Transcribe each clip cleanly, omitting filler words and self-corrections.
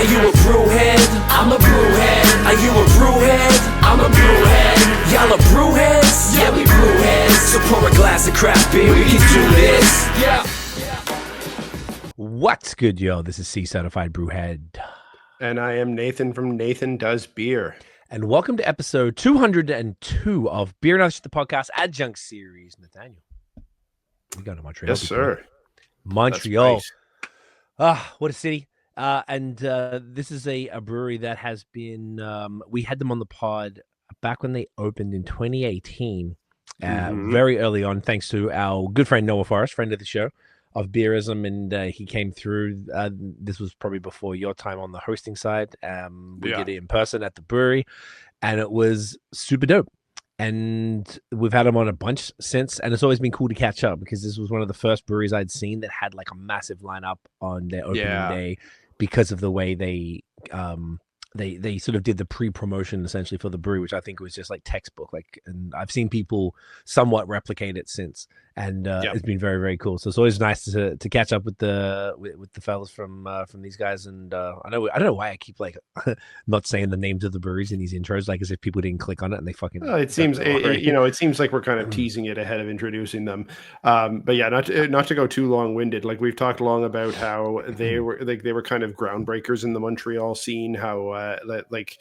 Are you a brewhead? I'm a brewhead. Are you a brewhead? I'm a brewhead. Y'all are brewheads? Yeah, we brewheads. So pour a glass of craft beer, we can do this. Yeah. What's good, yo? This is C Certified Brewhead. And I am Nathan from Nathan Does Beer. And welcome to episode 202 of Beer and the Podcast Adjunct series. Nathaniel, we go to Montreal. Yes, sir. Montreal. What a city. And this is a brewery that has been, we had them on the pod back when they opened in 2018, very early on, thanks to our good friend Noah Forrest, friend of the show, of Beerism, and he came through. This was probably before your time on the hosting side. We did it in person at the brewery, and it was super dope. And we've had him on a bunch since, and it's always been cool to catch up because this was one of the first breweries I'd seen that had like a massive lineup on their opening day because of the way they sort of did the pre-promotion essentially for the brewery, which I think was just like textbook. And I've seen people somewhat replicate it since, and it's been very, very cool. So it's always nice to catch up with the fellas from these guys. And I don't know why I keep like not saying the names of the breweries in these intros, like as if people didn't click on it and they fucking. It seems it seems like we're kind of teasing it ahead of introducing them. But yeah, not to go too long-winded. Like we've talked long about how they were kind of groundbreakers in the Montreal scene. How like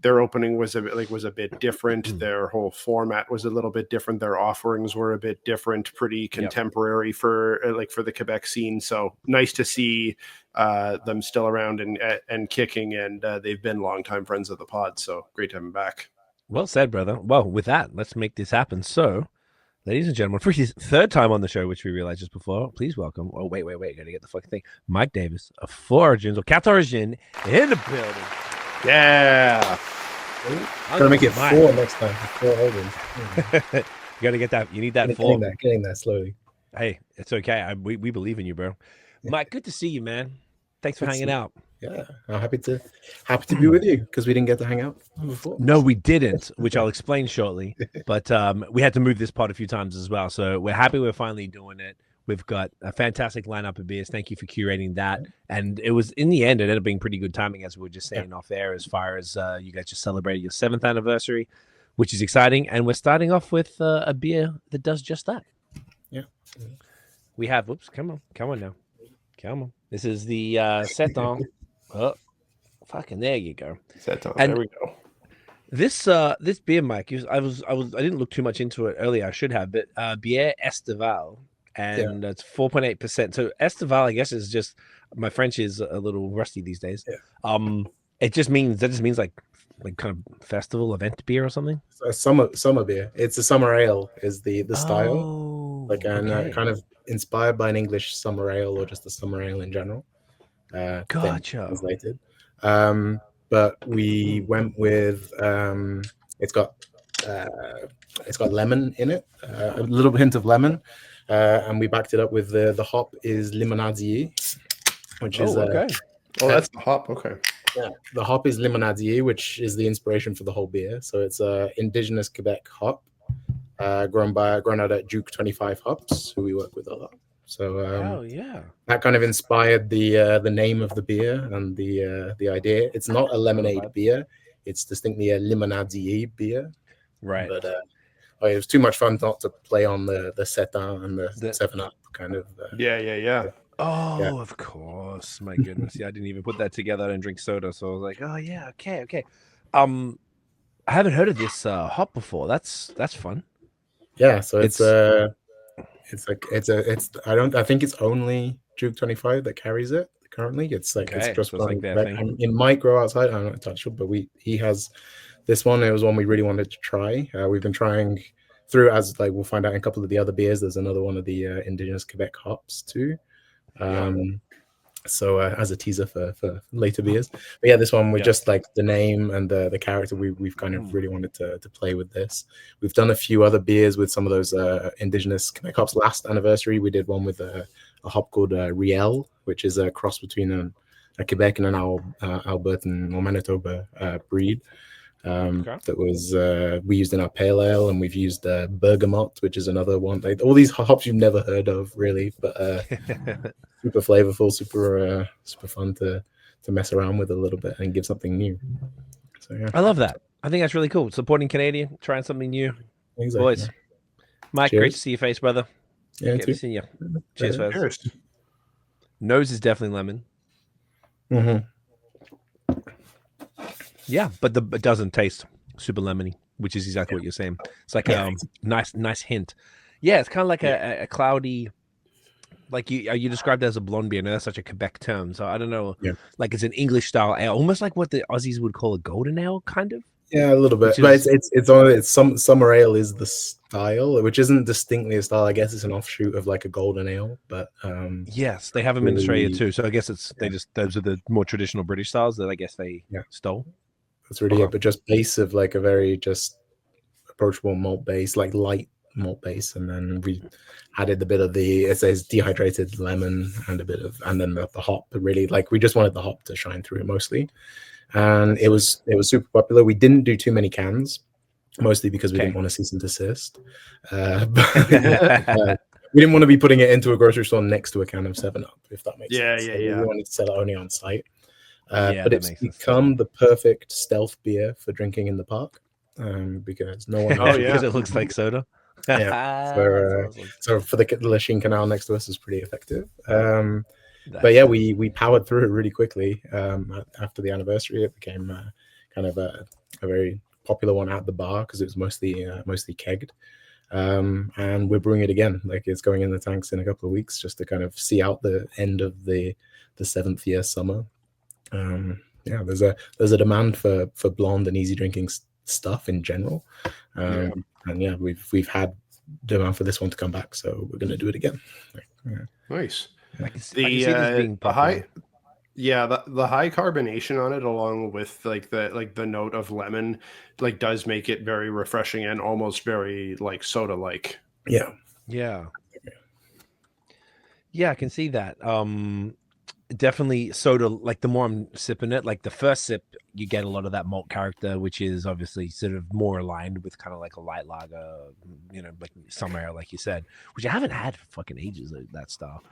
their opening was a bit different. Their whole format was a little bit different. Their offerings were a bit different, pretty contemporary for the Quebec scene. So nice to see them still around and kicking. And they've been longtime friends of the pod. So great to have them back. Well said, brother. Well, with that, let's make this happen. So, ladies and gentlemen, for his third time on the show, which we realized just before, please welcome. Oh, wait. Gotta get the fucking thing. Mike Davis of Four Origins, or Quatre Origins, in the building. Yeah. Gotta make it four next time. Four Origins. You gotta get that. You need that four. Getting that slowly. Hey, it's okay. We believe in you, bro. Mike, good to see you, man. Thanks for hanging out. Yeah, I'm happy to be with you because we didn't get to hang out before. No, we didn't, which I'll explain shortly. But we had to move this pod a few times as well. So we're happy we're finally doing it. We've got a fantastic lineup of beers. Thank you for curating that. And it was, in the end, it ended up being pretty good timing, as we were just saying off air, as far as you guys just celebrated your 7th anniversary, which is exciting. And we're starting off with a beer that does just that. Yeah. We have, come on now. Come on. This is the Seton. Oh, fucking there you go. Seton, there we go. This beer, Mike, I didn't look too much into it earlier. I should have, but Bière Estival. And it's 4.8%. So Estival, I guess, is just, my French is a little rusty these days. Yeah. It just means like kind of festival event beer or something. A summer beer. It's a summer ale is the style. Kind of inspired by an English summer ale or just a summer ale in general. Gotcha. Translated. But we went with it's got lemon in it, a little hint of lemon. And we backed it up with the hop is Limonadier, which is okay. That's the hop. Okay. Yeah, the hop is Limonadier, which is the inspiration for the whole beer. So it's a indigenous Quebec hop, grown out at Duke 25 Hops, who we work with a lot. So that kind of inspired the name of the beer and the idea. It's not a lemonade beer; it's distinctly a Limonadier beer. Right. But it was too much fun not to play on the Seton and the 7-Up kind of. Of course. My goodness. Yeah, I didn't even put that together. I didn't drink soda, so I was like, oh yeah, okay. I haven't heard of this hop before. That's fun. Yeah, so I think it's only Duke 25 that carries it currently. It's like it's just like their thing. It might grow outside. I'm not touched, but he has this one. It was one we really wanted to try. We've been trying through, as like we'll find out in a couple of the other beers. There's another one of the indigenous Quebec hops too. So as a teaser for later beers. But yeah, this one we just like the name and the character. We've kind of really wanted to play with this. We've done a few other beers with some of those indigenous Quebec hops. Last anniversary, we did one with a hop called Riel, which is a cross between a Quebec and an Albertan or Manitoba breed. That was we used in our pale ale, and we've used bergamot, which is another one. Like, all these hops you've never heard of, really, but super flavorful, super fun to mess around with a little bit and give something new. So yeah, I love that. I think that's really cool. Supporting Canadian, trying something new. exactly. Boys, Mike, Cheers. great to see your face, brother. Yeah, Great too. to see you. Cheers, Yeah. fellas. Cheers. Nose is definitely lemon. Mm-hmm. Yeah, but it doesn't taste super lemony, which is exactly what you're saying. It's like a nice hint. Yeah, it's kind of like a cloudy, like you described it as a blonde beer. I know that's such a Quebec term, so I don't know. Yeah. Like it's an English style ale, almost like what the Aussies would call a golden ale, kind of. Yeah, a little bit, but it's summer ale is the style, which isn't distinctly a style. I guess it's an offshoot of like a golden ale, but yes, they have them in Australia too. So I guess those are the more traditional British styles that I guess they stole. That's really it. But just base of like a very just approachable malt base, like light malt base, and then we added a bit of it says dehydrated lemon and and then the hop. Really, like we just wanted the hop to shine through mostly. And it was super popular. We didn't do too many cans, mostly because we didn't want to cease and desist. But, we didn't want to be putting it into a grocery store next to a can of 7-Up, if that makes sense. We wanted to sell it only on site. But it's become the perfect stealth beer for drinking in the park because no one. Because it looks like soda. Yeah. So for the Lachine Canal next to us is pretty effective. But yeah, we powered through it really quickly. After the anniversary, it became kind of a very popular one at the bar because it was mostly kegged. And we're brewing it again. Like it's going in the tanks in a couple of weeks just to kind of see out the end of the 7th year summer. There's a demand for blonde and easy drinking stuff in general. And yeah, we've had demand for this one to come back, so we're going to do it again. Nice. The high carbonation on it, along with the note of lemon, like does make it very refreshing and almost very like soda like. Yeah, I can see that. Definitely soda. Like the more I'm sipping it, like the first sip, you get a lot of that malt character, which is obviously sort of more aligned with kind of like a light lager, like summer ale, like you said, which I haven't had for fucking ages, that style.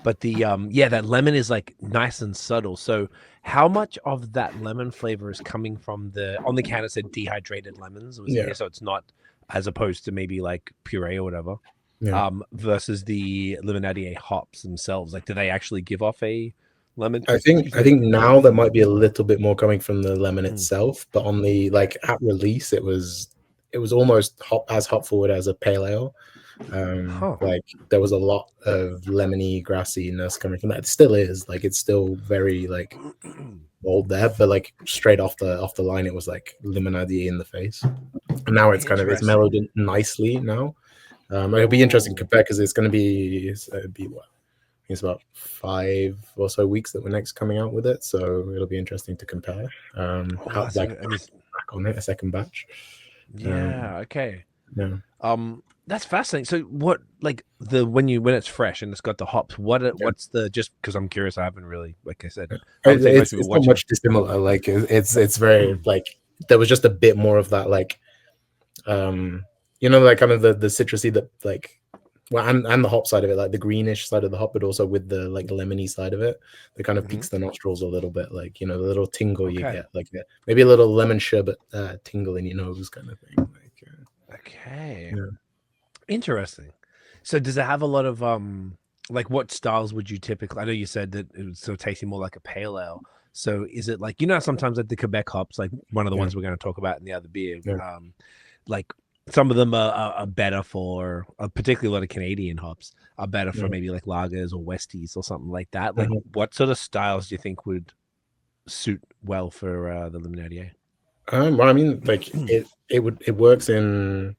But the that lemon is like nice and subtle. So how much of that lemon flavor is coming from on the can it said dehydrated lemons? So it's not as opposed to maybe like puree or whatever. Versus the Limonadier hops themselves. Like, do they actually give off a lemon? I think now there might be a little bit more coming from the lemon itself, but on the at release, it was almost as hop forward as a pale ale. Like there was a lot of lemony grassiness coming from that. It still is like it's still very like bold there, but like straight off the line, it was like Limonadier in the face. And now it's it's mellowed in nicely now. It'll be interesting Quebec because it's going to be what? It's about 5 or so weeks that we're next coming out with it, so it'll be interesting to compare. Back on it, a second batch. Okay. That's fascinating. So what, like when it's fresh and it's got the hops, what's the, just because I'm curious, I haven't really, like I said, it's not much dissimilar. Like it's very like there was just a bit more of that like like kind of the citrusy that like and the hop side of it, like the greenish side of the hop, but also with the like lemony side of it, that kind of piques the nostrils a little bit, like the little tingle you get, like maybe a little lemon sherbet tingle in your nose kind of thing. Interesting. So does it have a lot of like what styles would you typically, I know you said that it was sort of tasting more like a pale ale, so is it like sometimes like the Quebec hops, like one of the ones we're going to talk about in the other beer, like some of them are better for, particularly a lot of Canadian hops are better for maybe like lagers or Westies or something like that. Like what sort of styles do you think would suit well for the Limonadier? Well, I mean, like it works in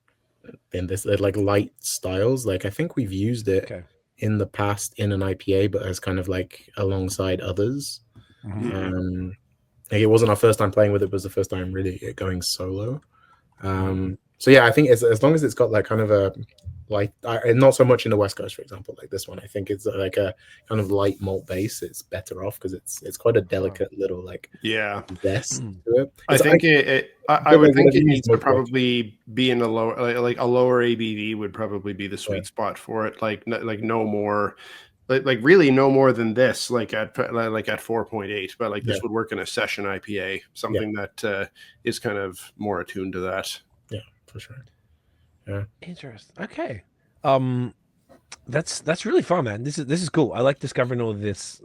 this like light styles. Like I think we've used it in the past in an IPA, but as kind of like alongside others. Like it wasn't our first time playing with it, but it was the first time really going solo. So yeah, I think as long as it's got like kind of a like, not so much in the West Coast, for example, like this one, I think it's like a kind of light malt base. It's better off because it's quite a delicate little like zest to it. I think I would think it needs to probably be in a lower like a lower ABV would probably be the sweet spot for it. Like no more like really no more than this, like at 4.8, but like this would work in a session IPA, something that is kind of more attuned to that. Yeah, for sure. Yeah. Interesting. Okay. That's really fun, man. This is cool. I like discovering all of this,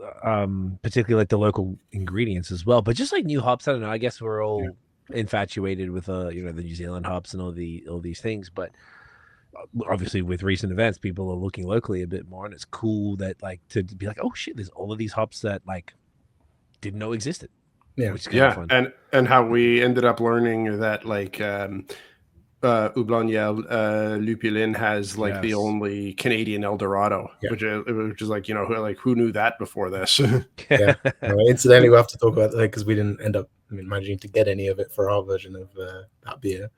particularly like the local ingredients as well. But just like new hops, I don't know. I guess we're all infatuated with the New Zealand hops and all these things. But obviously, with recent events, people are looking locally a bit more, and it's cool that like to be like, oh shit, there's all of these hops that like didn't know existed. Yeah, which is kind of fun. And how we ended up learning that like. Houblonnière Lupulin has like the only Canadian El Dorado, which is like, who knew that before this? Incidentally, we'll have to talk about that because we didn't end up managing to get any of it for our version of that beer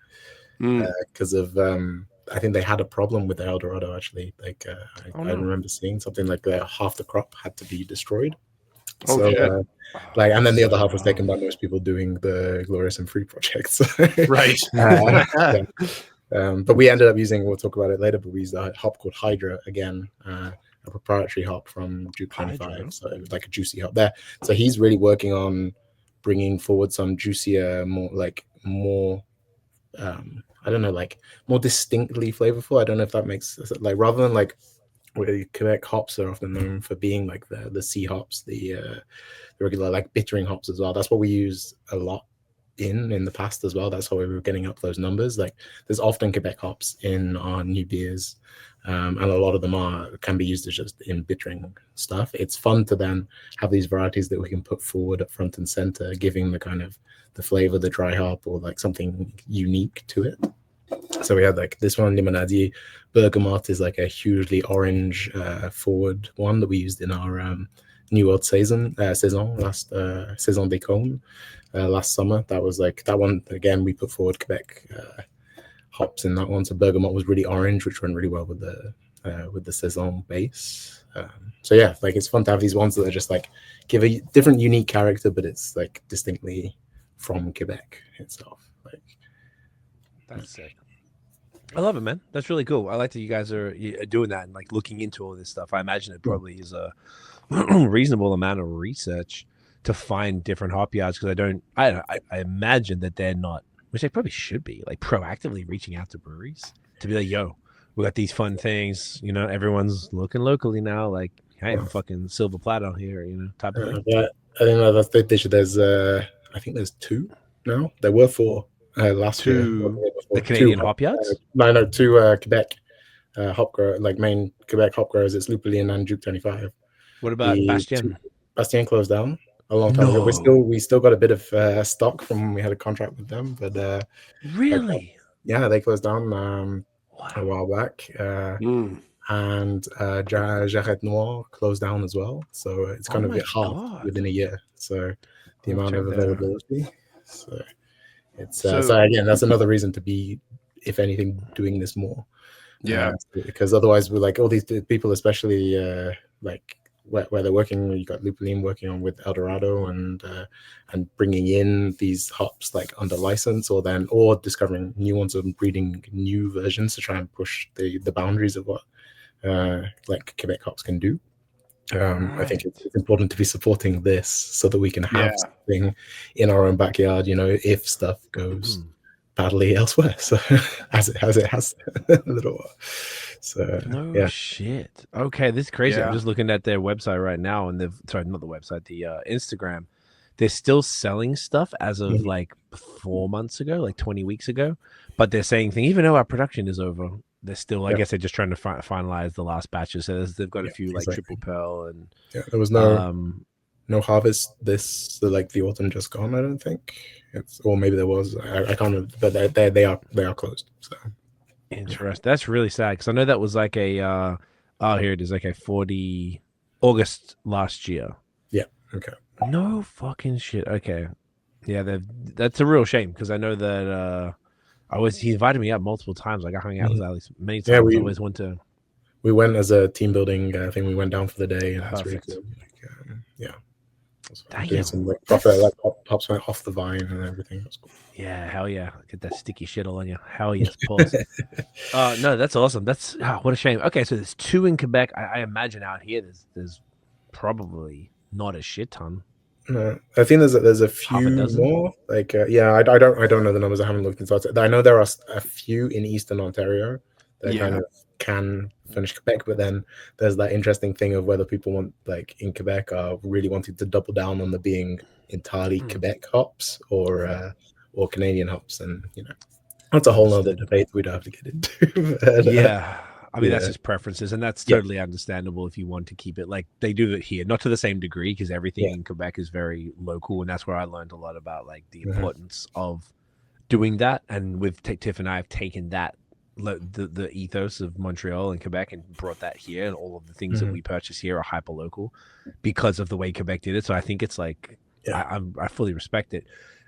because of I think they had a problem with the El Dorado actually. Like I remember seeing something like half the crop had to be destroyed. And then the other half was taken by most people doing the Glorious and Free projects. Right. But we ended up using, we'll talk about it later, but we used a hop called Hydra again, a proprietary hop from Duke 25. So it was like a juicy hop there. So he's really working on bringing forward some juicier, more distinctly flavorful. I don't know if that makes like rather than like where Quebec hops are often known for being like the C hops, the regular like bittering hops as well. That's what we use a lot in the past as well. That's how we were getting up those numbers. Like there's often Quebec hops in our new beers, and a lot of them can be used as just in bittering stuff. It's fun to then have these varieties that we can put forward up front and center, giving the kind of the flavor, the dry hop, or like something unique to it. So we had like this one, Limonade Bergamot is like a hugely orange forward one that we used in our New World saison last Saison des Cônes last summer. That was like that one again. We put forward Quebec hops in that one. So Bergamot was really orange, which went really well with the saison base. So yeah, like it's fun to have these ones that are just like give a different, unique character, but it's like distinctly from Quebec itself. Like that's sick. I love it, man. That's really cool. I like that you guys are doing that and like looking into all this stuff. I imagine it probably is a reasonable amount of research to find different hop yards because I imagine that they're not, which they probably should be, like proactively reaching out to breweries to be like, yo, we got these fun things, everyone's looking locally now, like, hey, I'm fucking silver platter here, type of thing. Yeah, I think that's the I think there's 2 now. There were 4. Last year, the Canadian hop yards? No, 2 Quebec hop grower, like main Quebec hop growers. It's Lupulin and Duke 25. What about Bastien? Bastien closed down a long time ago. We still got a bit of stock from when we had a contract with them, but really, they closed down a while back. And Jarret Noir closed down as well. So it's kind of a bit hard within a year. So the amount of availability. So. So again, that's another reason to be, if anything, doing this more. Yeah, because otherwise, we're like all these people, especially like where they're working. You got Lupulin working on with El Dorado and bringing in these hops like under license, or discovering new ones and breeding new versions to try and push the boundaries of what like Quebec hops can do. I think it's important to be supporting this so that we can have something in our own backyard, if stuff goes badly elsewhere. So as it has a little while. So shit. Okay, this is crazy. Yeah. I'm just looking at their website right now, and not the website, the Instagram. They're still selling stuff as of like 4 months ago, like 20 weeks ago. But they're saying even though our production is over, they're still, I guess they're just trying to finalize the last batches. So they've got a few like triple pearl and there was no harvest the autumn just gone. I don't think or maybe there was. I can't remember, but they are closed. So interesting. That's really sad because I know that was like a here it is, like a 40 August last year. Yeah. Okay. No fucking shit. Okay. Yeah, that's a real shame because I know that. He invited me up multiple times. Like I hung out with Alex many times. Yeah, I always went to. We went as a team building thing. We went down for the day, and that's really cool. Doing some like proper like hops went off the vine and everything. That's cool. Yeah, hell yeah. Get that sticky shit all on you. Hell yes, pause. No, that's awesome. That's what a shame. Okay, so there's 2 in Quebec. I imagine out here there's probably not a shit ton. No, I think there's a few more. Like I don't know the numbers. I haven't looked into it. I know there are a few in Eastern Ontario that kind of can finish Quebec, but then there's that interesting thing of whether people want, like in Quebec, are really wanting to double down on the being entirely Quebec hops or Canadian hops, and that's a whole other debate we don't have to get into. But, I mean, that's just preferences, and that's totally understandable if you want to keep it like they do it here, not to the same degree, because everything in Quebec is very local, and that's where I learned a lot about like the importance of doing that. And with Tiff and I have taken that the ethos of Montreal and Quebec and brought that here, and all of the things that we purchase here are hyper local because of the way Quebec did it. So I think it's like I fully respect it,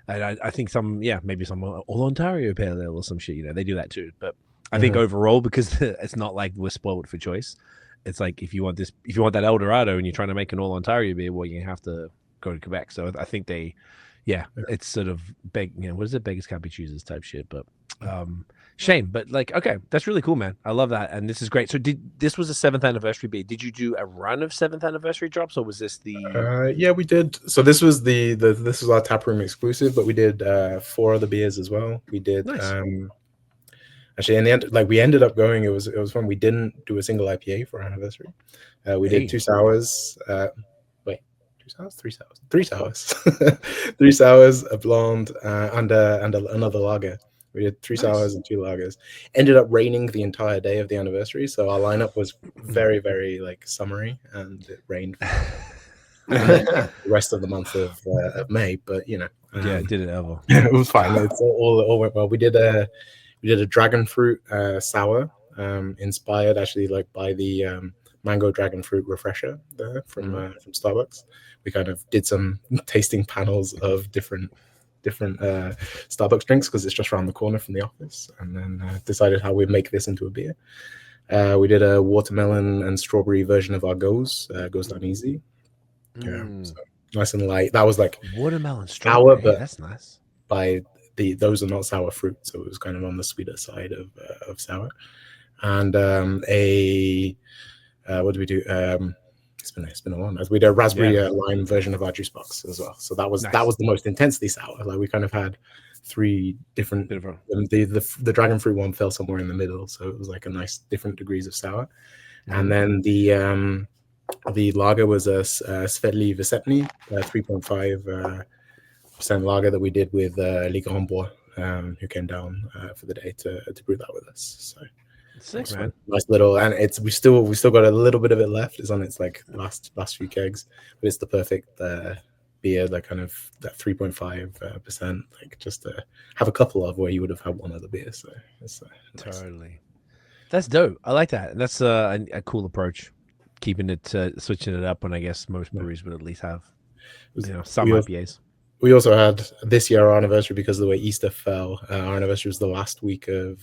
and I think maybe some all Ontario Pale Ale or some shit, they do that too. But I think overall, because it's not like we're spoiled for choice, it's like if you want that El Dorado and you're trying to make an all Ontario beer, well, you have to go to Quebec. So I think it's sort of what is it? Beggars can't be choosers type shit. But shame, but like, okay, that's really cool, man. I love that, and this is great. So this was a 7th anniversary beer. Did you do a run of 7th anniversary drops, or was this the? Yeah, we did. So this was this was our taproom exclusive, but we did 4 other beers as well. We did. Nice. Actually, in the end, like we ended up going. It was fun. We didn't do a single IPA for our anniversary. We did 2 sours. 3 sours, 3 sours, a blonde, and another lager. We did 3 sours and 2 lagers. Ended up raining the entire day of the anniversary, so our lineup was very, very like summery, and it rained the rest of the month of May. But it did it ever. It was fine. It's all went well. We did a dragon fruit sour, inspired actually like by the mango dragon fruit refresher there from Starbucks. We kind of did some tasting panels of different Starbucks drinks because it's just around the corner from the office, and then decided how we'd make this into a beer. We did a watermelon and strawberry version of our goes down easy. So nice and light. That was like watermelon strawberry. But that's nice. Those are not sour fruit, so it was kind of on the sweeter side of sour. And what did we do? It's been a while now. We did a raspberry lime version of our juice box as well. So that was the most intensely sour. Like we kind of had 3 different. The dragon fruit one fell somewhere in the middle, so it was like a nice different degrees of sour. And then the lager was a Svetli Vesetny 3.5% lager that we did with Les Grands Bois, who came down for the day to brew that with us. So. Sick, man. Nice little, and we still got a little bit of it left. It's on its like last few kegs, but it's the perfect beer, like kind of that 3.5%, like just to have a couple of where you would have had one other beer. So it's nice. Totally, that's dope. I like that. That's a cool approach, keeping it switching it up when I guess most breweries would at least have some IPAs. We also had this year our anniversary, because of the way Easter fell. Our anniversary was the last week of.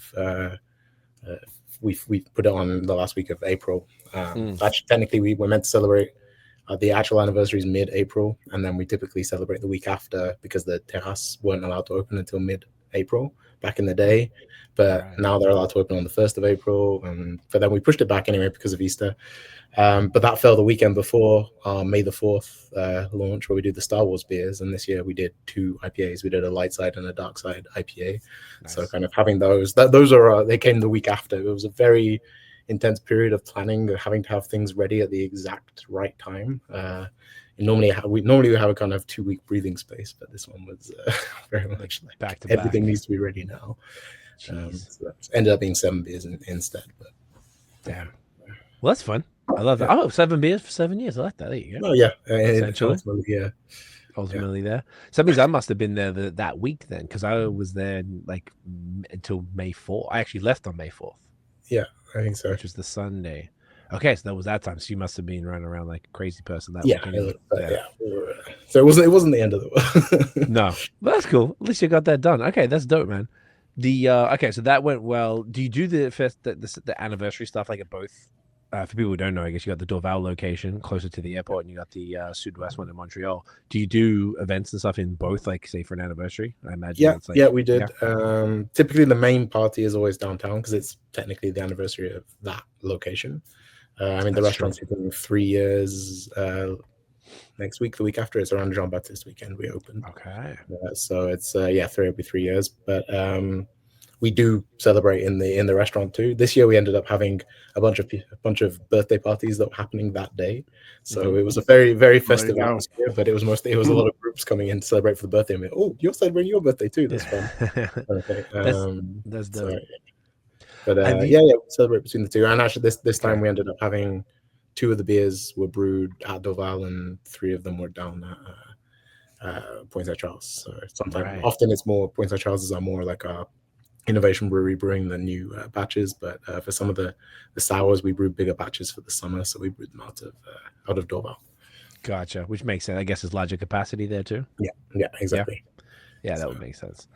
We put it on the last week of April. Actually, technically, we were meant to celebrate the actual anniversary is mid-April, and then we typically celebrate the week after because the terraces weren't allowed to open until mid-April back in the day. But now they're allowed to open on the 1st of April. But then we pushed it back anyway because of Easter. But that fell the weekend before our May the 4th launch, where we did the Star Wars beers. And this year we did 2 IPAs. We did a light side and a dark side IPA. Nice. So kind of having those they came the week after. It was a very intense period of planning, having to have things ready at the exact right time. Normally we have a kind of 2-week breathing space, but this one was very much like back to everything back. Needs to be ready now. So that ended up being 7 beers instead. But damn, well, that's fun. I love that. Oh, 7 beers for 7 years. I like that. There you go. Oh yeah, ultimately there. So that means I must have been there that week then, because I was there like until May 4th. I actually left on May 4th. Yeah, I think so. Which was the Sunday. Okay, so that was that time. So you must have been running around like a crazy person that week. Yeah. So it wasn't the end of the world. No, but that's cool. At least you got that done. Okay, that's dope, man. Okay, so that went well. Do you do the anniversary stuff like at both for people who don't know, I guess you got the Dorval location closer to the airport, and you got the Sud-Ouest one in Montreal. Do you do events and stuff in both, like say for an anniversary? I imagine. Yeah, it's like, yeah, we did. Yeah. Typically, the main party is always downtown because it's technically the anniversary of that location. I mean, the restaurant's been 3 years. Next week, the week after, it's around Jean-Baptiste weekend we opened. Okay. So it's it'll be 3 years, but we do celebrate in the restaurant too. This year we ended up having a bunch of birthday parties that were happening that day. So it was a very, very festive atmosphere, but it was a lot of groups coming in to celebrate for the birthday. And oh, you're celebrating your birthday too. That's fun. Okay. That's dope. But we celebrate between the two. And actually this time we ended up having 2 of the beers were brewed at Dorval and 3 of them were down at Point Saint Charles. So sometimes, often it's more Point Saint Charles are more like a innovation brewery brewing the new batches, but for some of the sours we brewed bigger batches for the summer, so we brewed them out of Dorval. Gotcha, which makes sense. I guess there's larger capacity there too. Yeah, exactly. Yeah, that would make sense.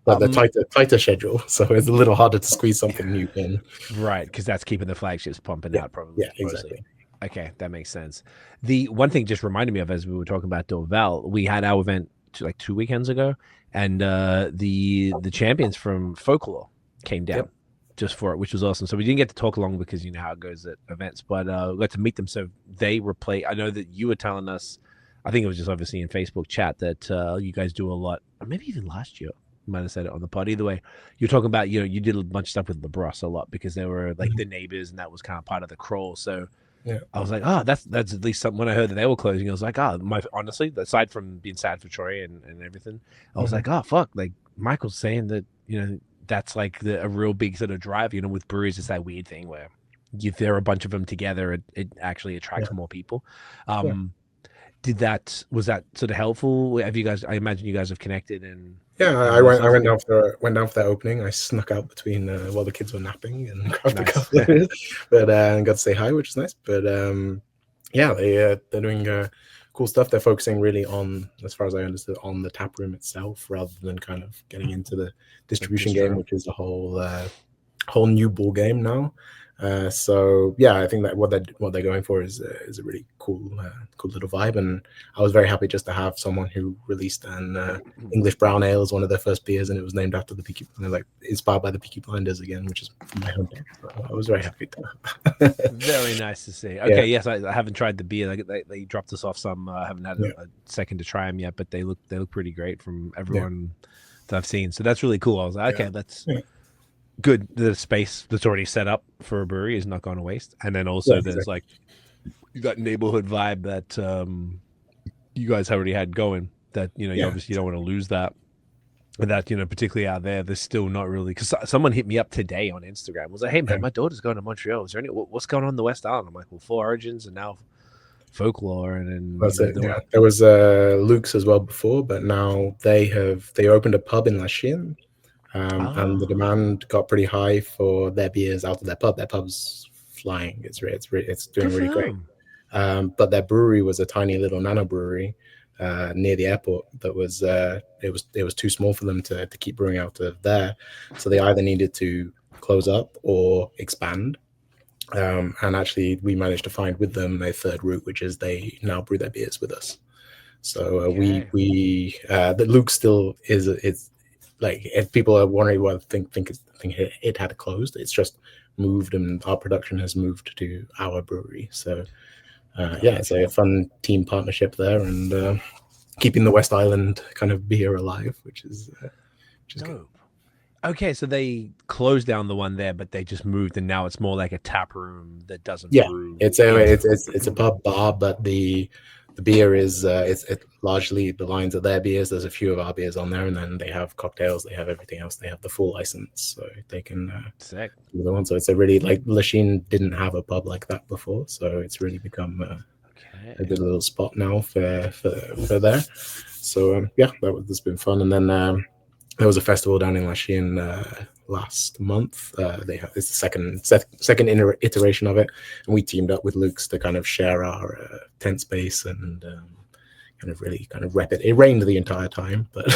But the tighter schedule, so it's a little harder to squeeze something new in. Right, because that's keeping the flagships pumping out probably. Yeah, exactly. Okay, that makes sense. The one thing just reminded me of as we were talking about Dorval, we had our event like 2 weekends ago, and the champions from Folklore came down just for it, which was awesome. So we didn't get to talk long because you know how it goes at events, but we got to meet them. So they replay. I know that you were telling us, I think it was just obviously in Facebook chat, that you guys do a lot, or maybe even last year. Might have said it on the pod. Either way, you're talking about, you know, you did a bunch of stuff with LaBrosse a lot because they were like the neighbors, and that was kind of part of the crawl. So I was like, that's at least something. When I heard that they were closing, I was like, honestly, aside from being sad for Troy and everything, I was like, fuck, like Michael's saying that, you know, that's like a real big sort of drive, you know, with breweries. It's that weird thing where if there are a bunch of them together, it actually attracts more people. Was that sort of helpful? Have you guys, I imagine you guys have connected and I went down for that opening. I snuck out between while the kids were napping and grabbed a couple of beers, but and got to say hi, which is nice. But they're doing cool stuff. They're focusing really on, as far as I understood, on the tap room itself rather than kind of getting into the distribution game, which is a whole new ball game now. I think that what they're going for is a really cool little vibe, and I was very happy just to have someone who released an English brown ale as one of their first beers, and it was named after the Peaky, like inspired by the Peaky Blinders again, which is my hometown. So I was very happy to. Very nice to see. Okay, yes, I haven't tried the beer. They dropped us off some. I haven't had a second to try them yet, but they look pretty great from everyone that I've seen. So that's really cool. I was like, okay, that's. Good. The space that's already set up for a brewery is not going to waste, and then also there's like you got neighborhood vibe that you guys already had going. That you obviously don't want to lose that. And that particularly out there's still not really, because someone hit me up today on Instagram. Was like, hey man, my daughter's going to Montreal. Is there what's going on in the West Island? I'm like, well, Four Origins and now Folklore, and then there was Luke's as well before, but now they opened a pub in La Chine. And the demand got pretty high for their beers out of their pub. Their pub's flying. It's doing really great. But their brewery was a tiny little nano brewery near the airport. That was it was too small for them to keep brewing out of there. So they either needed to close up or expand. And actually, we managed to find with them a third route, which is they now brew their beers with us. So the Luke still is. Like, if people are wondering what think it had closed, it's just moved, and our production has moved to our brewery. So it's a fun team partnership there, and keeping the West Island kind of beer alive, which is good. Okay, so they closed down the one there, but they just moved, and now it's more like a tap room that doesn't brew. It's a pub bar, but the beer is it's largely the lines of their beers. There's a few of our beers on there, and then they have cocktails, they have everything else. They have the full license, so they can sick. Do the one. So it's a really, like, La Chine didn't have a pub like that before, so it's really become a good little spot now for there. So that's been fun. And then there was a festival down in La Chine last month. It's the second iteration of it, and we teamed up with Luke's to kind of share our tent space and kind of rep it. It rained the entire time, but it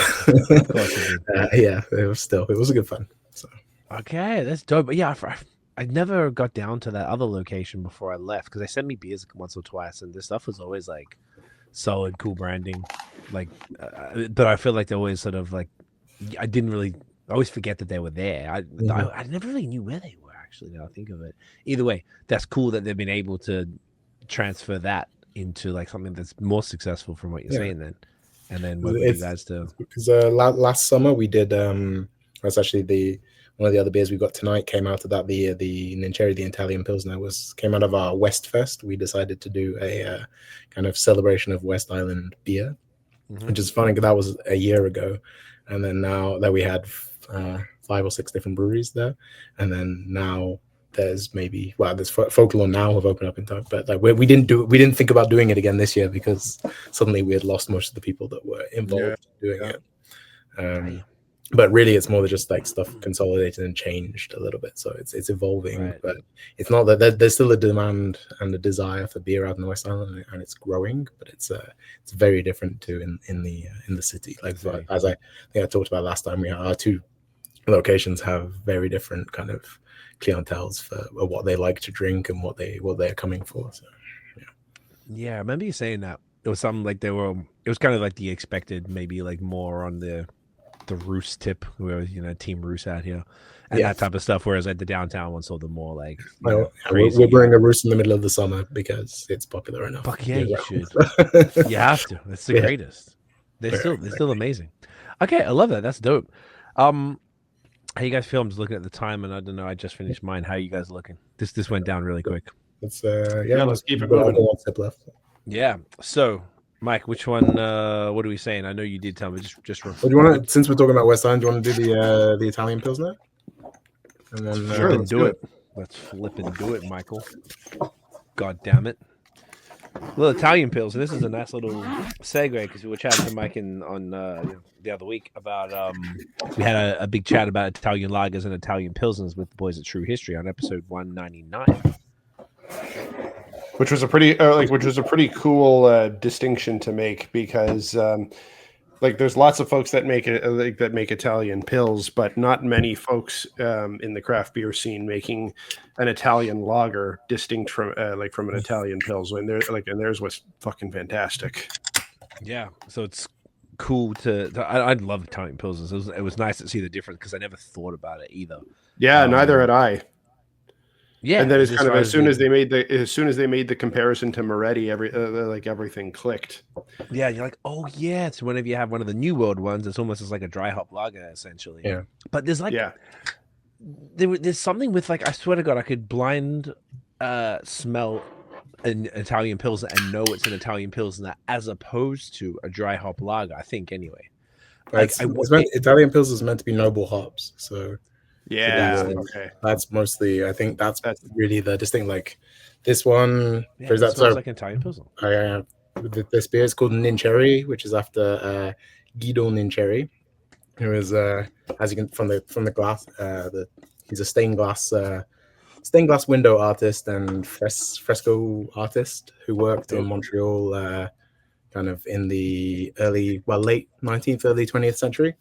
was a good fun. So okay, that's dope. But I never got down to that other location before I left because they sent me beers once or twice, and this stuff was always like solid, cool branding. Like, but I feel like they always sort of like I always forget that they were there. I never really knew where they were actually. Now I think of it. Either way, that's cool that they've been able to transfer that into like something that's more successful from what you're saying then, and then work with you guys too. Because last summer we did. That's actually one of the other beers we got tonight came out of that beer. The Nincheri, the Italian Pilsner, came out of our West Fest. We decided to do a kind of celebration of West Island beer, which is funny because that was a year ago, and then now that we had 5 or 6 different breweries there, and then now there's there's Folklore now have opened up in time, but like we didn't think about doing it again this year because suddenly we had lost most of the people that were involved in doing it. But really, it's more than just like stuff consolidated and changed a little bit. So it's evolving, but it's not that there's still a demand and a desire for beer out in the West Island, and it's growing. But it's very different too in the city. Like as I think I talked about last time, our 2 locations have very different kind of clienteles for what they like to drink and what they're coming for. So yeah, I remember you saying that it was something like it was kind of like the expected, maybe like more on the Roos tip, where Team Roos out here, and that type of stuff. Whereas at the downtown one, saw the more like we're brewing a Roos in the middle of the summer because it's popular enough. Fuck yeah, you should. You have to. It's the greatest. They're still amazing. Okay, I love that. That's dope. How you guys feel? I'm just looking at the time, and I don't know. I just finished mine. How you guys looking? This went down really quick. Let's keep it going. One step left. Yeah. So, Mike, which one? What are we saying? I know you did tell me. Just do you want to? Since we're talking about West Island, do you want to do the Italian Pilsner? And then sure, do it. Let's flip and do it, Michael. God damn it. Well, Italian Pills, and this is a nice little segue because we were chatting to Mike on the other week about we had a big chat about Italian lagers and Italian Pilsners with the boys at True History on episode 199, which was a pretty cool distinction to make because like there's lots of folks that make Italian pills, but not many folks in the craft beer scene making an Italian lager distinct from from an Italian pils. And theirs was fucking fantastic. Yeah, so it's cool I love Italian pills. It was nice to see the difference because I never thought about it either. Yeah, neither had I. Yeah, and then it's kind of as soon as they made the comparison to Moretti, everything clicked. Yeah, you're like, oh yeah. So whenever you have one of the New World ones, it's almost as like a dry hop lager essentially. Yeah, but there's there's something with I swear to God, I could blind smell an Italian Pilsner and know it's an Italian Pilsner as opposed to a dry hop lager. I think anyway. Italian Pilsner is meant to be noble hops, so. Yeah, okay. That's mostly. I think that's really the distinct. Like this one, it smells like Italian Pilsner. This beer is called Nincheri, which is after Guido Nincheri, who is, as you can from the glass, he's a stained glass window artist and fresco artist who worked in Montreal, kind of in the late 19th, early 20th century.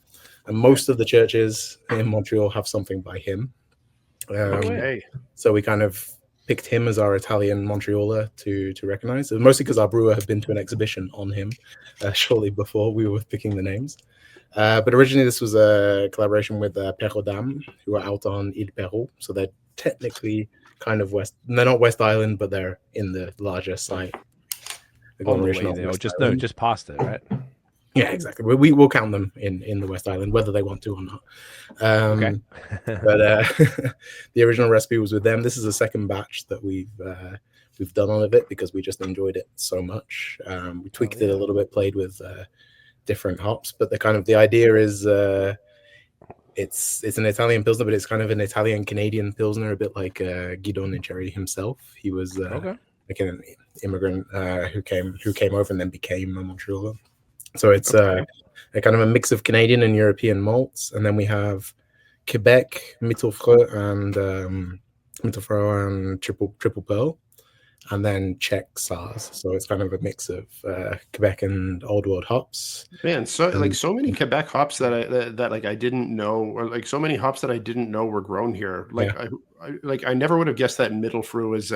And most of the churches in Montreal have something by him. So we kind of picked him as our Italian Montrealer to recognize. Mostly because our brewer had been to an exhibition on him shortly before we were picking the names. But originally this was a collaboration with Perodam, who are out on Ile Perrot. So they're technically kind of west. They're not West Island, but they're in the larger site. On the way there, just past it, right? Yeah, exactly. We will count them in the West Island, whether they want to or not. Okay. But the original recipe was with them. This is the second batch that we've done on of it because we just enjoyed it so much. We tweaked it a little bit, played with different hops, but the idea is it's an Italian Pilsner, but it's kind of an Italian Canadian Pilsner, a bit like Guido Nincheri himself. He was like an immigrant who came over and then became a Montrealer. So it's a kind of a mix of Canadian and European malts, and then we have Quebec, Mittelfreux, and Triple Pearl, and then Czech Saaz. So it's kind of a mix of Quebec and Old World hops. Man, so like so many Quebec hops that like I didn't know, or like so many hops that I didn't know were grown here. Like I never would have guessed that Middle Fru is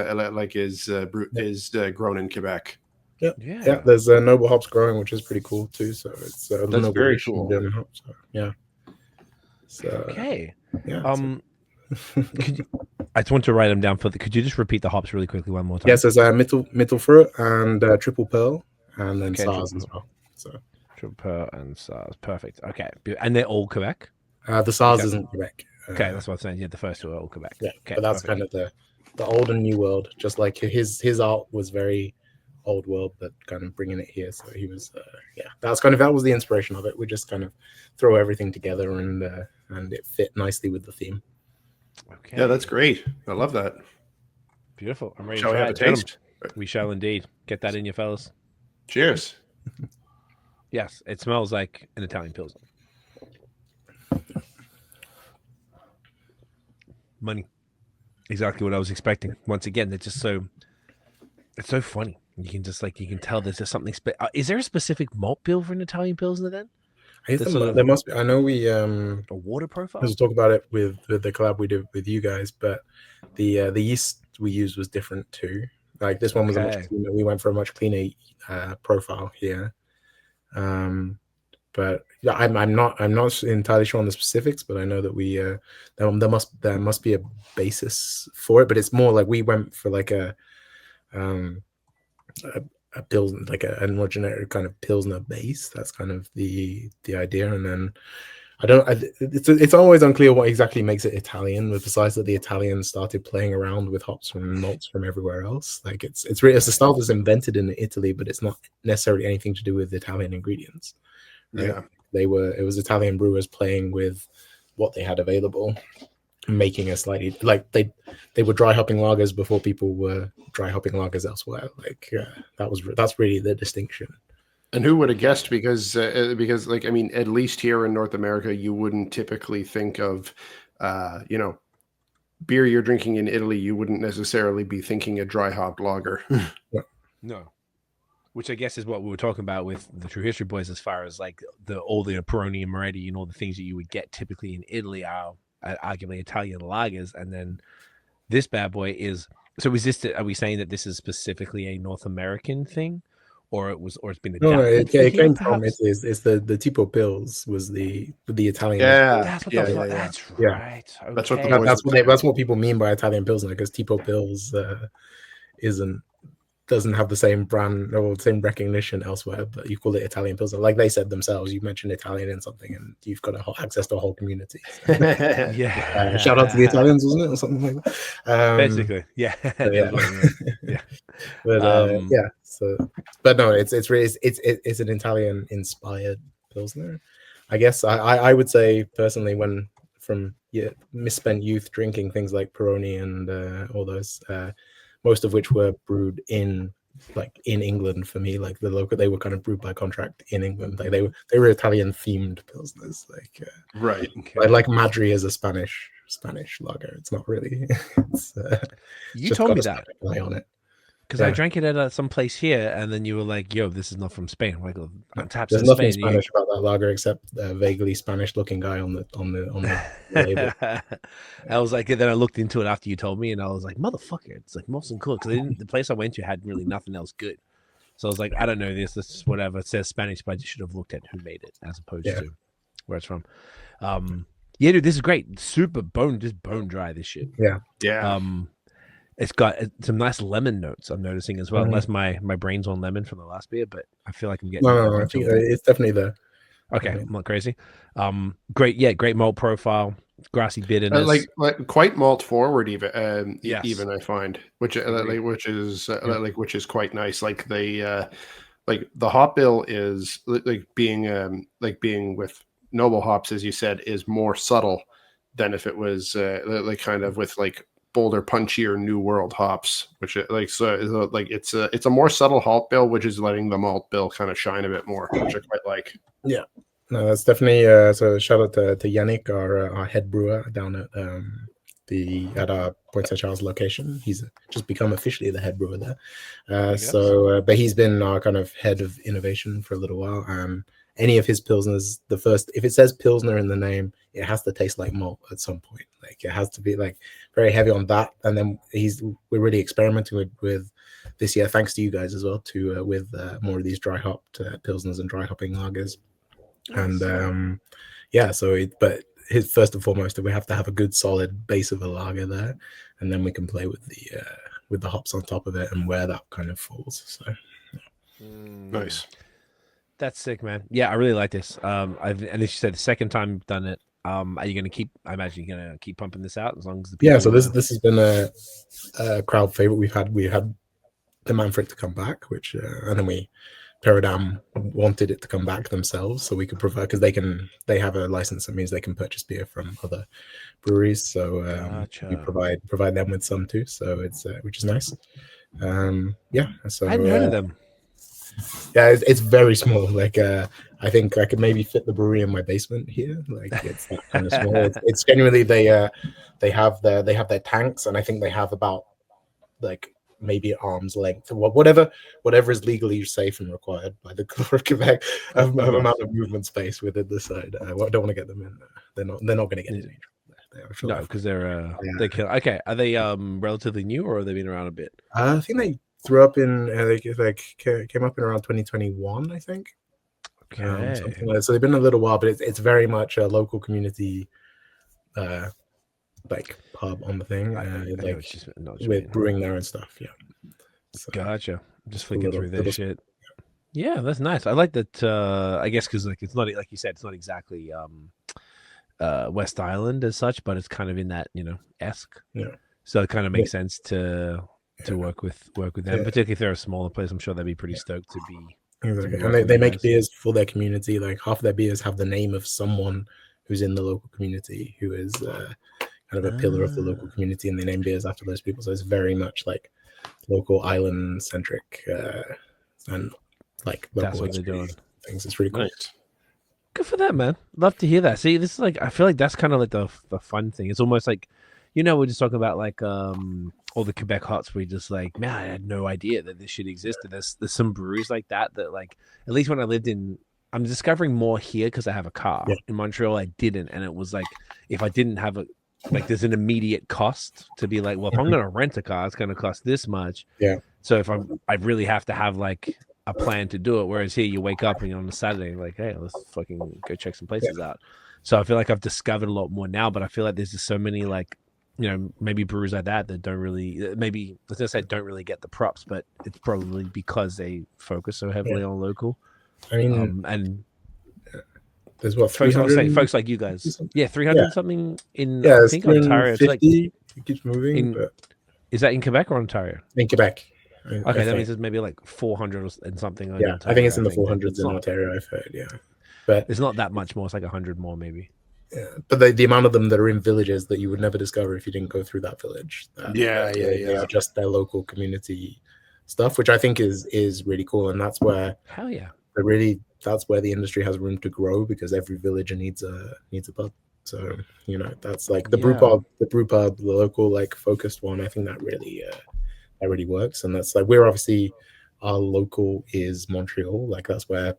grown in Quebec. Yeah. There's noble hops growing, which is pretty cool too. So it's that's very cool. German hops. So, yeah. So, okay. Yeah. I just want to write them down could you just repeat the hops really quickly one more time? Yes, there's Mittelfru and Triple Pearl, and then Saaz as well. So Triple Pearl and Saaz. Perfect. Okay. And they're all Quebec? The Saaz isn't Quebec. Okay, that's what I'm saying. Yeah, the first two are all Quebec. Yeah, okay, but that's kind of the old and new world. Just like his art was very old world, but kind of bringing it here. So he was, that was the inspiration of it. We just kind of throw everything together, and it fit nicely with the theme. Okay. Yeah, that's great. I love that. Beautiful. I'm ready Shall to we try have it. a taste? We shall indeed. Get that in you, fellas. Cheers. Yes, it smells like an Italian Pilsner. Money. Exactly what I was expecting. Once again, it's so funny. You can tell there's just something. Is there a specific malt bill for an Italian Pilsner then? There must be. I know we a water profile. Let's talk about it with the collab we did with you guys, but the yeast we used was different too. Like this one was a much cleaner. We went for a much cleaner profile here. But yeah, I'm not entirely sure on the specifics, but I know that we there must be a basis for it. But it's more like we went for like a Pilsner, like a more generic kind of Pilsner base. That's kind of the idea. And then it's always unclear what exactly makes it Italian, besides that the Italians started playing around with hops from malts from everywhere else. Like it's a style that's invented in Italy, but it's not necessarily anything to do with Italian ingredients. Right? Yeah, it was Italian brewers playing with what they had available, making a slightly, like they were dry hopping lagers before people were dry hopping lagers elsewhere. Like that's really the distinction. And who would have guessed? Because like, I mean, at least here in North America, you wouldn't typically think of beer you're drinking in Italy. You wouldn't necessarily be thinking a dry hop lager. No. Which I guess is what we were talking about with the True History Boys, as far as like all the Peroni and Moretti and all the things that you would get typically in Italy are arguably Italian lagers, and then this bad boy is. So is this? Are we saying that this is specifically a North American thing, or it's been adapted? No, it came from Italy. It's the Tipo Pils was the Italian. Yeah, that's what That's right. Okay. That's what people mean by Italian Pilsner, because Tipo Pils doesn't have the same brand or the same recognition elsewhere, but you call it Italian Pilsner. Like they said themselves, you mentioned Italian in something and you've got access to a whole community. So, yeah. Shout out to the Italians, wasn't it? Or something like that. Basically, yeah. Yeah. But yeah. So, but no, it's really, it's an Italian inspired Pilsner. I guess I would say personally, when from misspent youth drinking things like Peroni and all those, most of which were brewed in England for me, like the local, they were kind of brewed by contract in England. Like they were Italian themed pilsners, right. Okay. Like Madri is a Spanish lager. It's not really. You told me that on it. Because I drank it at some place here, and then you were like, "Yo, this is not from Spain." I'm like, on taps There's in nothing Spain. Spanish about that lager except a vaguely Spanish-looking guy on the label. I was like, and then I looked into it after you told me, and I was like, "Motherfucker!" It's like Molson Cool, because the place I went to had really nothing else good. So I was like, "I don't know this. This is whatever. It says Spanish, but I just should have looked at who made it as opposed to where it's from." Yeah, dude, this is great. Super bone dry. This shit. Yeah. It's got some nice lemon notes I'm noticing as well, unless my brain's on lemon from the last beer, but I feel like I'm getting... No, I think it's definitely there. Okay, I'm not crazy. Great malt profile, grassy bitterness. Like quite malt forward even, even I find, which is quite nice. Like the hop bill is being with noble hops, as you said, is more subtle than if it was kind of with bolder, punchier New World hops, which it's a more subtle hop bill, which is letting the malt bill kind of shine a bit more, which I quite like. Yeah, no, that's definitely so. Shout out to Yannick, our head brewer down at at our Point Saint Charles location. He's just become officially the head brewer there. But he's been our kind of head of innovation for a little while. Any of his pilsners, if it says pilsner in the name, it has to taste like malt at some point. Like it has to be like very heavy on that. And then we're really experimenting with this year, thanks to you guys as well, with more of these dry hopped pilsners and dry hopping lagers. And but his first and foremost, we have to have a good solid base of a lager there, and then we can play with the hops on top of it and where that kind of falls. So nice. That's sick, man. Yeah, I really like this. And as you said, the second time you've done it. Are you going to keep? I imagine you're going to keep pumping this out as long as the people. Yeah. So this has been a crowd favorite. We had demand for it to come back, which and then Perodam wanted it to come back themselves, so we could provide, because they have a license that means they can purchase beer from other breweries. So we provide them with some too. So it's which is nice. So I hadn't heard of them. Yeah, it's very small. Like I think I could maybe fit the brewery in my basement here. Like it's that kind of small. It's genuinely they have their tanks, and I think they have about like maybe arm's length, whatever is legally safe and required by the Quebec of amount of movement space within the side. I don't want to get them in. They're not going to get into danger. No, because they're kill. Okay, are they relatively new, or have they been around a bit? I think they threw up in came up in around 2021, I think. Okay. Something like that. So they've been a little while, but it's very much a local community like pub on the thing, with brewing there and stuff. Yeah. So, gotcha. I'm just flicking through this shit. Yeah, that's nice. I like that. I guess because like it's not, like you said, it's not exactly West Island as such, but it's kind of in that esque. Yeah. So it kind of makes sense to work with them, particularly if they're a smaller place. I'm sure they'd be pretty stoked to be. Exactly. And they make beers for their community. Like half of their beers have the name of someone who's in the local community, who is kind of a pillar of the local community, and they name beers after those people. So it's very much like local island centric and like local. That's what they're doing. Things. It's really cool. Nice. Good for that, man. Love to hear that. See, this is like, I feel like that's kind of like the fun thing. It's almost like, we're just talking about like all the Quebec hops. We just like, man, I had no idea that this shit existed. There's some breweries like that like, at least when I lived in, I'm discovering more here because I have a car. In Montreal, I didn't, and it was like, if I didn't have there's an immediate cost to be like, well, if I'm going to rent a car, it's going to cost this much. Yeah. So if I really have to have like a plan to do it. Whereas here, you wake up and you're on a Saturday, like, hey, let's fucking go check some places out. So I feel like I've discovered a lot more now, but I feel like there's just so many like, maybe brewers like that don't really, maybe let's just say don't really get the props, but it's probably because they focus so heavily on local. I mean, and there's what, folks like you guys. Yeah, 300 something in I think Ontario. It's like, it keeps moving. Is that in Quebec or Ontario? In Quebec. Okay, that means it's maybe like 400 and something. Yeah, Ontario, I think it's in the 400s in Ontario, I've heard, But it's not that much more. It's like 100 more, maybe. Yeah, but the amount of them that are in villages that you would never discover if you didn't go through that village. They are just their local community stuff, which I think is really cool, and that's where that's where the industry has room to grow, because every village needs a pub. So that's like the brew pub, the local like focused one. I think that really works, and that's like, we're obviously, our local is Montreal. Like that's where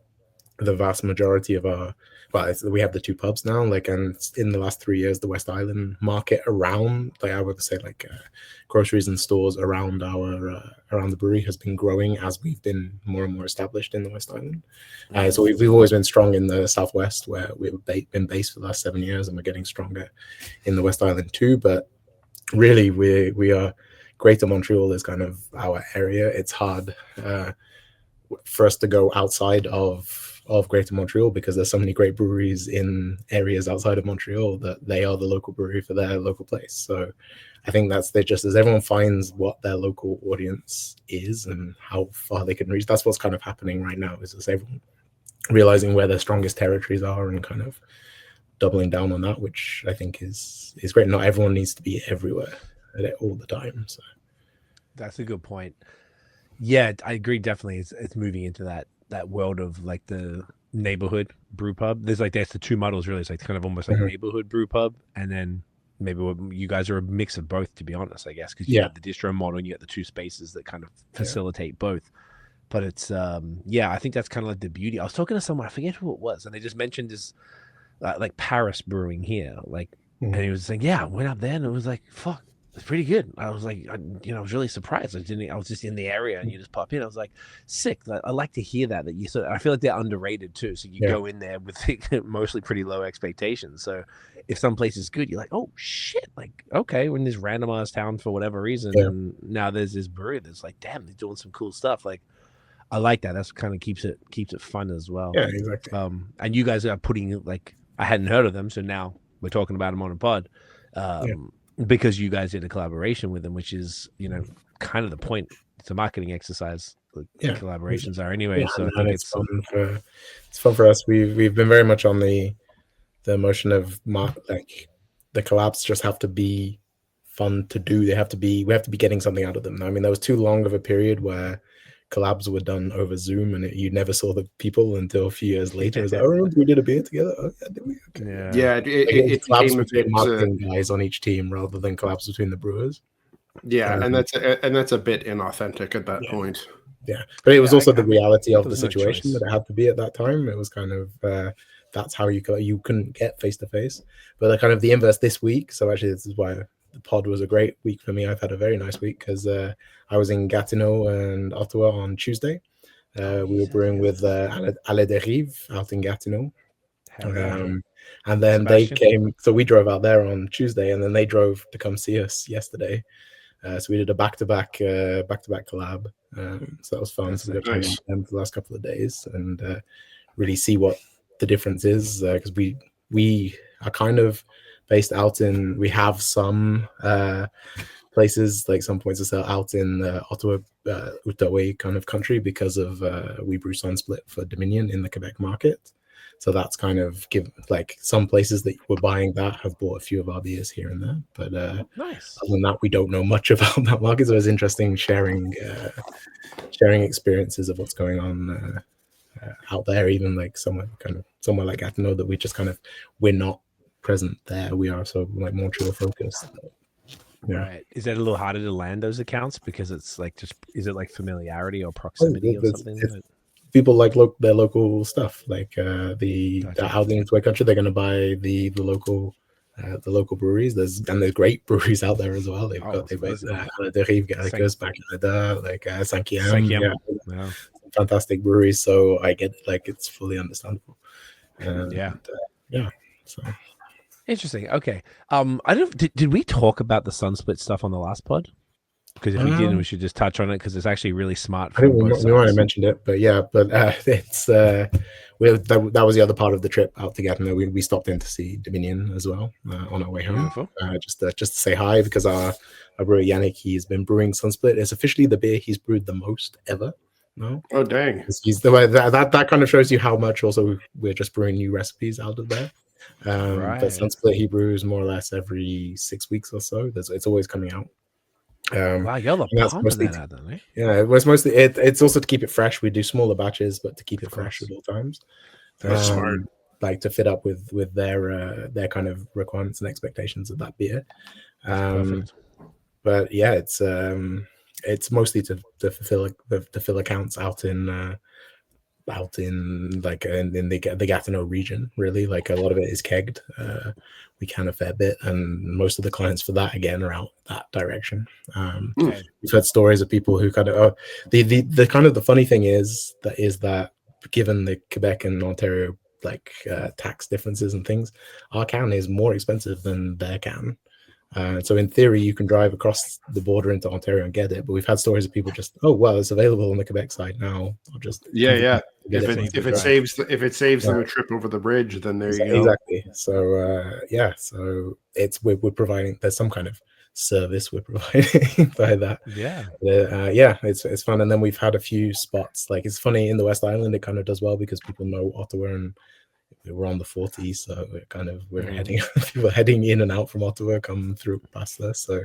the vast majority of we have the two pubs now, like, and in the last 3 years, the West Island market around, like, I would say, like, groceries and stores around around the brewery has been growing as we've been more and more established in the West Island. So we've always been strong in the Southwest, where we've been based for the last 7 years, and we're getting stronger in the West Island too. But really, we are, Greater Montreal is kind of our area. It's hard for us to go outside of Greater Montreal, because there's so many great breweries in areas outside of Montreal that they are the local brewery for their local place. So I think as everyone finds what their local audience is and how far they can reach, that's what's kind of happening right now, is just everyone realizing where their strongest territories are and kind of doubling down on that, which I think is great. Not everyone needs to be everywhere at it all the time. So that's a good point. Yeah, I agree. Definitely, it's moving into that world of like the neighborhood brew pub. There's the two models really. It's like kind of almost like neighborhood brew pub, and then maybe you guys are a mix of both, to be honest, I guess, because you Yeah. have the distro model and you got the two spaces that kind of facilitate both. But it's I think that's kind of like the beauty. I was talking to someone, I forget who it was, and they just mentioned this like Paris brewing here, like, and he was saying, I went up there and it was like, fuck, it's pretty good. I was like, I was really surprised. I was just in the area and you just pop in. I was like, sick. I like to hear that you sort of, I feel like they're underrated too. So you go in there with mostly pretty low expectations. So if some place is good, you're like, oh shit, like, okay, we're in this randomized town for whatever reason, and now there's this brewery that's like, damn, they're doing some cool stuff. Like, I like that. That's kind of keeps it fun as well. Yeah, exactly. And you guys are putting, like, I hadn't heard of them, so now we're talking about them on a pod. Because you guys did a collaboration with them, which is, kind of the point. It's a marketing exercise. Collaborations are anyway. So I think it's fun for us. We've been very much on the motion of like the collabs just have to be fun to do. We have to be getting something out of them. I mean, there was too long of a period where collabs were done over Zoom and you never saw the people until a few years later. It's like, oh, we did a beer together. Oh, yeah, did we? Okay. It collabs became between marketing guys on each team rather than collabs between the brewers. And that's a bit inauthentic at that point. Yeah, but it was also the reality of the situation that it had to be at that time. It was kind of that's how you couldn't get face to face. But kind of the inverse this week. So actually, this is why the pod was a great week for me. I've had a very nice week because I was in Gatineau and Ottawa on Tuesday. We were brewing with Allée des Rives out in Gatineau. And then they came, so we drove out there on Tuesday, and then they drove to come see us yesterday. So we did a back-to-back collab. So that was fun. So we got to hang out with them for the last couple of days and really see what the difference is, because we are kind of based out in, we have some places, like some points of sale out in Ottawa, Outaouais kind of country because of We Brew Sunsplit for Dominion in the Quebec market. So that's kind of like some places that were buying that have bought a few of our beers here and there. But nice. Other than that, we don't know much about that market. So it's interesting sharing experiences of what's going on out there, even like somewhere like Gatineau that we're not present there. We are so like Montreal focused. Right. Is that a little harder to land those accounts because it's like is it like familiarity or proximity or something? People like their local stuff, like the out in the country, they're going to buy the local breweries. There's great breweries out there as well. They've got the Rive Gallicus back in the day, like Cinquième. Yeah. Fantastic breweries. So I get it's fully understandable. So interesting. Okay. I don't. Did we talk about the Sunsplit stuff on the last pod? Because if we didn't, we should just touch on it because it's actually really smart. I think we might have mentioned it, but it's that was the other part of the trip out to Gatineau. We stopped in to see Dominion as well on our way home, just to say hi, because our brewer Yannick, he's been brewing Sunsplit. It's officially the beer he's brewed the most ever. No? Oh dang! He's the way that kind of shows you how much also we're just brewing new recipes out of there. But Sunsplit he brews more or less every 6 weeks or so. It's always coming out. Wow, you're the pumping that out, then, eh? Yeah, it was mostly it's also to keep it fresh. We do smaller batches, but to keep it fresh at all times. That's smart. Like to fit up with their kind of requirements and expectations of that beer. But yeah, it's mostly to fill accounts out in the Gatineau region, really. Like a lot of it is kegged. We can a fair bit, and most of the clients for that again are out that direction. We've heard stories of people who kind of the funny thing is that given the Quebec and Ontario tax differences and things, our can is more expensive than their can. So in theory, you can drive across the border into Ontario and get it, but we've had stories of people just, oh well, it's available on the Quebec side now. I'll just If it saves them a trip over the bridge, then there you go. Exactly. So so we're providing. There's some kind of service we're providing by that. It's fun. And then we've had a few spots. Like it's funny in the West Island, it kind of does well because people know Ottawa and we're on the 40, so we're heading in and out from Ottawa, come through past there, so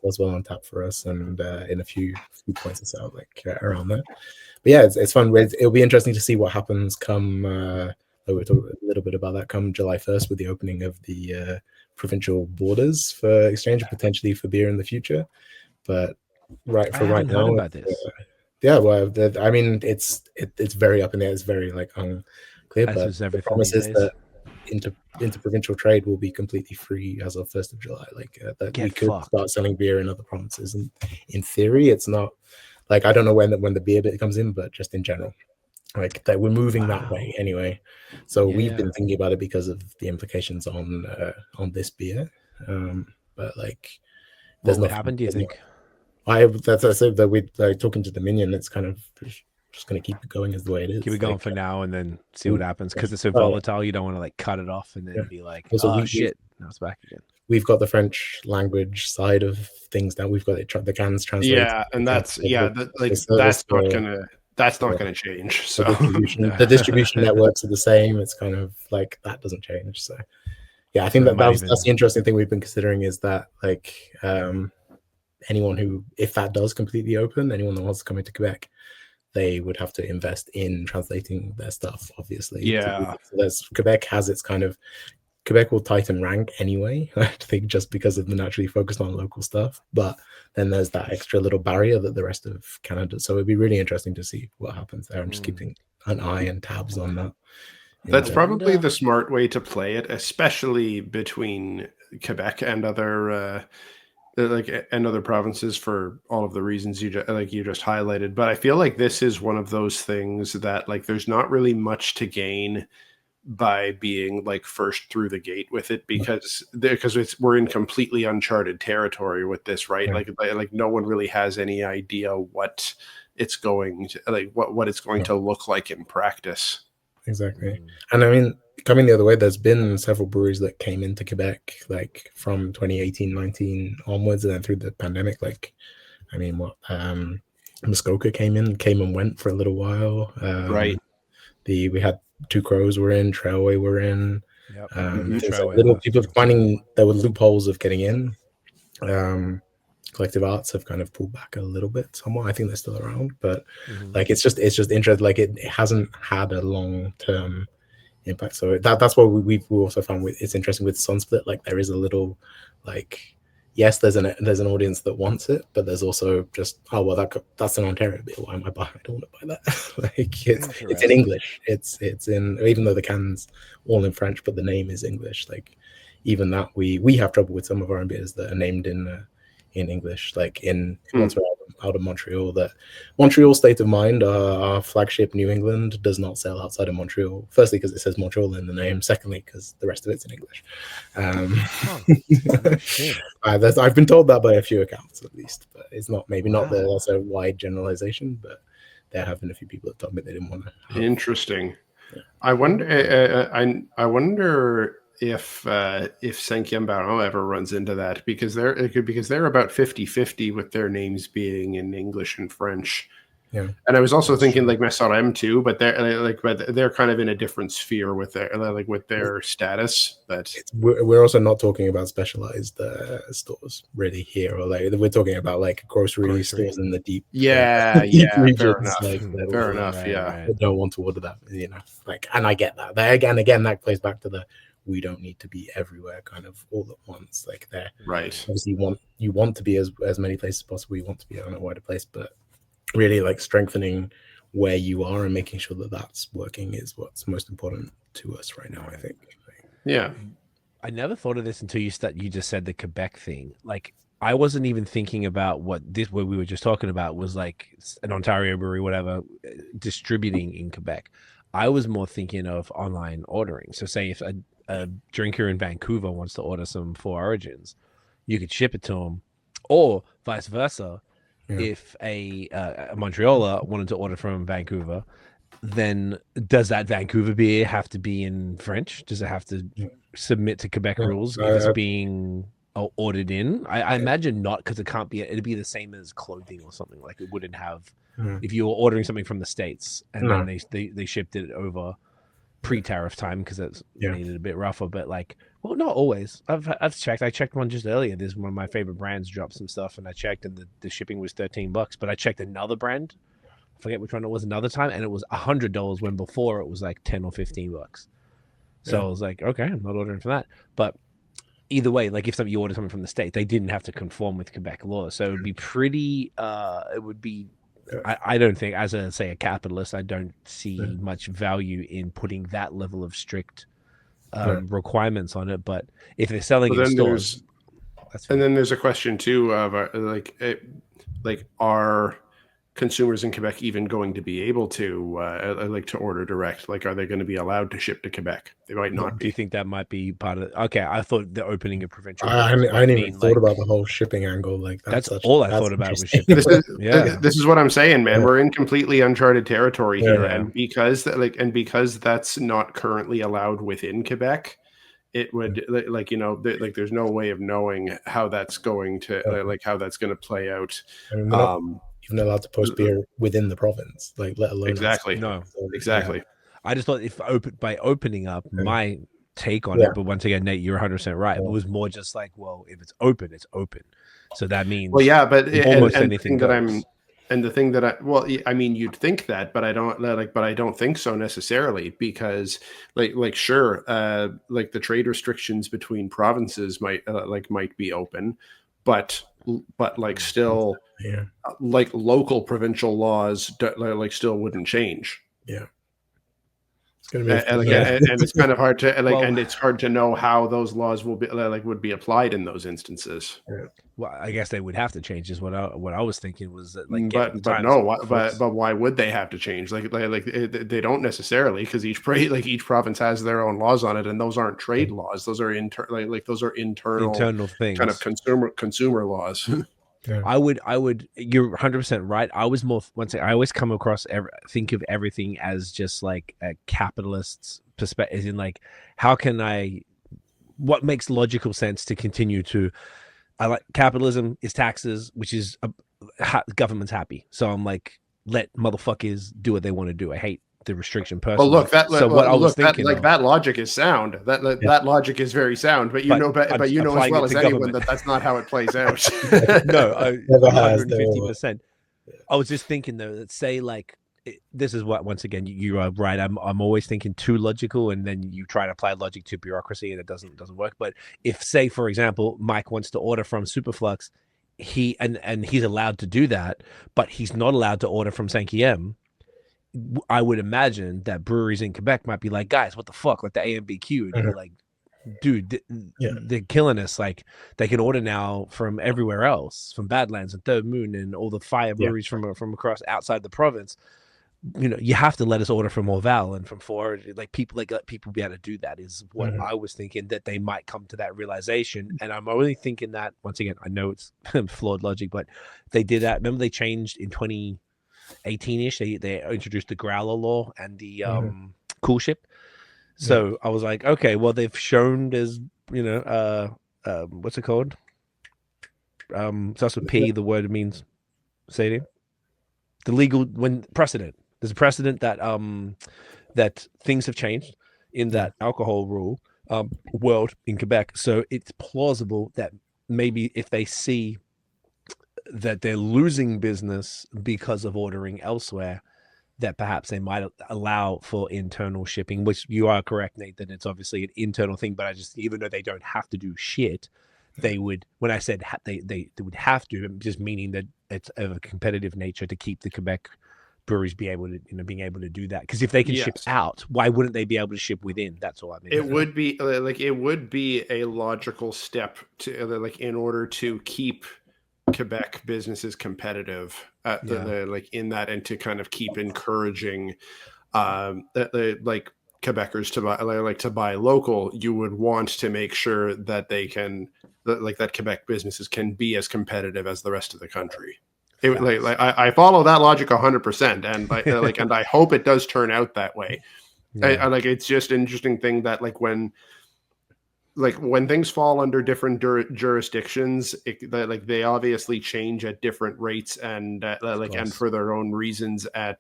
that's well on tap for us, and in a few points of sale around there. But yeah, it's fun. It'll be interesting to see what happens come. We'll talk a little bit about that come July 1st with the opening of the provincial borders for exchange, potentially for beer in the future. But right heard now, about this. yeah, well, I mean, it's very up in there. It's very like unclear. As But is the everything promise these is days. that interprovincial trade will be completely free as of 1st of July. Like that Get we could fucked. start selling beer in other provinces. And in theory, it's not like, I don't know when the beer bit comes in, but just in general, like that we're moving that way anyway. So we've been thinking about it because of the implications on this beer. But like, What would happen, do you think? I said that we like talking to Dominion. It's kind of just going to keep it going as the way it is. Keep it going for now and then see what happens, because it's so volatile. You don't want to like cut it off and then be like, oh shit, now it's back again. We've got the French language side of things now. We've got the cans translated. Yeah, and that's not gonna change. So the distribution networks are the same. It's kind of like that doesn't change. So yeah, I think that's the interesting thing we've been considering, is that like anyone who, if that does completely open, anyone that wants to come into Quebec, they would have to invest in translating their stuff, obviously. Yeah. So Quebec has its kind of, Quebec will tighten rank anyway, I think, just because of the naturally focused on local stuff. But then there's that extra little barrier that the rest of Canada. So it'd be really interesting to see what happens there. I'm just keeping an eye and tabs on that. That's probably the smart way to play it, especially between Quebec and other provinces, for all of the reasons you just highlighted. But I feel like this is one of those things that like there's not really much to gain by being like first through the gate with it, because we're in completely uncharted territory with this, right? Yeah. Like no one really has any idea what it's going to what it's going to look like in practice. Exactly. And I mean, coming the other way, there's been several breweries that came into Quebec like from 2018-19 onwards, and then through the pandemic. Like, I mean, Muskoka came and went for a little while. Right. We had Two Crows were in, Trailway were in. Yep. People finding there were loopholes of getting in. Collective Arts have kind of pulled back a little bit somewhat. I think they're still around, but like it's just interesting. Like it hasn't had a long-term impact. So that's what we also found it's interesting with Sunsplit. Like there is a little like, yes, there's an audience that wants it, but there's also just, oh well, that's an Ontario beer. Why am I buying? I don't want to buy that. Like it's in English. It's in, even though the can's all in French, but the name is English. Like even that we have trouble with some of our own beers that are named in English. Like in Montreal, out of Montreal, that Montreal State of Mind, our flagship New England, does not sell outside of Montreal. Firstly, because it says Montreal in the name. Secondly, because the rest of it's in English. I've been told that by a few accounts at least, but it's not that's a wide generalization, but there have been a few people that told me they didn't want to. Interesting. Yeah. I wonder if Cinquième Baron ever runs into that, because they're about 50-50 with their names being in English and French. Yeah. And I was also thinking like Mesarem too, but they're kind of in a different sphere with their status. But we're also not talking about specialized stores really here, or like we're talking about like grocery stores in the deep fair enough. Like, fair enough. Right. They don't want to order that, like, and I get that. Again, that plays back to the, we don't need to be everywhere kind of all at once. Like there, right? Obviously, you want to be as many places as possible. You want to be on a wider place, but really like strengthening where you are and making sure that that's working is what's most important to us right now, I think. Yeah. I never thought of this until you just said the Quebec thing. Like I wasn't even thinking about what we were just talking about was like an Ontario brewery, whatever, distributing in Quebec. I was more thinking of online ordering. So say if a drinker in Vancouver wants to order some Four Origins, you could ship it to them, or vice versa. Yeah. If a Montrealer wanted to order from Vancouver, then does that Vancouver beer have to be in French? Does it have to submit to Quebec rules if it's being ordered in? I imagine not, because it can't be. It'd be the same as clothing or something. Like it wouldn't have. If you were ordering something from the States and then they shipped it over pre-tariff time, because it's made it a bit rougher, but like, well, not always. I've checked. I checked one just earlier. There's one of my favorite brands dropped some stuff, and I checked, and the shipping was $13. But I checked another brand, I forget which one it was, another time, and it was $100 when before it was like $10 or $15. So I was like, okay, I'm not ordering from that. But either way, like if you order something from the state, they didn't have to conform with Quebec law, so it would be pretty. It would be. I don't think, as a capitalist, I don't see much value in putting that level of strict requirements on it. But if they're selling in stores, and then there's a question too of are consumers in Quebec even going to be able to to order direct? Like, are they going to be allowed to ship to Quebec? They might not be. Do you think that might be part of it? Okay, I thought the opening of provincial. I didn't even thought about the whole shipping angle. Like that's all I thought about was shipping. This is what I'm saying, man. We're in completely uncharted territory here, and because that's not currently allowed within Quebec, it would there's no way of knowing how that's going to how that's going to play out. I mean, we're not even allowed to post beer within the province, like let alone exactly. I just thought by opening up, my take on it, but once again, Nate, you're 100% right. It was more just like, well, if it's open, it's open. So that means almost anything goes. And the thing that you'd think that, but I don't think so necessarily, because sure, the trade restrictions between provinces might be open, but still, local provincial laws still wouldn't change. Yeah. And it's kind of hard to and it's hard to know how those laws will be would be applied in those instances. Well, I guess they would have to change. Is what I was thinking was that but why would they have to change? They don't necessarily, because each province has their own laws on it, and those aren't trade laws. Those are internal things, kind of consumer laws. Yeah. I would. You're 100% right. I was more. I always come across think of everything as just like a capitalist's perspective, in like, how can what makes logical sense to continue to. I like capitalism is taxes, which is government's happy. So I'm like, let motherfuckers do what they want to do. I hate the restriction personally. Well, look, that logic is sound. That logic is very sound. But you know as well as anyone that that's not how it plays out. No, 150%. I was just thinking though that this is what, once again, you are right. I'm always thinking too logical, and then you try to apply logic to bureaucracy, and it doesn't work. But if, say, for example, Mike wants to order from Superflux, he's allowed to do that, but he's not allowed to order from Saint-Guillaume. I would imagine that breweries in Quebec might be like, guys, what the fuck? Like the AMBQ, and be like, dude, they're killing us. Like, they can order now from everywhere else, from Badlands and Third Moon and all the fire breweries from across outside the province. You have to let us order from Orval and from Ford. Let people be able to do that, is what I was thinking, that they might come to that realization. And I'm only thinking that, once again, I know it's flawed logic, but they did that. Remember, they changed in 2018-ish. They introduced the growler law and the cool ship. So I was like, okay, well, they've shown there's what's it called? Starts with P. The word it means. Say it. The legal precedent. There's a precedent that that things have changed in that alcohol rule world in Quebec. So it's plausible that maybe if they see that they're losing business because of ordering elsewhere, that perhaps they might allow for internal shipping, which you are correct, Nate, that it's obviously an internal thing, but even though they don't have to do shit, they would, when I said they would have to, just meaning that it's of a competitive nature to keep the Quebec breweries being able to do that. Because if they can ship out, why wouldn't they be able to ship within? That's all I mean. It would be a logical step to in order to keep Quebec businesses competitive in that, and to kind of keep encouraging Quebecers to buy local. You would want to make sure that they can that Quebec businesses can be as competitive as the rest of the country. I follow that logic 100%, and and I hope it does turn out that way. It's just an interesting thing that when things fall under different jurisdictions, they obviously change at different rates and and for their own reasons and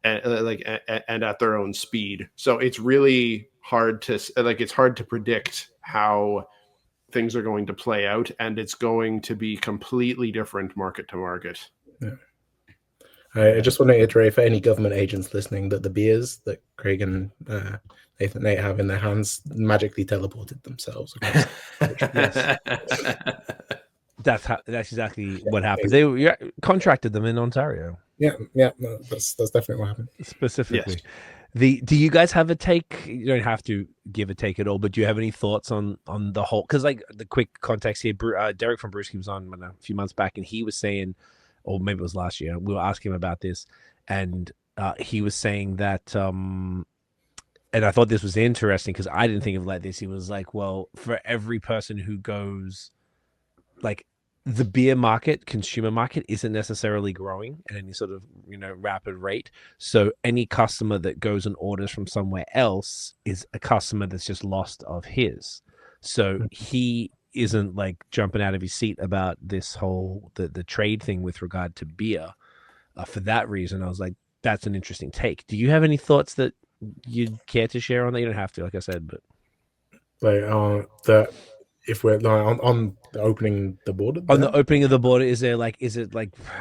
at their own speed. So it's really hard to predict how things are going to play out, and it's going to be completely different market to market. Yeah. I just want to iterate for any government agents listening that the beers that Craig and Nate have in their hands magically teleported themselves. That's exactly what happened. They contracted them in Ontario. Yeah, no, that's definitely what happened. Specifically. Yes. Do you guys have a take? You don't have to give a take at all, but do you have any thoughts on the whole? Because like the quick context here, Derek from Brewski was on a few months back, and he was saying, or maybe it was last year, we were asking him about this, and he was saying that, and I thought this was interesting because I didn't think of it like this. He was like, well, for every person who goes, like, the beer market, consumer market, isn't necessarily growing at any sort of rapid rate. So any customer that goes and orders from somewhere else is a customer that's just lost of his. So he isn't like jumping out of his seat about this whole the trade thing with regard to beer. For that reason, I was like, that's an interesting take. Do you have any thoughts that you'd care to share on that? You don't have to, like I said, but like if we're on the opening the border, on the opening of the border, is it like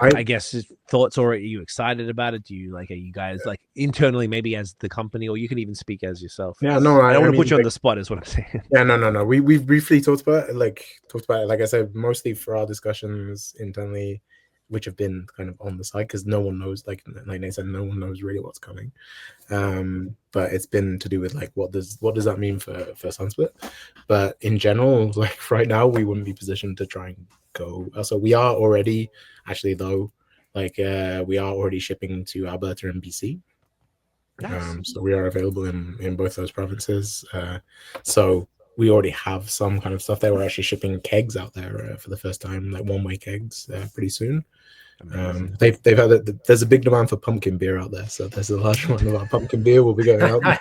I guess thoughts, or are you excited about it? Are you guys like internally, maybe as the company, or you can even speak as yourself? Yeah, no, I don't want to put you on the spot, is what I'm saying. Yeah, no. We've briefly talked about it. Like I said, mostly for our discussions internally, which have been kind of on the side because no one knows, like Nate said, no one knows really what's coming. But it's been to do with like what does that mean for Sunsplit? But in general, like right now, we wouldn't be positioned to try and go. So we are already actually though, like we are already shipping to Alberta and BC. Nice. So we are available in both those provinces. So we already have some kind of stuff there. We're actually shipping kegs out there for the first time, like one-way kegs, pretty soon. They've had there's a big demand for pumpkin beer out there, so there's a large amount of our pumpkin beer will be going out. I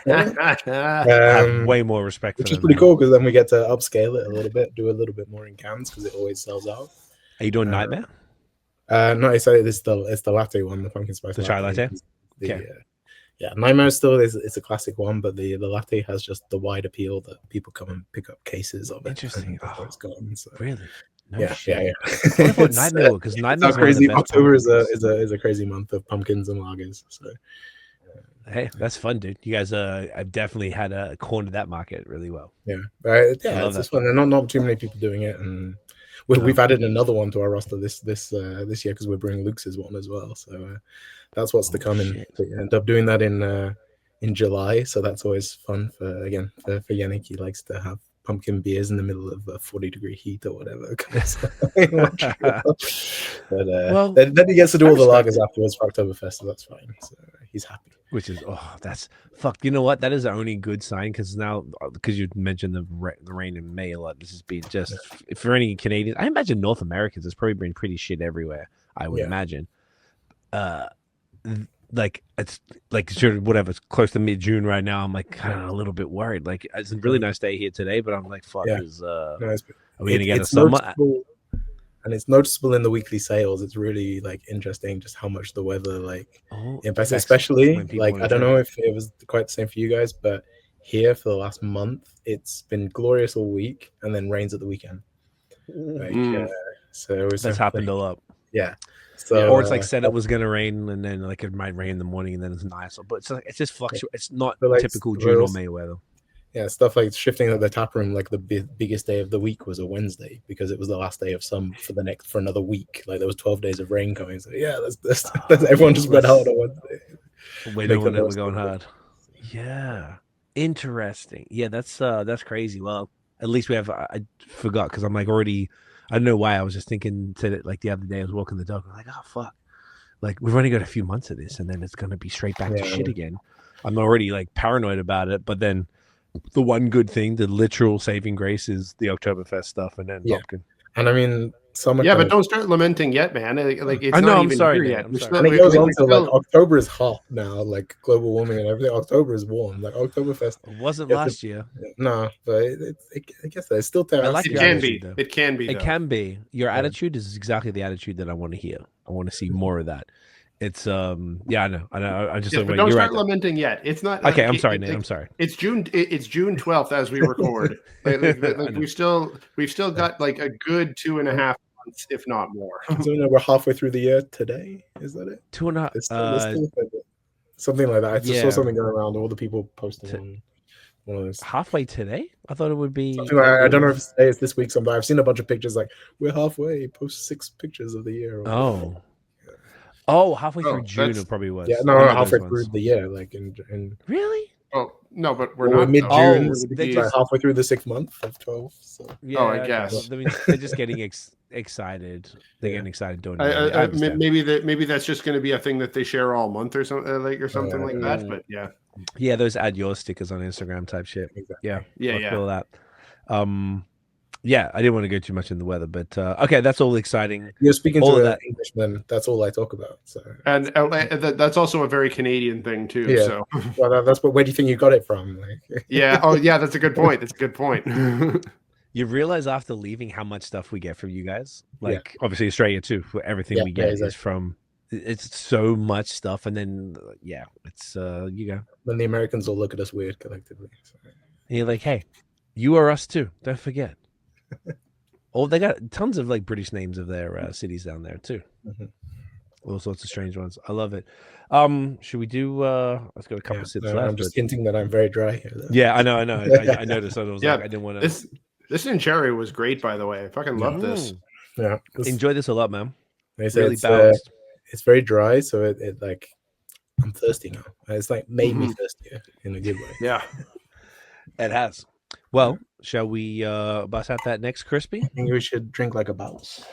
have way more respect, which is pretty cool because then we get to upscale it a little bit, do a little bit more in cans because it always sells out. Are you doing Nightmare? No, it's the latte one, the pumpkin spice. The chai latte. Yeah, Nightmare still it's a classic one, but the latte has just the wide appeal that people come and pick up cases of it. Interesting. It's gone, so. Really? No yeah. What about Nightmare? Because Nightmare's crazy. October is a crazy month of pumpkins and lagers. So. Hey, that's fun, dude. You guys, I've definitely had a corner that market really well. Yeah, it's just fun. And not too many people doing it, and we've added another one to our roster this year because we're bringing Luke's one as well. So that's what's to come. And end up doing that in July. So that's always fun for Yannick. He likes to have pumpkin beers in the middle of a 40-degree heat or whatever. But then he gets to do all the lagers afterwards for Oktoberfest, so that's fine. So he's happy. Which is that's fuck. You know what? That is the only good sign because you mentioned the rain in May a lot. This has been just for any Canadians. I imagine North Americans. It's probably been pretty shit everywhere. I would imagine. Like it's like sure whatever. It's close to mid-June right now. I'm like kind of a little bit worried. Like it's a really nice day here today, but I'm like, fuck. Are we gonna get a summer? And it's noticeable in the weekly sales. It's really like interesting just how much the weather impacts, especially like I don't know if it was quite the same for you guys, but here for the last month it's been glorious all week and then rains at the weekend. So that's happened a lot. Yeah. So or it's like said it was gonna rain and then like it might rain in the morning and then it's nice. But it's just fluctuates. It's not typical June or May weather. Yeah, stuff like shifting at the tap room, like the biggest day of the week was a Wednesday because it was the last day of some for another week. Like there was 12 days of rain coming. So yeah, everyone just went out on Wednesday. We're going hard. Yeah, interesting. Yeah, that's crazy. Well, at least we have. I forgot because I'm like already. I don't know why I was just thinking to like the other day I was walking the dog. I'm like, oh fuck, like we've only got a few months of this, and then it's gonna be straight back to shit again. I'm already like paranoid about it, but then. The one good thing, the literal saving grace, is the Oktoberfest stuff, and then pumpkin. And I mean, summer. Yeah, but don't start lamenting yet, man. Like it's not even here yet. And it goes on to like October is hot now, like global warming and everything. October is warm, like Oktoberfest. It wasn't last year. No, but I guess it's still there. Like it can be. It can be. It can be. Your attitude is exactly the attitude that I want to hear. I want to see more of that. It's I know. I just but don't start lamenting yet. It's not okay. I'm sorry, Nate. I'm sorry. It's June 12th as we record. We've still got like a good 2.5 months months, if not more. So we're halfway through the year today. Is that it? 2.5. It's still something like that. I just saw yeah. something going around. All the people posting on one of those. Halfway today? I thought it would be. Something like, I don't know if it's this week. Something I've seen a bunch of pictures like we're halfway. Post 6 pictures of the year. Oh, halfway through June it probably was. Yeah, no, halfway through the year, like in. Really? Oh no, but we're not mid-June. They like halfway through the 6th month of 12. So. Yeah, I guess. I mean, they're just getting excited. They're getting excited doing it. Maybe that's just going to be a thing that they share all month or something like that. But yeah, those add your stickers on Instagram type shit. Exactly. I feel that. Yeah, I didn't want to go too much in the weather, but okay, that's all exciting. You're speaking to an Englishman. That's all I talk about. So, and that's also a very Canadian thing too. Yeah. So, well, that's where do you think you got it from? Like, yeah. Oh, yeah. That's a good point. That's a good point. You realize after leaving how much stuff we get from you guys, like obviously Australia too. For everything we get is from. It's so much stuff, and then it's you go. Then the Americans will look at us weird collectively. So. And you're like, hey, you are us too. Don't forget. They got tons of like British names of their cities down there too. All sorts of strange ones. I love it. Should we do? Let's go a couple sips left. I'm just hinting that I'm very dry here. Though. Yeah, I know. I noticed. I was like, I didn't want to. This Nincheri was great, by the way. I fucking love this. Yeah, enjoy this a lot, man. Really balanced. It's very dry, so it like I'm thirsty now. It's like made me thirstier in a good way. Yeah, it has. Well, shall we bust out that next crispy? I think we should drink like a BAOS.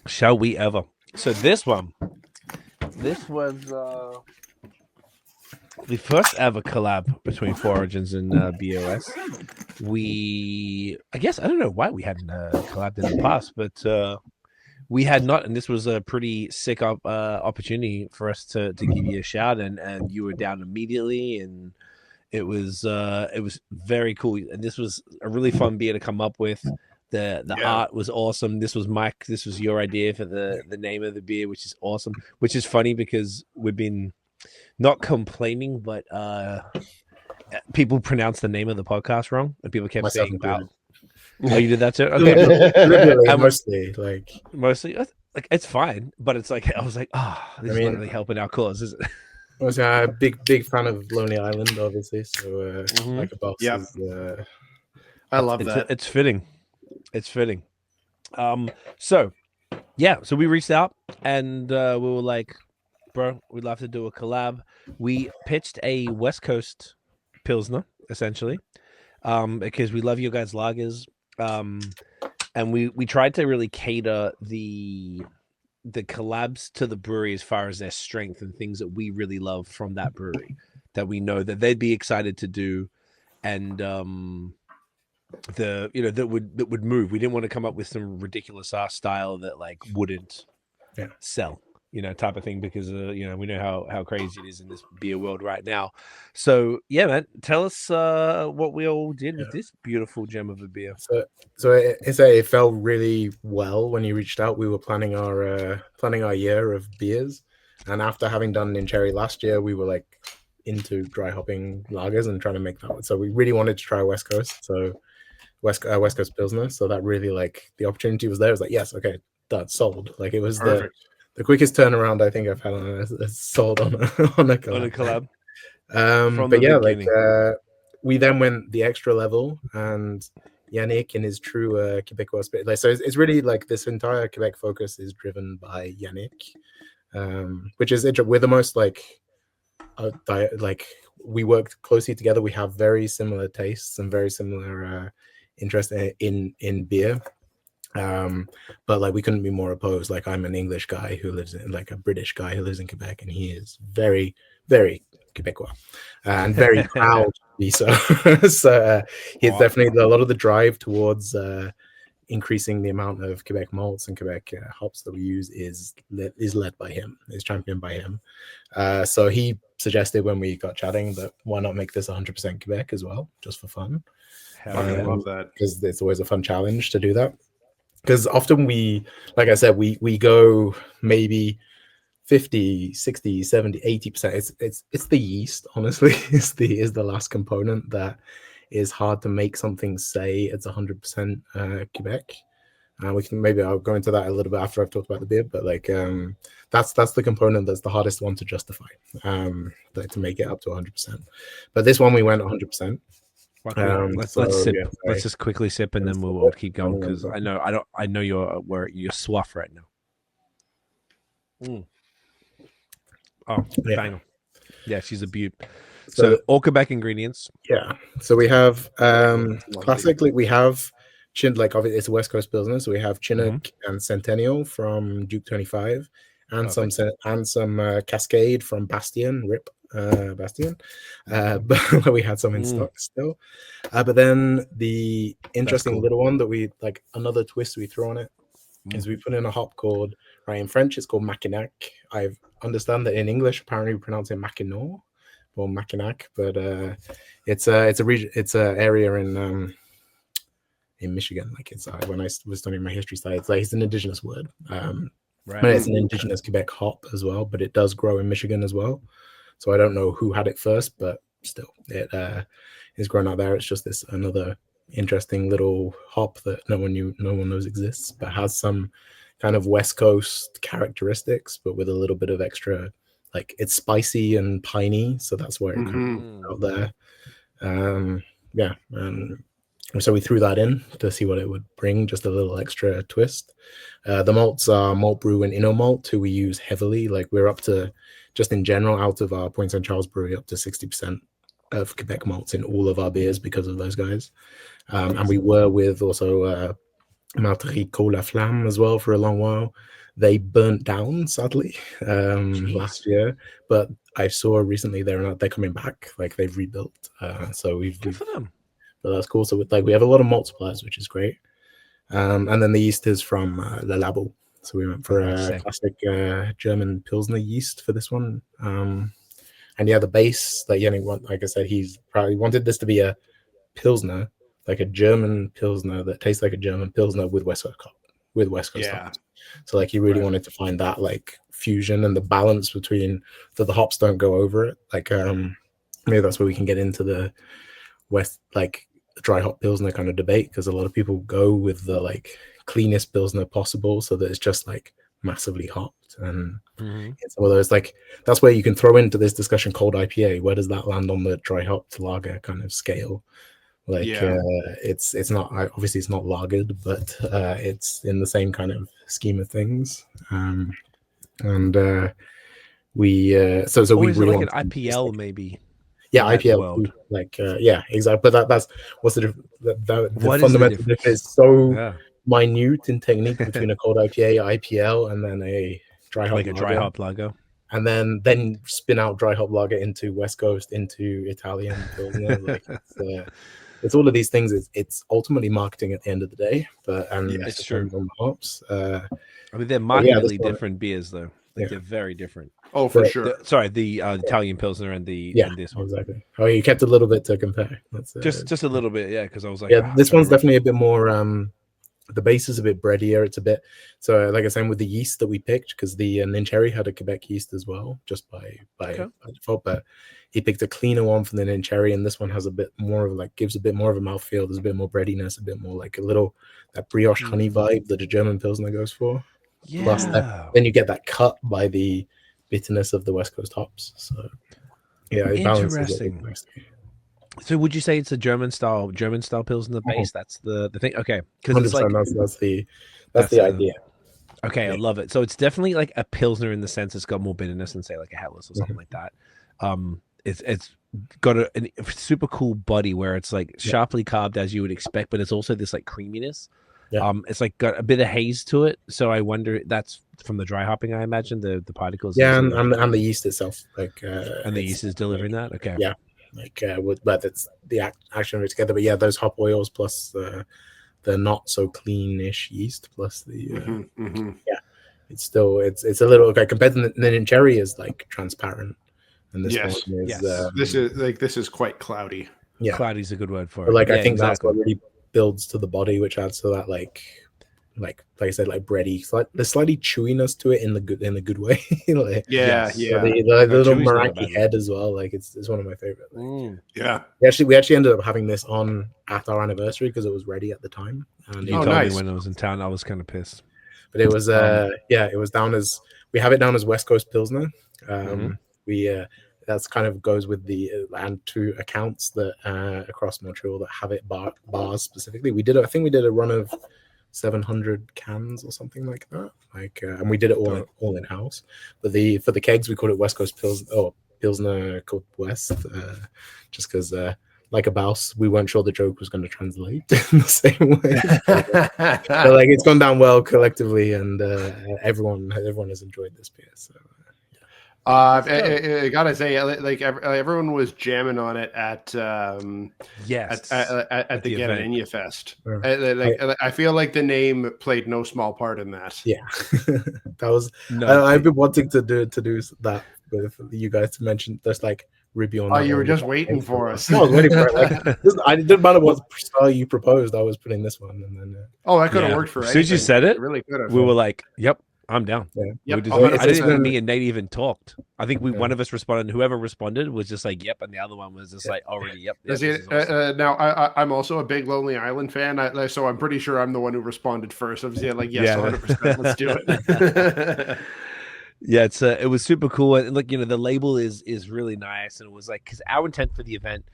Shall we ever? So this was the first ever collab between Four Origins and BAOS. I guess I don't know why we hadn't collabed in the past, but we had not, and this was a pretty sick opportunity for us to give you a shout, and you were down immediately, and it was very cool. And this was a really fun beer to come up with. The art was awesome. This was Mike. This was your idea for the name of the beer, which is awesome. Which is funny because we've been not complaining, but people pronounced the name of the podcast wrong, and people kept saying BAOS. Oh, you did that too? Okay. Mostly, like it's fine, but it's like I was like, this is not really helping our cause, is it? I was a big fan of Lonely Island, obviously. So like a BAOS is, I love that. It's fitting. It's fitting. So we reached out and we were like, bro, we'd love to do a collab. We pitched a West Coast Pilsner, essentially, because we love your guys' lagers. And we tried to really cater the collabs to the brewery as far as their strength and things that we really love from that brewery that we know that they'd be excited to do, and that would move. We didn't want to come up with some ridiculous ass style that like wouldn't sell, type of thing, because we know how crazy it is in this beer world right now. So man, tell us what we all did with this beautiful gem of a beer. So it felt really well when you reached out. We were planning our year of beers, and after having done Nincheri last year, we were like into dry hopping lagers and trying to make that. So we really wanted to try West Coast. So West Coast Pilsner. So that really, like, the opportunity was there. It was like, yes, okay, that's sold. Like, it was the quickest turnaround I think I've had on a sold on a collab. But yeah, like we then went the extra level, and Yannick in his true Quebecois spirit. Like, so it's really like this entire Quebec focus is driven by Yannick, which is we're the most like we worked closely together. We have very similar tastes and very similar interest in beer. But like we couldn't be more opposed. Like, I'm an English guy who lives in, like, a British guy who lives in Quebec, and he is very, very Quebecois and very proud to be so. So he's definitely a lot of the drive towards increasing the amount of Quebec malts and Quebec hops that we use is led by him, is championed by him. So he suggested when we got chatting that why not make this 100% Quebec as well, just for fun. I love that, because it's always a fun challenge to do that. Because often we, like I said, we go maybe 50, 60, 70, 80%. It's the yeast, honestly, is the last component that is hard to make something say it's 100% Quebec. We can maybe I'll go into that a little bit after I've talked about the beer, but like that's the component that's the hardest one to justify, to make it up to 100%. But this one we went 100%. Let's sip. Yeah, let's just quickly sip, and then we'll keep going because I know you're swaff right now. Oh, yeah. bang. Yeah, she's a beaut. So all Quebec ingredients. Yeah. So we have classically we have it's a West Coast Pilsner, so we have Chinook and Centennial from Duke 25, and some Cascade from Bastion. Rip. Bastion, but we had some in stock still. But then the interesting little one that we like, another twist we throw on it is we put in a hop called, in French it's called Mackinac. I understand that in English apparently we pronounce it Mackinac or Mackinac, but it's a area in Michigan. Like it's when I was studying my history side, it's an indigenous word. It's an indigenous Quebec hop as well, but it does grow in Michigan as well. So I don't know who had it first, but still, it is grown out there. It's just this another interesting little hop that no one knows exists, but has some kind of West Coast characteristics, but with a little bit of extra, like it's spicy and piney, so that's why it comes out there. And so we threw that in to see what it would bring, just a little extra twist. The malts are malt brew and inno malt, who we use heavily. Like we're up to, just in general, out of our Point Saint Charles brewery, up to 60% of Quebec malts in all of our beers because of those guys. And we were with also Malterie Côte La Flamme as well for a long while. They burnt down, sadly, last year, but I saw recently they're coming back. Like they've rebuilt. So we've good for them. So that's cool. So we have a lot of malt suppliers, which is great. And then the yeast is from Le Labo. So we went for a classic German Pilsner yeast for this one. And yeah, the base that Yenny like I said, he's probably wanted this to be a Pilsner, like a German Pilsner that tastes like a German Pilsner with West Coast hops. So like he really wanted to find that like fusion and the balance between that the hops don't go over it. Like maybe that's where we can get into the West, like the dry hop Pilsner kind of debate, because a lot of people go with the like cleanest Pilsner possible, so that it's just like massively hopped. And it's one of those, like, that's where you can throw into this discussion cold IPA. Where does that land on the dry hopped lager kind of scale? Like it's not, obviously it's not lagered, but it's in the same kind of scheme of things. We really like an IPL maybe. Yeah, IPL, like exactly. But that's what's the fundamental difference is so minute in technique between a cold IPA, IPL, and then a dry hop, like a dry hop lager, and then spin out dry hop lager into West Coast, into Italian Pilsner. Like it's all of these things. It's ultimately marketing at the end of the day, but it's true on the hops. I mean, they're markedly different beers, though. Like they're very different. Oh, for sure. The Italian Pilsner and this one. Exactly. Oh, you kept a little bit to compare. That's, just a little bit, because I was like, this one's definitely a bit more. The base is a bit breadier. It's a bit like I was saying with the yeast that we picked, because the Nincheri had a Quebec yeast as well, just by default. But he picked a cleaner one from the Nincheri, and this one has a bit more of gives a bit more of a mouthfeel. There's a bit more breadiness, a bit more like a little that brioche honey vibe that a German Pilsner goes for. Yeah. Plus then you get that cut by the bitterness of the West Coast hops. So it balances it nicely. So would you say it's a German style Pilsner base? That's the thing. Okay, because it's like that's the idea. Okay, I love it. So it's definitely like a Pilsner in the sense it's got more bitterness than say like a Helles or something like that. It's got a super cool body where it's like sharply carved as you would expect, but it's also this like creaminess. It's like got a bit of haze to it. So I wonder, that's from the dry hopping, I imagine, the particles. Yeah, and the yeast itself, and the yeast is delivering that. Okay. Yeah, but it's the action of it together. But those hop oils plus the not so cleanish yeast plus the it's still it's a little compared to the Nincheri is like transparent, and this one is this is quite cloudy. Yeah, cloudy is a good word for it. I think that's what really builds to the body, which adds to that like I said, like bready. There's slightly chewiness to it in the good way. Like, Yeah. The little chewy's not Meraki bad. head as well. Like it's one of my favorite. Yeah. We actually ended up having this on at our anniversary because it was ready at the time. And You Oh, told nice. me when I was in town, I was kind of pissed. but it was it was down as, we have it down as West Coast Pilsner. We that's kind of goes with the and two accounts that across Montreal that have it bars specifically. I think we did a run of 700 cans or something like that. And we did it all in house. But for the kegs we called it West Coast Pilsner called West, just because like a BAOS, we weren't sure the joke was going to translate in the same way. But like it's gone down well collectively, and everyone has enjoyed this beer. So. I gotta say, like everyone was jamming on it at Yes, at the Get event. Inya Fest. I feel like the name played no small part in that. Yeah, that was. No, I've been wanting to do that with you guys to mention. There's like Ruby on. Oh, you were just waiting for us. No, I was waiting for it. I didn't matter what style you proposed. I was putting this one, and then. Oh, that could have worked for. As soon as you said it, really could have. we were like, "Yep, I'm down." Yeah. Yep. I didn't even. Me and Nate even talked. I think one of us responded. And whoever responded was just like, "Yep," and the other one was just like, "Already, yep." Awesome. Now, I'm also a big Lonely Island fan, so I'm pretty sure I'm the one who responded first. I was like, "Yes, 100%, let's do it." Yeah, it was super cool, and like the label is really nice, and it was like because our intent for the event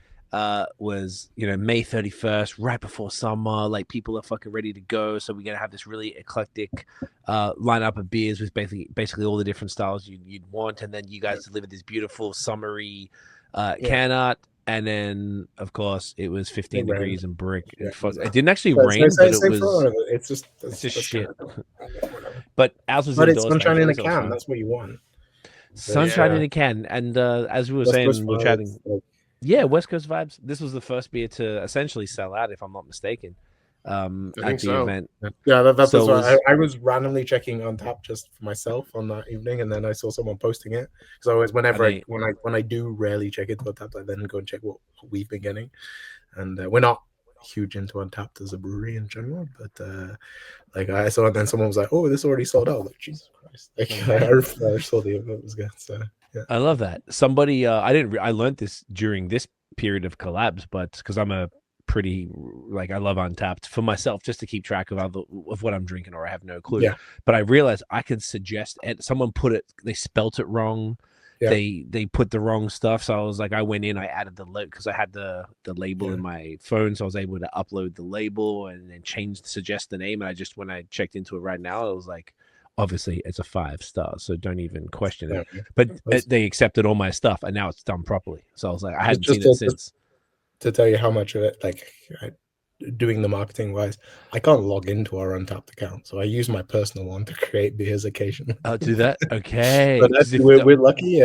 was May 31st, right before summer, like people are fucking ready to go, so we're gonna have this really eclectic lineup of beers with basically all the different styles you'd want, and then you guys delivered this beautiful summery can art. And then, of course, it was 15 degrees and brick. It didn't actually rain, but it's just shit. But ours was it's indoors, sunshine in a so can. That's what you want. Sunshine in a can. And as we were saying, we're chatting. Yeah, West Coast vibes. This was the first beer to essentially sell out, if I'm not mistaken, at the event. Yeah, that's why I was randomly checking on tap just for myself on that evening, and then I saw someone posting it. Because always, when I do rarely check into Untapped, I then go and check what we've been getting. And we're not huge into Untapped as a brewery in general, but like I saw it, then someone was like, "Oh, this already sold out." Like, Jesus Christ! Like I saw the event was good. So yeah, I love that. Somebody, I learned this during this period of collabs, but because I'm a pretty I love Untapped for myself just to keep track of what I'm drinking, or I have no clue. Yeah. But I realized I could suggest, and someone they spelt it wrong. Yeah. They put the wrong stuff, so I was like, I went in, I added the because I had the label in my phone, so I was able to upload the label and then suggest the name. And when I checked into it right now, it was like, obviously it's a 5 stars, so don't even question it. But they accepted all my stuff, and now it's done properly. So I was like, I hadn't seen it since. To tell you how much of it, doing the marketing wise, I can't log into our Untapped account, so I use my personal one to create beers occasionally. I'll do that. Okay. But we're lucky.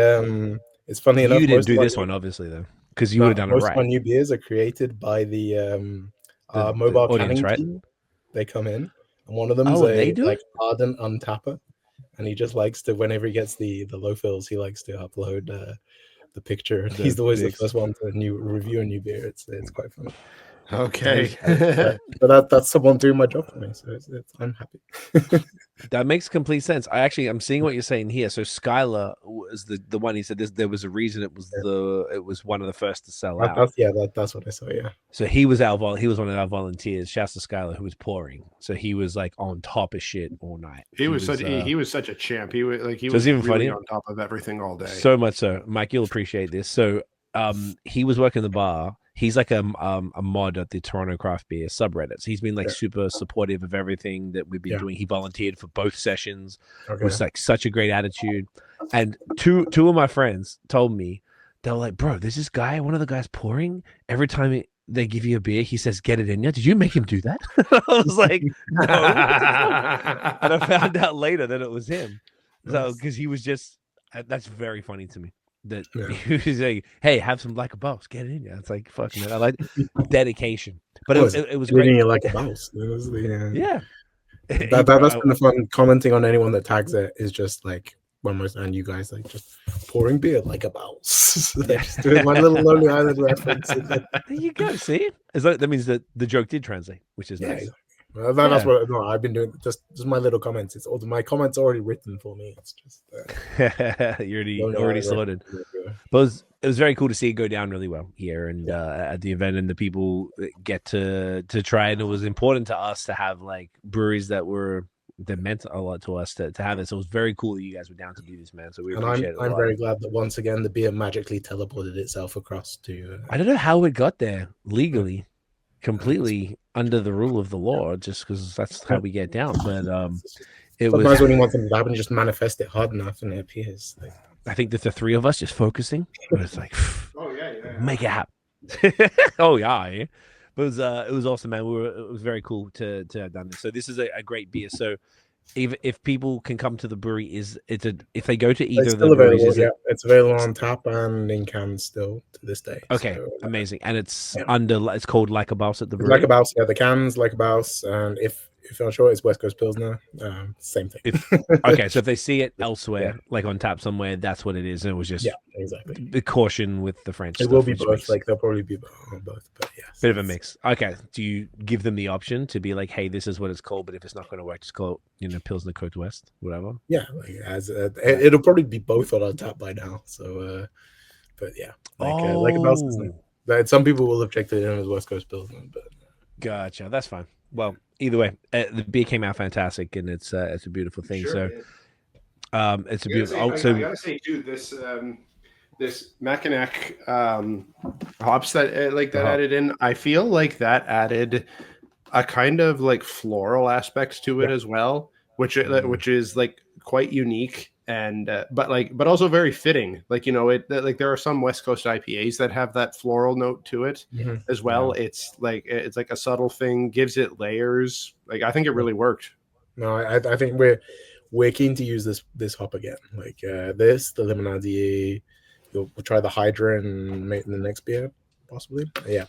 It's funny enough. You didn't do this one, obviously, though, because you would have done it right. Most of my new beers are created by the mobile canning team. They come in, and one of them is ardent untapper, and he just likes to, whenever he gets the low fills, he likes to upload the picture. He's always the first one to review a new beer. It's quite fun. Okay. But that's someone doing my job for me, so I'm happy. That makes complete sense. I'm seeing what you're saying here. So Skylar was the one. He said there was a reason it was one of the first to sell out. That's what I saw. Yeah. So he was one of our volunteers. Shouts to Skylar, who was pouring. So he was like on top of shit all night. He was such a champ. He was even really funny on top of everything all day. So much so, Mike, you'll appreciate this. So he was working the bar. He's like a mod at the Toronto Craft Beer subreddit. So he's been super supportive of everything that we've been doing. He volunteered for both sessions. Okay. It was such a great attitude. And two of my friends told me, they were like, "Bro, there's this guy, one of the guys pouring. Every time they give you a beer, he says, 'Get it in ya.' Did you make him do that?" I was like, "No." And I found out later that it was him. So because he was just, that's very funny to me. That he was like, "Hey, have some like a BAOS, get it in." Yeah, it's like, fuck, man, I like dedication. But it was great. Like a BAOS. Yeah. That's been the fun. Commenting on anyone that tags it is just like when we're and you guys like just pouring beer like a BAOS. Just doing my little Lonely Island reference. There you go. See, that means that the joke did translate, which is nice. That's what I've been doing. Just my little comments. It's all my comments already written for me. It's just you're already sorted. But it was very cool to see it go down really well here and at the event, and the people get to try it. It was important to us to have like breweries that meant a lot to us to have it. So it was very cool that you guys were down to do this, man. So we appreciate it. I'm very glad that once again the beer magically teleported itself across to. I don't know how it got there legally, completely under the rule of the law, just because that's how we get down. But sometimes when you want something to happen, you just manifest it hard enough, and it appears. Like, I think that the three of us just focusing, but it's like, make it happen. Oh yeah. But it was awesome, man. It was very cool to have done this. So this is a great beer. So if people can come to the brewery, if they go to either of the breweries, it's available on tap and in cans still to this day. Okay, so, amazing. And it's it's called Like a BAOS at the brewery. Like a BAOS, the cans Like a BAOS, and if you're not sure, it's West Coast Pilsner. Same thing. Okay, so if they see it elsewhere, like on tap somewhere, that's what it is. And it was just exactly the caution with the French. It will be both. Like they'll probably be both, but bit of a mix. Okay, do you give them the option to be like, hey, this is what it's called, but if it's not going to work, just call it, Pilsner Côte West, whatever. Yeah, it'll probably be both on tap by now. So, but yeah, like a BAOS. But some people will object to it as West Coast Pilsner, but gotcha. That's fine. Well, either way, the beer came out fantastic, and it's a beautiful thing. Sure, it's a beautiful. I gotta say, too, this Mackinac hops that added in, I feel like that added a kind of like floral aspect to it as well, which is like quite unique. And but also very fitting. Like, there are some West Coast IPAs that have that floral note to it as well. Yeah. It's like a subtle thing, gives it layers. Like, I think it really worked. No, I think we're keen to use this hop again. Like the Limonadier. We'll try the Hydra and make the next beer possibly. Yeah.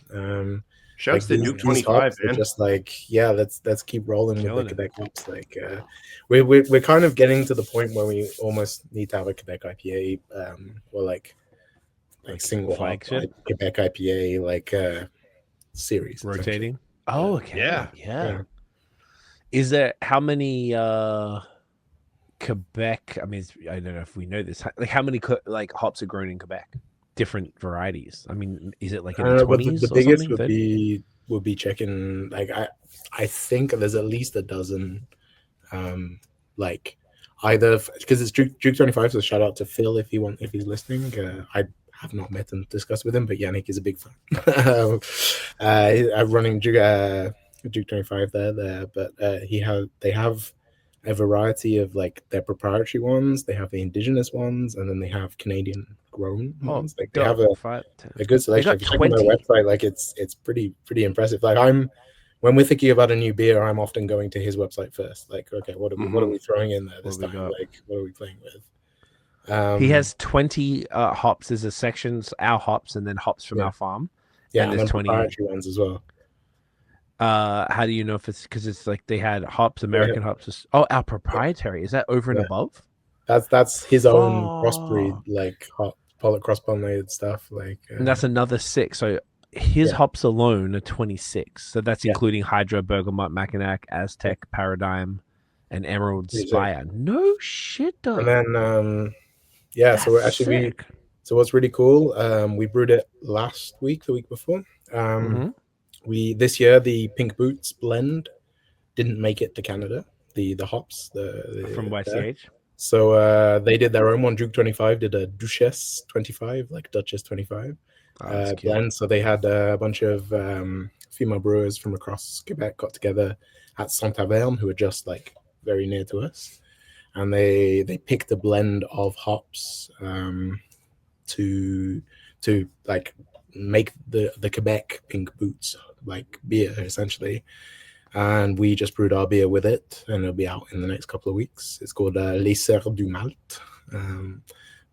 Shouts to Duke 25, man. Just like, let's keep rolling with the Quebec hops. Like, we're kind of getting to the point where we almost need to have a Quebec IPA, or like single flagship Quebec IPA, series rotating. Oh, okay. Yeah. Is there how many Quebec? I mean, I don't know if we know this. Like, how many hops are grown in Quebec? Different varieties. I mean, is it like in the 20s? The biggest would be checking. Like, I think there's at least a dozen. Like, either because it's Duke 25. So shout out to Phil if he's listening. I have not met and discussed with him, but Yannick is a big fan. I'm running Duke 25 there, but they have a variety of like their proprietary ones. They have the indigenous ones, and then they have Canadian grown ones. Like, they have a good selection. If you check on their website, like it's pretty impressive. Like, when we're thinking about a new beer, I'm often going to his website first. Like, okay, what are we throwing in there this time? Like, what are we playing with? He has 20 hops as a sections, our hops, and then hops from our farm. Yeah, and there's 20 proprietary ones as well. How do you know if it's because it's like they had hops, American hops? Oh, our proprietary, is that over and above? That's his own crossbreed, like hop, cross-pollinated stuff. Like, and that's another 6. So his hops alone are 26. So that's including Hydra, Bergamot, Mackinac, Aztec, Paradigm, and Emerald Spire. No shit, though. And then so we're actually so what's really cool, we brewed it the week before. This year the Pink Boots blend didn't make it to Canada. The hops from YCH. So they did their own one. Duke 25 did a Duchesse 25, like Duchess 25 blend. So they had a bunch of female brewers from across Quebec got together at Saint-Taverne, who are just like very near to us, and they picked a blend of hops to like make the Quebec Pink Boots like beer essentially, and we just brewed our beer with it, and it'll be out in the next couple of weeks. It's called Les Serres du Malt.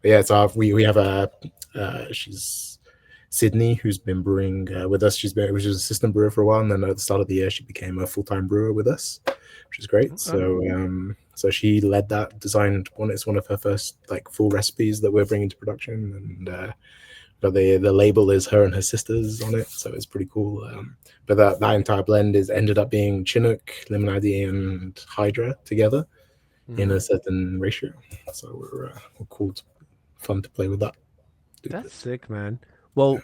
We have she's Sydney, who's been brewing with us. She was an assistant brewer for a while, and then at the start of the year she became a full-time brewer with us, which is great. Okay. So she led that, designed one. It's one of her first like full recipes that we're bringing to production, and but the label is her and her sisters on it, so it's pretty cool. But that entire blend ended up being Chinook, Limonade, and Hydra together in a certain ratio. So we're cool, fun to play with that. That's sick, man. Well,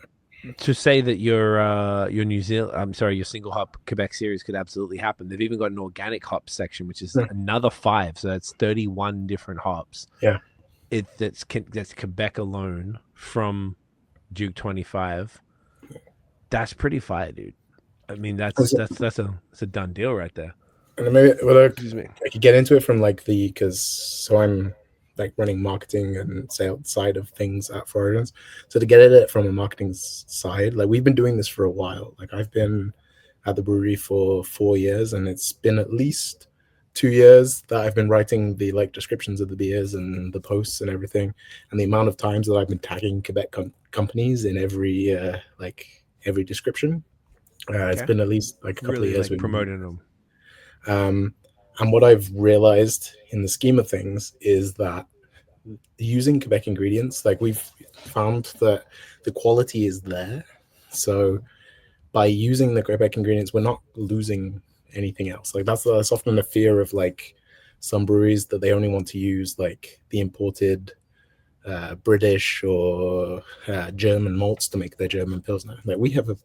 to say that your New Zealand, your single hop Quebec series could absolutely happen. They've even got an organic hop section, which is another 5, so that's 31 different hops. Yeah, that's Quebec alone from Duke 25. That's pretty fire, dude. I mean, that's a done deal right there. And maybe I could get into it from like so I'm like running marketing and sales side of things at Fleurons. So to get at it from a marketing side, like we've been doing this for a while. Like I've been at the brewery for 4 years, and it's been at least 2 years that I've been writing the like descriptions of the beers and the posts and everything. And the amount of times that I've been tagging Quebec companies in every description, it's been at least like a couple of years. Like promoting them. And what I've realized in the scheme of things is that using Quebec ingredients, like we've found that the quality is there. So by using the Quebec ingredients, we're not losing anything else. Like that's often a fear of like some breweries, that they only want to use like the imported British or German malts to make their German Pilsner. Like we have a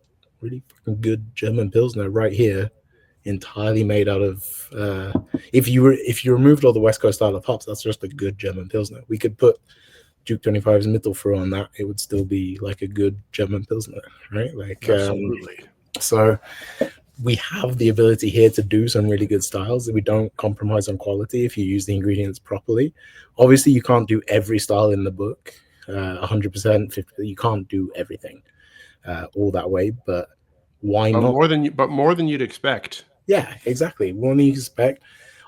really fucking good German Pilsner right here, entirely made out of if you removed all the West Coast style of hops, that's just a good German Pilsner. We could put Duke 25's Mittelfrüh on that, it would still be like a good German Pilsner, right? Like absolutely. So we have the ability here to do some really good styles. We don't compromise on quality if you use the ingredients properly. Obviously you can't do every style in the book 100%. You can't do everything all that way, but why not? More than you'd expect. Yeah, exactly. More than you expect.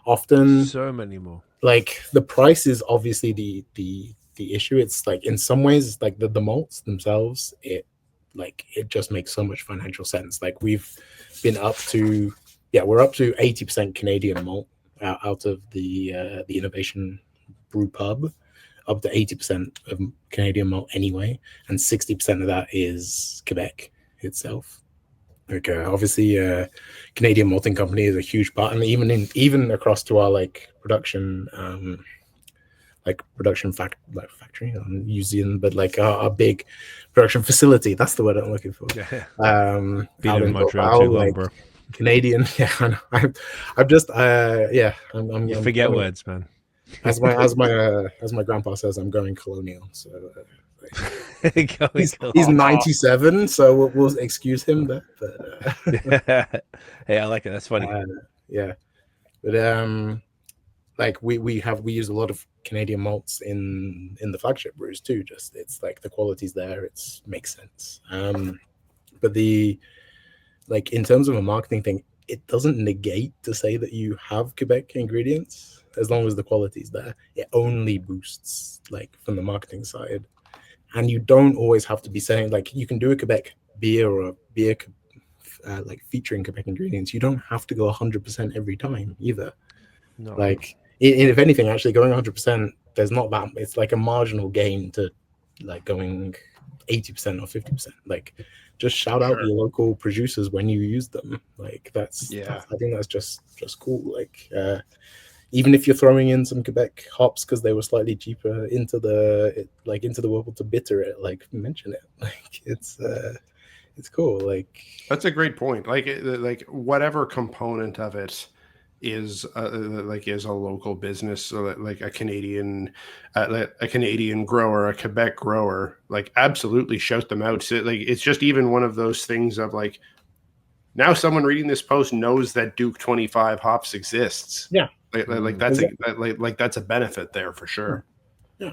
Often, so many more. Like the price is obviously the issue. It's like in some ways, it's like the malts themselves. It just makes so much financial sense. Like we've been up to 80% Canadian malt out of the Innovation Brew Pub, up to 80% of Canadian malt anyway, and 60% of that is Quebec itself. Like obviously, Canadian malting company is a huge part, and even across to our like production, factory. I'm using, but like our big production facility. That's the word I'm looking for. Been in Montreal too long, bro. Canadian. Yeah, I'm just I'm you forget words, man. As my grandpa says, I'm going colonial. So. He's 97, so we'll excuse him there. But, hey, I like it. That's funny. Yeah, but like we use a lot of Canadian malts in the flagship brews too. Just it's like the quality's there. It makes sense. But like in terms of a marketing thing, it doesn't negate to say that you have Quebec ingredients as long as the quality's there. It only boosts like from the marketing side. And you don't always have to be saying, like, you can do a Quebec beer or a beer like featuring Quebec ingredients. You don't have to go 100% every time either. No. Like, if anything, actually going 100%, there's not that. It's like a marginal gain to like going 80% or 50%. Like, just shout out your local producers when you use them. Like, I think that's just cool. Like, even if you're throwing in some Quebec hops because they were slightly cheaper into the world to bitter it, like mention it. Like it's cool. Like that's a great point. Like whatever component of it is a local business, so like a Canadian grower, a Quebec grower, like absolutely shout them out. So, like it's just even one of those things of like now someone reading this post knows that Duke 25 hops exists. Yeah. Like that's that's a benefit there for sure. Yeah.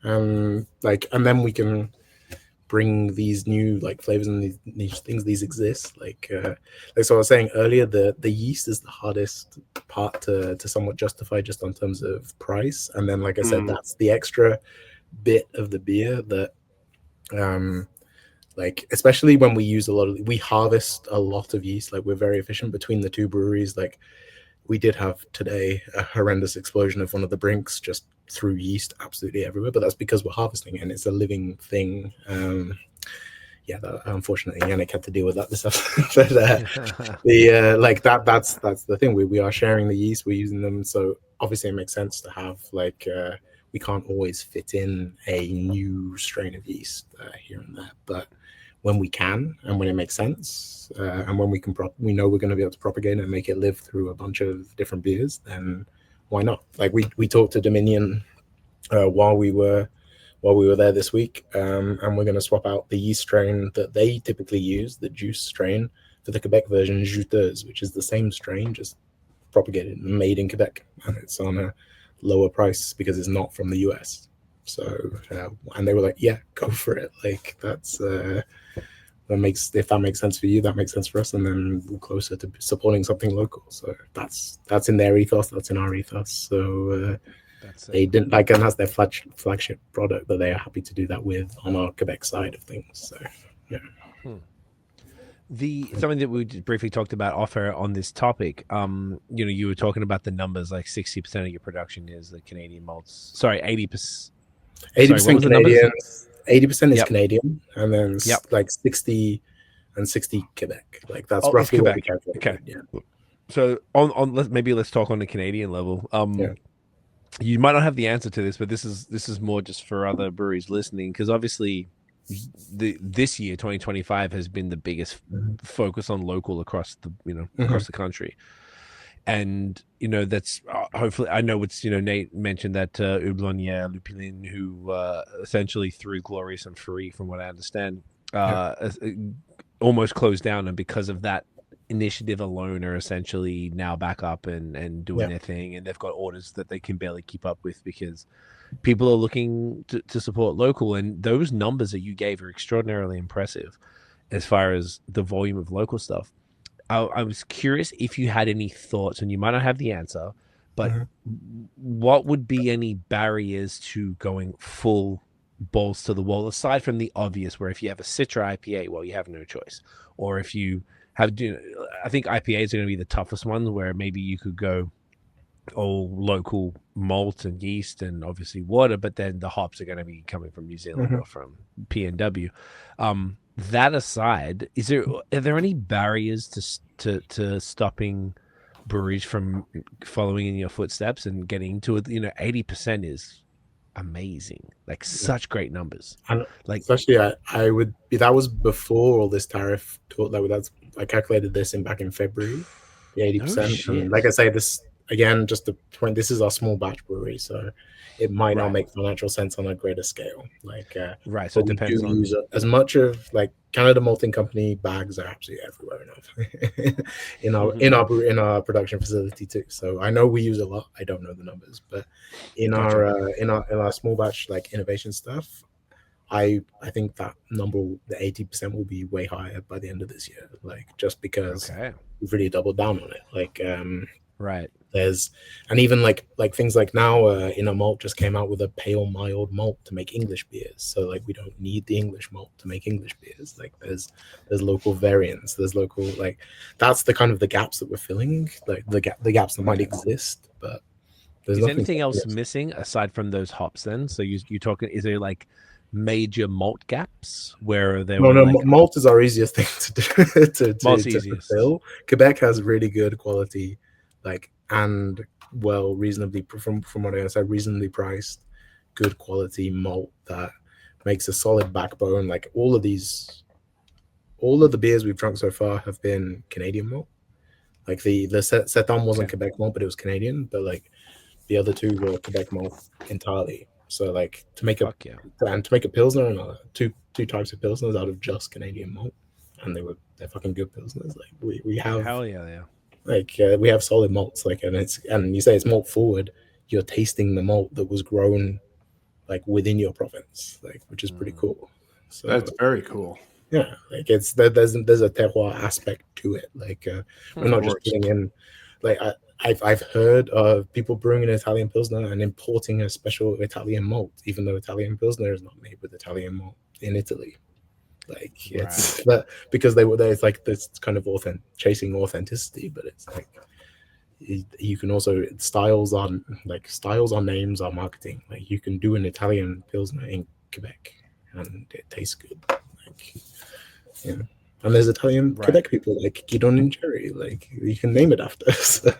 And then we can bring these new like flavors and these niche things. These exist. Like so I was saying earlier, the yeast is the hardest part to somewhat justify just on terms of price. And then like I said, that's the extra bit of the beer that like especially when we harvest a lot of yeast. Like we're very efficient between the two breweries. Like we did have today a horrendous explosion of one of the brinks just through yeast absolutely everywhere, but that's because we're harvesting and it's a living thing. Yeah, unfortunately, Yannick had to deal with that this episode. But that's the thing. We are sharing the yeast, we're using them, so obviously it makes sense to have we can't always fit in a new strain of yeast here and there, but when we can and when it makes sense, and when we know we're going to be able to propagate it and make it live through a bunch of different beers, then why not? Like we talked to Dominion while we were there this week, and we're going to swap out the yeast strain that they typically use, the juice strain, for the Quebec version, Juteuse, which is the same strain, just propagated and made in Quebec, and it's on a lower price because it's not from the US. So, and they were like, "Yeah, go for it." Like if that makes sense for you, that makes sense for us, and then we're closer to supporting something local. So that's in their ethos, that's in our ethos. So. They didn't like, and that's their flagship product that they are happy to do that with on our Quebec side of things. So, yeah. Something that we briefly talked about off air on this topic. You were talking about the numbers, like 60% of your production is the Canadian malts. Sorry, 80%. 80% Canadian. 80% is Canadian, and then like 60 and 60 Quebec. Like that's roughly what we calculate. Okay. Yeah. So let's talk on the Canadian level. You might not have the answer to this, but this is more just for other breweries listening, because obviously this year 2025 has been the biggest focus on local across the across the country, and that's hopefully, I know it's Nate mentioned that Houblonnière Lupulin, who essentially threw Glorieux and Free, from what I understand, almost closed down, and because of that initiative alone are essentially now back up and doing their thing, and they've got orders that they can barely keep up with because people are looking to support local. And those numbers that you gave are extraordinarily impressive as far as the volume of local stuff. I was curious if you had any thoughts, and you might not have the answer, but what would be any barriers to going full balls to the wall, aside from the obvious, where if you have a Citra IPA, well, you have no choice, or if you I think IPAs are going to be the toughest ones, where maybe you could go all local malt and yeast and obviously water, but then the hops are going to be coming from New Zealand or from PNW. That aside, are there any barriers to stopping breweries from following in your footsteps and getting into it? 80% is amazing, like such great numbers. And like, especially I would be, that was before all this tariff talk. I calculated this back in February, the 80%. And like I say, this again, just the point, this is our small batch brewery, so it might not make financial sense on a greater scale. So it depends on use as much of Canada Malting Company bags are absolutely everywhere now in our production facility too. So I know we use a lot. I don't know the numbers, but in our small batch innovation stuff, I think that number, the 80%, will be way higher by the end of this year. Just because we've really doubled down on it. There's, and even things like now in a malt just came out with a pale mild malt to make English beers, so we don't need the English malt to make English beers. There's local variants, there's local, that's the kind of the gaps that we're filling, the gaps that might exist, but there's anything else missing aside from those hops then? So you talking, is there major malt gaps where there malt is our easiest thing to to fill. Quebec has really good quality, and reasonably, from what I said, reasonably priced, good quality malt that makes a solid backbone. All of the beers we've drunk so far have been Canadian malt. The Seton wasn't Quebec malt, but it was Canadian. But the other two were Quebec malt entirely. So to make a pilsner, and two types of pilsners out of just Canadian malt, and they're fucking good pilsners. We have, hell yeah. We have solid malts, and you say it's malt forward, you're tasting the malt that was grown within your province, which is pretty cool. So that's very cool. Yeah, it's there's a terroir aspect to it. We're not just putting in I've heard of people brewing an Italian Pilsner and importing a special Italian malt, even though Italian Pilsner is not made with Italian malt in Italy. It's because it's this kind of chasing authenticity, but it's you can also styles on names are marketing. Like you can do an Italian Pilsner in Quebec and it tastes good. Like, you know. And there's Italian Quebec people like Guido Nincheri. Like you can name it after. So,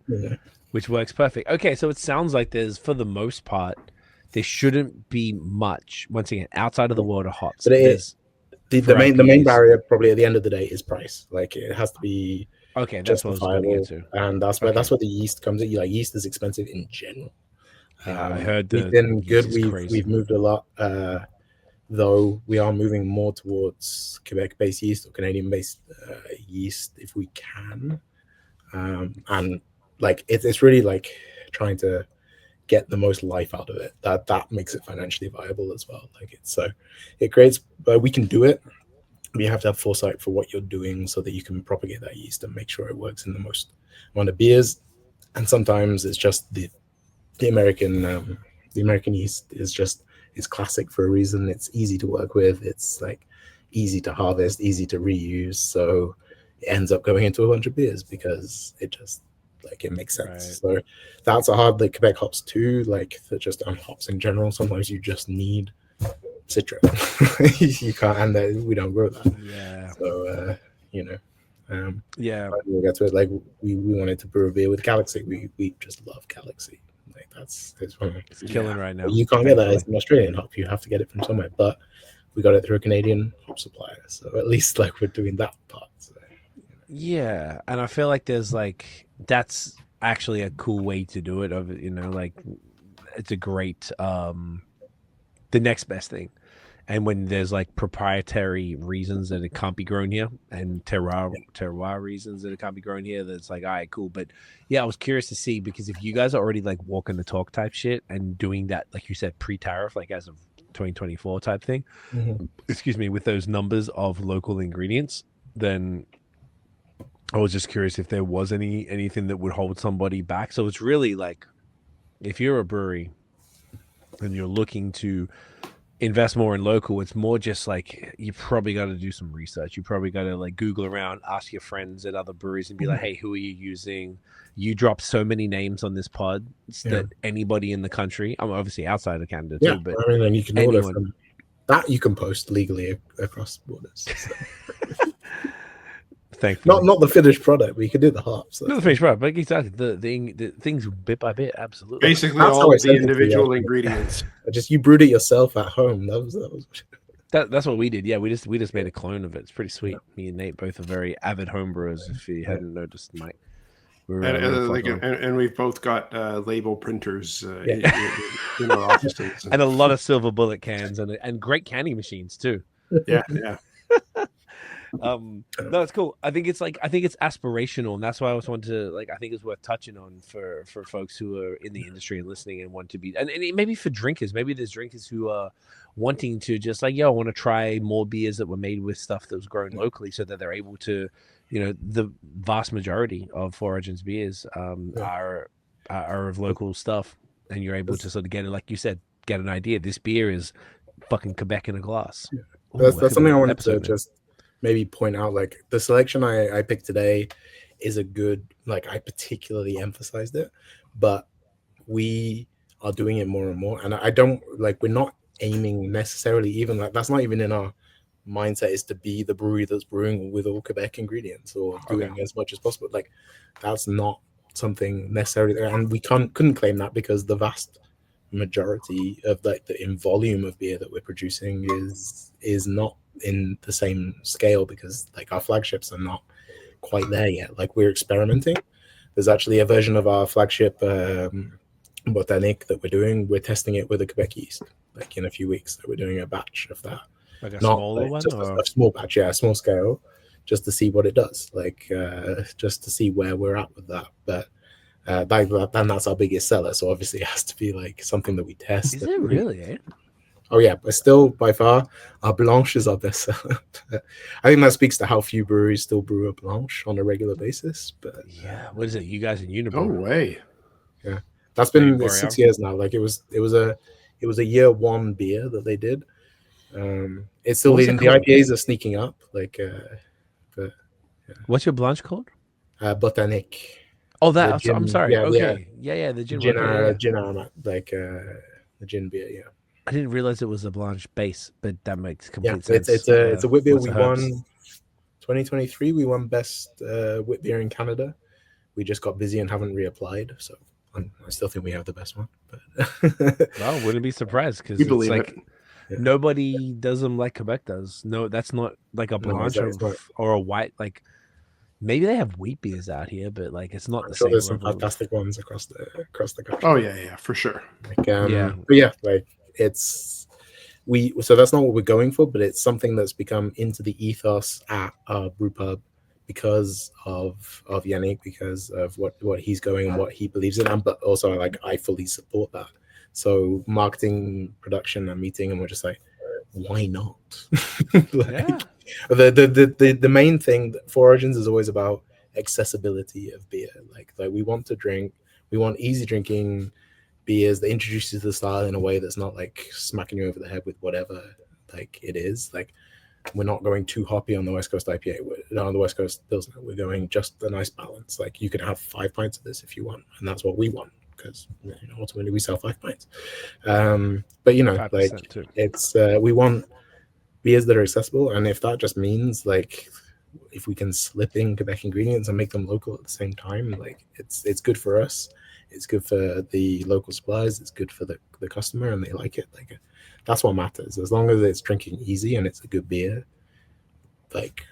yeah. Which works perfect. Okay, so it sounds like there's, for the most part, there shouldn't be much, once again, outside of the world of hops. But the main barrier probably at the end of the day is price. Like it has to be that's what I was going to get to. And that's where the yeast comes in. Like yeast is expensive in general. I heard we've been good. We've moved a lot, though we are moving more towards Quebec-based yeast or Canadian-based yeast if we can. And like it's really like trying to get the most life out of it. That makes it financially viable as well. Like it creates. We can do it. But you have to have foresight for what you're doing so that you can propagate that yeast and make sure it works in the most amount of beers. And sometimes it's just the American yeast is classic for a reason. It's easy to work with. It's like easy to harvest, easy to reuse. So it ends up going into a bunch of beers because it just like it makes sense. So that's a hard like Quebec hops too. Like just on hops in general. Sometimes you just need Citra. You can't, and we don't grow that. Yeah. So we'll get to it. Like we wanted to brew a beer with Galaxy. We just love Galaxy. Like it's killing right now. You can't get that as an Australian hop. You have to get it from somewhere. But we got it through a Canadian hop supplier. So at least like we're doing that part. So, yeah, and I feel like there's like that's actually a cool way to do it. Of like it's a great the next best thing. And when there's like proprietary reasons that it can't be grown here and terroir reasons that it can't be grown here, that's like, all right, cool. But yeah, I was curious to see, because if you guys are already like walking the talk type shit and doing that, like you said, pre-tariff, like as of 2024 type thing, excuse me, with those numbers of local ingredients, then I was just curious if there was anything that would hold somebody back. So it's really like, if you're a brewery and you're looking to invest more in local, it's more just like you probably got to do some research. You probably got to like Google around, ask your friends at other breweries and be like, hey, who are you using? You drop so many names on this pod that anybody in the country, I'm obviously outside of Canada too, but I mean, and you can order from that, you can post legally across borders. So. Thankfully. Not the finished product, but you can do the hops. Not the finished product, but exactly the things bit by bit, absolutely. Basically, all of the individual ingredients. Just you brewed it yourself at home. That's what we did. Yeah, we just made a clone of it. It's pretty sweet. Me and Nate both are very avid homebrewers. If you hadn't noticed, Mike. And we've both got label printers in our offices, and a lot of silver bullet cans and great canning machines too. Yeah. No, it's cool. I think it's aspirational, and that's why I always wanted to I think it's worth touching on for folks who are in the industry and listening and want to be, and maybe for drinkers, maybe there's drinkers who are wanting to just like, I want to try more beers that were made with stuff that was grown locally, so that they're able to, the vast majority of Four Origins beers are of local stuff, and you're able to sort of get it, like you said, get an idea. This beer is fucking Quebec in a glass. That's something I wanted to just maybe point out. Like the selection I picked today is a good, like I particularly emphasized it, but we are doing it more and more. And I don't like, we're not aiming necessarily even like, that's not even in our mindset, is to be the brewery that's brewing with all Quebec ingredients or doing as much as possible. Like that's not something necessarily there. And we couldn't claim that because the vast majority of like the in volume of beer that we're producing is not in the same scale, because like our flagships are not quite there yet. Like we're experimenting. There's actually a version of our flagship botanique that we're doing. We're testing it with a Quebec yeast like in a few weeks. So we're doing a batch of that, like a smaller one, just a small batch, small scale, just to see what it does, like just to see where we're at with that. But then that's our biggest seller, so obviously it has to be like something that we test. Is it really? Oh yeah, but still by far our Blanche is our best seller. I think that speaks to how few breweries still brew a Blanche on a regular basis. But yeah, what is it? You guys in Unibrew? No way. Yeah, that's been 6 years now. Like it was a year one beer that they did. It's still leading. The IPAs are sneaking up. Like, but what's your Blanche called? Botanique. Oh, The that. I'm gin, sorry. yeah, Okay. Yeah. The gin. gin, Okay, yeah. gin aromat, like the gin beer. Yeah, I didn't realize it was a Blanche base, but that makes yeah. complete sense. It's a wit beer. Lots We of herbs. won 2023. We won best wit beer in Canada. We just got busy and haven't reapplied, so I still think we have the best one. But Well, wouldn't be surprised because We it's believe like it. Yeah. nobody does them like Quebec does. No, that's not like a No, Blanche it's not. or a white. Like maybe they have wheat beers out here, but like it's not I'm the sure same there's some level. fantastic ones across the country. Oh yeah, for sure. Like, Yeah. but yeah, like it's so that's not what we're going for, but it's something that's become into the ethos at our brew pub because of Yannick, because of what he's going and what he believes in, and but also like I fully support that. So marketing, production, and meeting, and we're just like, why not? Like, Yeah. the main thing for Origins is always about accessibility of beer. Like we want easy drinking beers that introduce you to the style in a way that's not like smacking you over the head with whatever like it is. Like we're not going too hoppy on the West Coast IPA, on the West Coast Pilsner. We're going just a nice balance. Like you can have 5 pints of this if you want, and that's what we want because ultimately we sell 5 pints. But like too. it's we want beers that are accessible, and if that just means like if we can slip in Quebec ingredients and make them local at the same time, like it's good for us. It's good for the local suppliers. It's good for the customer, and they like it. Like that's what matters. As long as it's drinking easy and it's a good beer, like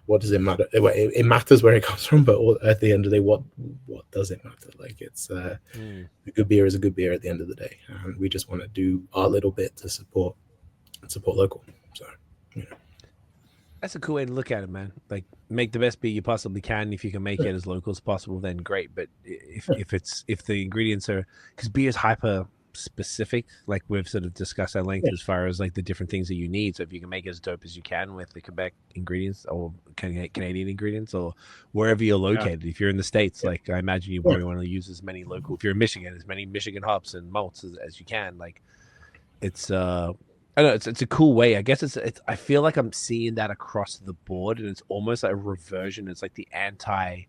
what does it matter? It matters where it comes from, but at the end of the day, what does it matter? Like it's a good beer is a good beer at the end of the day, and we just want to do our little bit to support local. So That's a cool way to look at it, man. Like make the best beer you possibly can. If you can make it as local as possible, then great. But if the ingredients are, because beer is hyper specific, like we've sort of discussed at length as far as like the different things that you need. So if you can make it as dope as you can with the Quebec ingredients or Canadian ingredients or wherever you're located, if you're in the States, like I imagine you probably want to use as many local. If you're in Michigan, as many Michigan hops and malts as you can. Like it's I don't know, it's a cool way. I guess it's I feel like I'm seeing that across the board, and it's almost like a reversion. It's like the anti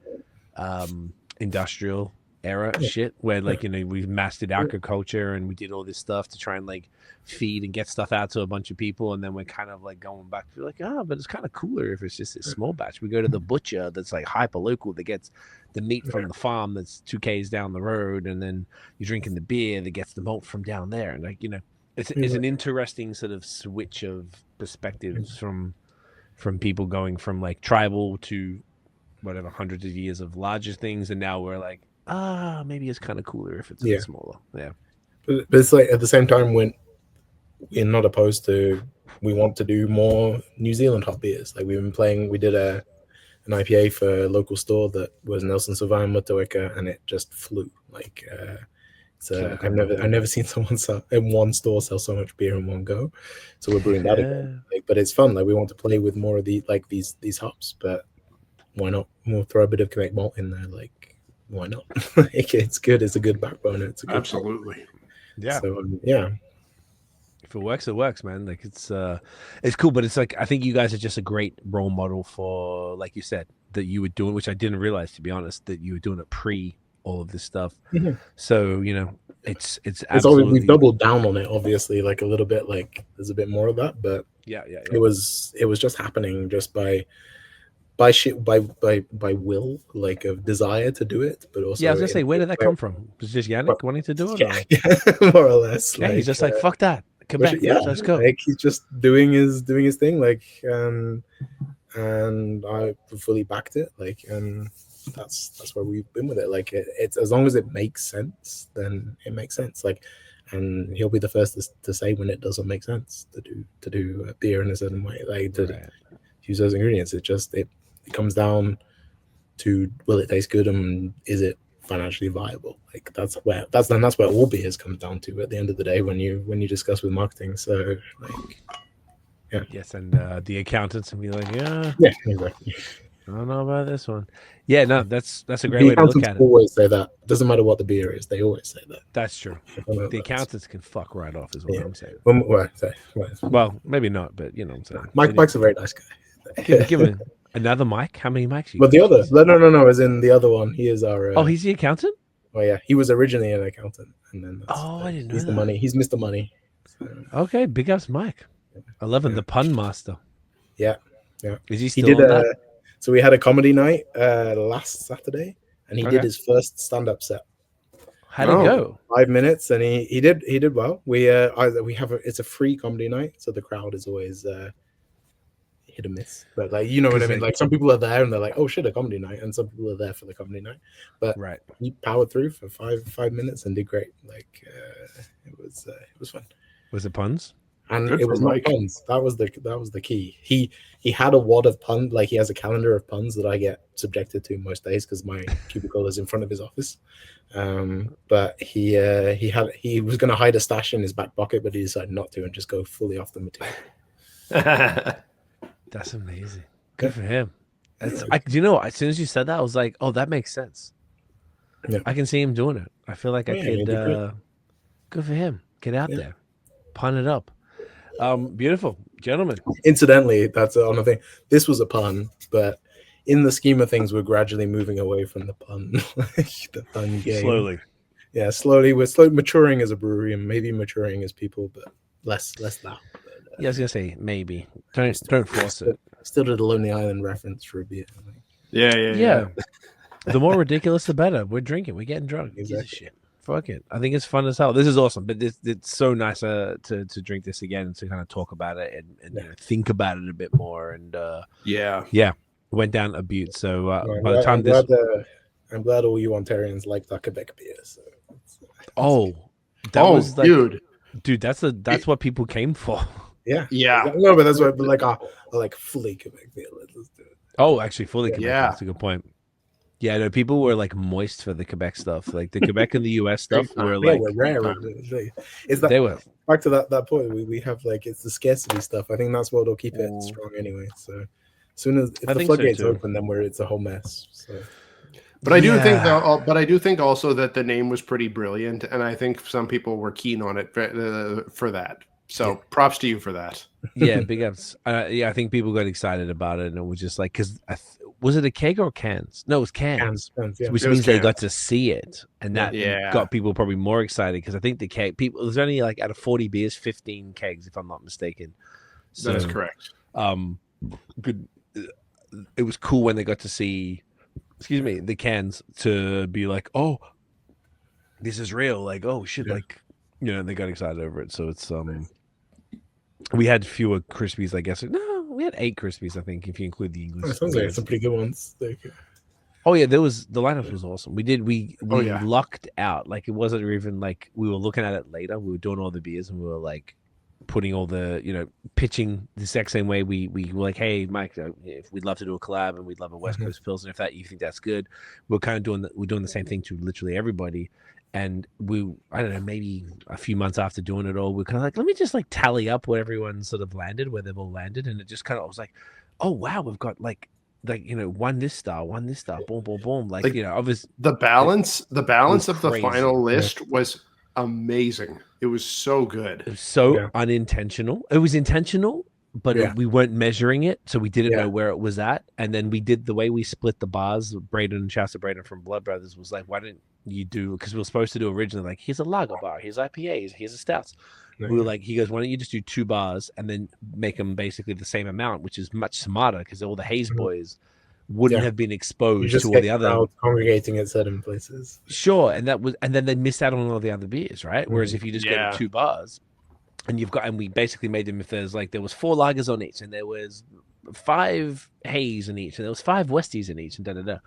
industrial era shit where like we mastered agriculture and we did all this stuff to try and like feed and get stuff out to a bunch of people, and then we're kind of like going back to like, but it's kind of cooler if it's just a small batch. We go to the butcher that's like hyper local that gets the meat from the farm that's 2 k's down the road, and then you're drinking the beer that gets the malt from down there, and like it's an interesting sort of switch of perspectives from people going from like tribal to whatever hundreds of years of larger things, and now we're like, maybe it's kind of cooler if it's a bit smaller. Yeah, but it's like at the same time we're not opposed to. We want to do more New Zealand hop beers. Like we did an IPA for a local store that was Nelson Sauvin Motueka, and it just flew. Like I've never seen someone in one store sell so much beer in one go. So we're brewing that again. Like, but it's fun. Like we want to play with more of these hops, but why not? We'll throw a bit of Quebec malt in there. Like why not? Like, it's good. It's a good backbone. It's a good Absolutely. Yeah. So If it works, man. Like it's cool, but it's like I think you guys are just a great role model for, like you said, that you were doing, which I didn't realize, to be honest, that you were doing it pre all of this stuff. So it's absolutely, we've doubled down on it, obviously, like a little bit. Like there's a bit more of that, but it was just happening just by will, like of desire to do it, but also I was gonna say, where did that come from? Was it just Yannick wanting to do it? Yeah, more or less. Yeah, he's just like, fuck that, Quebec, let's go. Like he's just doing his thing, like and I fully backed it, like, and that's where we've been with it. Like it's as long as it makes sense, then it makes sense. Like, and he'll be the first to say when it doesn't make sense to do a beer in a certain way, like to use those ingredients. It comes down to, will it taste good, and is it financially viable? Like that's where all beers comes down to at the end of the day when you discuss with marketing. So like yes, and the accountants will be like, exactly. I don't know about this one. Yeah, no, that's a great way to look at it. Always say that. Doesn't matter what the beer is, they always say that. That's true. The accountants can fuck right off, is what I'm saying. Well, Well, maybe not, but you know what I'm saying. Mike's a very nice guy. Give him. Another Mike? How many mics? But the other, no, as in the other one. He is our. Oh, he's the accountant. Oh yeah, he was originally an accountant, and then I didn't know he's that. the money. He's Mr. Money. So, Okay, big ups, Mike. I love him, the pun master. Yeah. Is he still on that? So we had a comedy night last Saturday, and he did his first stand-up set. How'd it go? 5 minutes, and he did well. We have it's a free comedy night, so the crowd is always hit and miss. But like, you know what I mean? Like some people are there and they're like, oh shit, a comedy night, and some people are there for the comedy night. But he powered through for five minutes and did great. Like it was fun. Was it puns? And it was not puns. That was the key. He had a wad of puns. Like he has a calendar of puns that I get subjected to most days because my cubicle is in front of his office. But he was going to hide a stash in his back pocket, but he decided not to and just go fully off the material. That's amazing. Good for him. You know, as soon as you said that, I was like, oh, that makes sense. Yeah. I can see him doing it. I feel like I could. Good for him. Get out there, pun it up. Beautiful, gentlemen. Incidentally, that's another thing. This was a pun, but in the scheme of things, we're gradually moving away from the pun, the pun game. Slowly. Yeah, slowly. We're slowly maturing as a brewery and maybe maturing as people, but less now. Yeah, I was gonna say maybe. Don't force it. Still did a Lonely Island reference for a beer. Yeah. The more ridiculous, the better. We're drinking. We're getting drunk. Exactly. Shit. Fuck it. I think it's fun as hell. This is awesome, but it's so nice to drink this again and to kind of talk about it and you know, think about it a bit more. And went down a butte. So by the time I'm glad all you Ontarians like that Quebec beer. So was like, dude, that's what people came for. Yeah. No, but that's what. But like, I like fully Quebec beer. Let's do it. Oh, actually, fully Quebec. Yeah, that's a good point. Yeah, no, people were like moist for the Quebec stuff, like the Quebec and the US stuff were like we're rare. Is that they were back to that point? We have like it's the scarcity stuff. I think that's what will keep it strong anyway. So as soon as if the floodgates open, then it's a whole mess. So. But I do think also that the name was pretty brilliant, and I think some people were keen on it for that. So props to you for that. Yeah, big ups. I think people got excited about it, and it was just like, because was it a keg or cans? No, it was cans. Which means they got to see it, and that got people probably more excited because I think the keg people. There's only like out of 40 beers, 15 kegs, if I'm not mistaken. So, that is correct. Good. It was cool when they got to see, the cans to be like, oh, this is real. Like, oh shit, like. You know, they got excited over it. So it's we had fewer Crispies, I guess. No, we had 8 Crispies, I think, if you include the English. Sounds like some pretty good ones. Oh yeah, the lineup was awesome. We lucked out. Like it wasn't even like we were looking at it later. We were doing all the beers and we were like putting all the, pitching the exact same way. We were like, hey Mike, if we'd love to do a collab and we'd love a West Coast Pilsner, if that you think that's good. We're kind of doing the same thing to literally everybody. And I don't know, maybe a few months after doing it all, we're kind of like, let me just like tally up where everyone sort of landed, where they've all landed. And it just kind of was like, oh, wow, we've got like, one this star, boom, boom, boom. Like obviously the balance of the final list was amazing. It was so good. It was so unintentional. It was intentional, but we weren't measuring it. So we didn't know where it was at. And then we did the way we split the bars. Braden and Shasta Braden from Blood Brothers was like, why didn't you do, because we were supposed to do originally like, here's a lager bar, here's IPAs, here's a stouts. We were like, he goes, why don't you just do 2 bars and then make them basically the same amount, which is much smarter because all the Haze boys wouldn't have been exposed to all the other congregating at certain places. Sure, and then they missed out on all the other beers, right? Whereas if you just go to 2 bars and we basically made them, if there was 4 lagers on each and there was 5 Haze in each and there was 5 Westies in each and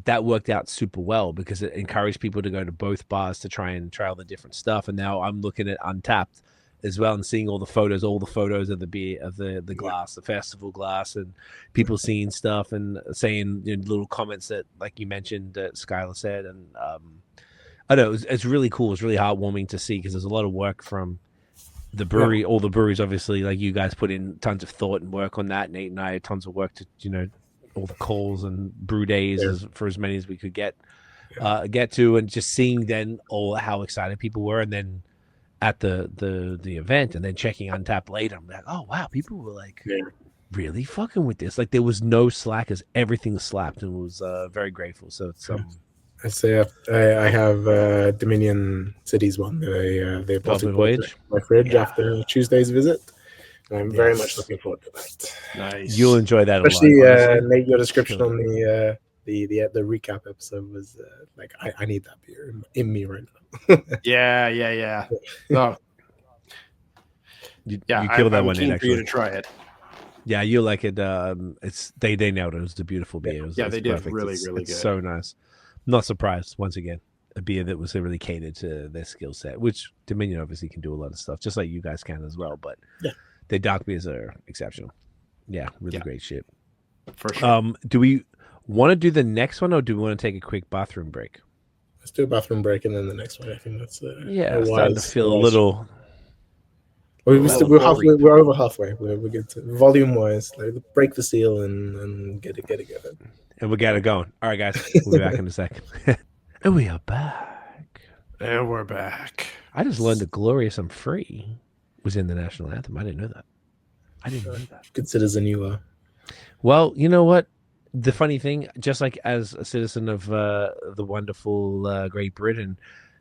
that worked out super well because it encouraged people to go to both bars to try and try all the different stuff. And now I'm looking at Untapped as well and seeing all the photos of the beer, of the glass, the festival glass, and people seeing stuff and saying little comments that, like you mentioned, that Skylar said. And I know it's really cool. It's really heartwarming to see because there's a lot of work from the brewery, all the breweries, obviously, like you guys put in tons of thought and work on that. Nate and I had tons of work to, all the calls and brew days for as many as we could get to, and just seeing then how excited people were, and then at the event, and then checking Untapped later, I'm like, oh wow, people were like really fucking with this. Like there was no slackers, everything slapped, and was very grateful. So it's I say I have Dominion City's one. They bought it Voyage. my fridge after Tuesday's visit. And I'm very much looking forward to that. Nice. You'll enjoy that Especially, a lot. Nate, your description on the recap episode was like I need that beer in me right now. Yeah. No. You kill that one, keen Nate, for you to actually. try it. Yeah, you like it. It's they nailed it. It was a beautiful beer. It's they did perfect. really it's good. So nice. Not surprised once again. A beer that was really catered to their skill set, which Dominion obviously can do a lot of stuff, just like you guys can as well. But their dark beers are exceptional. Yeah, really great shit. For sure. Do we want to do the next one, or do we want to take a quick bathroom break? Let's do a bathroom break and then the next one. I think that's I'm starting to feel a little. We're over halfway. We're good. Volume wise, like, break the seal and get it going. And we got it going. All right, guys. We'll be back in a second. And we are back. And we're back. I just learned that Glorious I'm Free was in the national anthem. I didn't know that. Good citizen you are. Well, you know what? The funny thing, just like as a citizen of the wonderful Great Britain,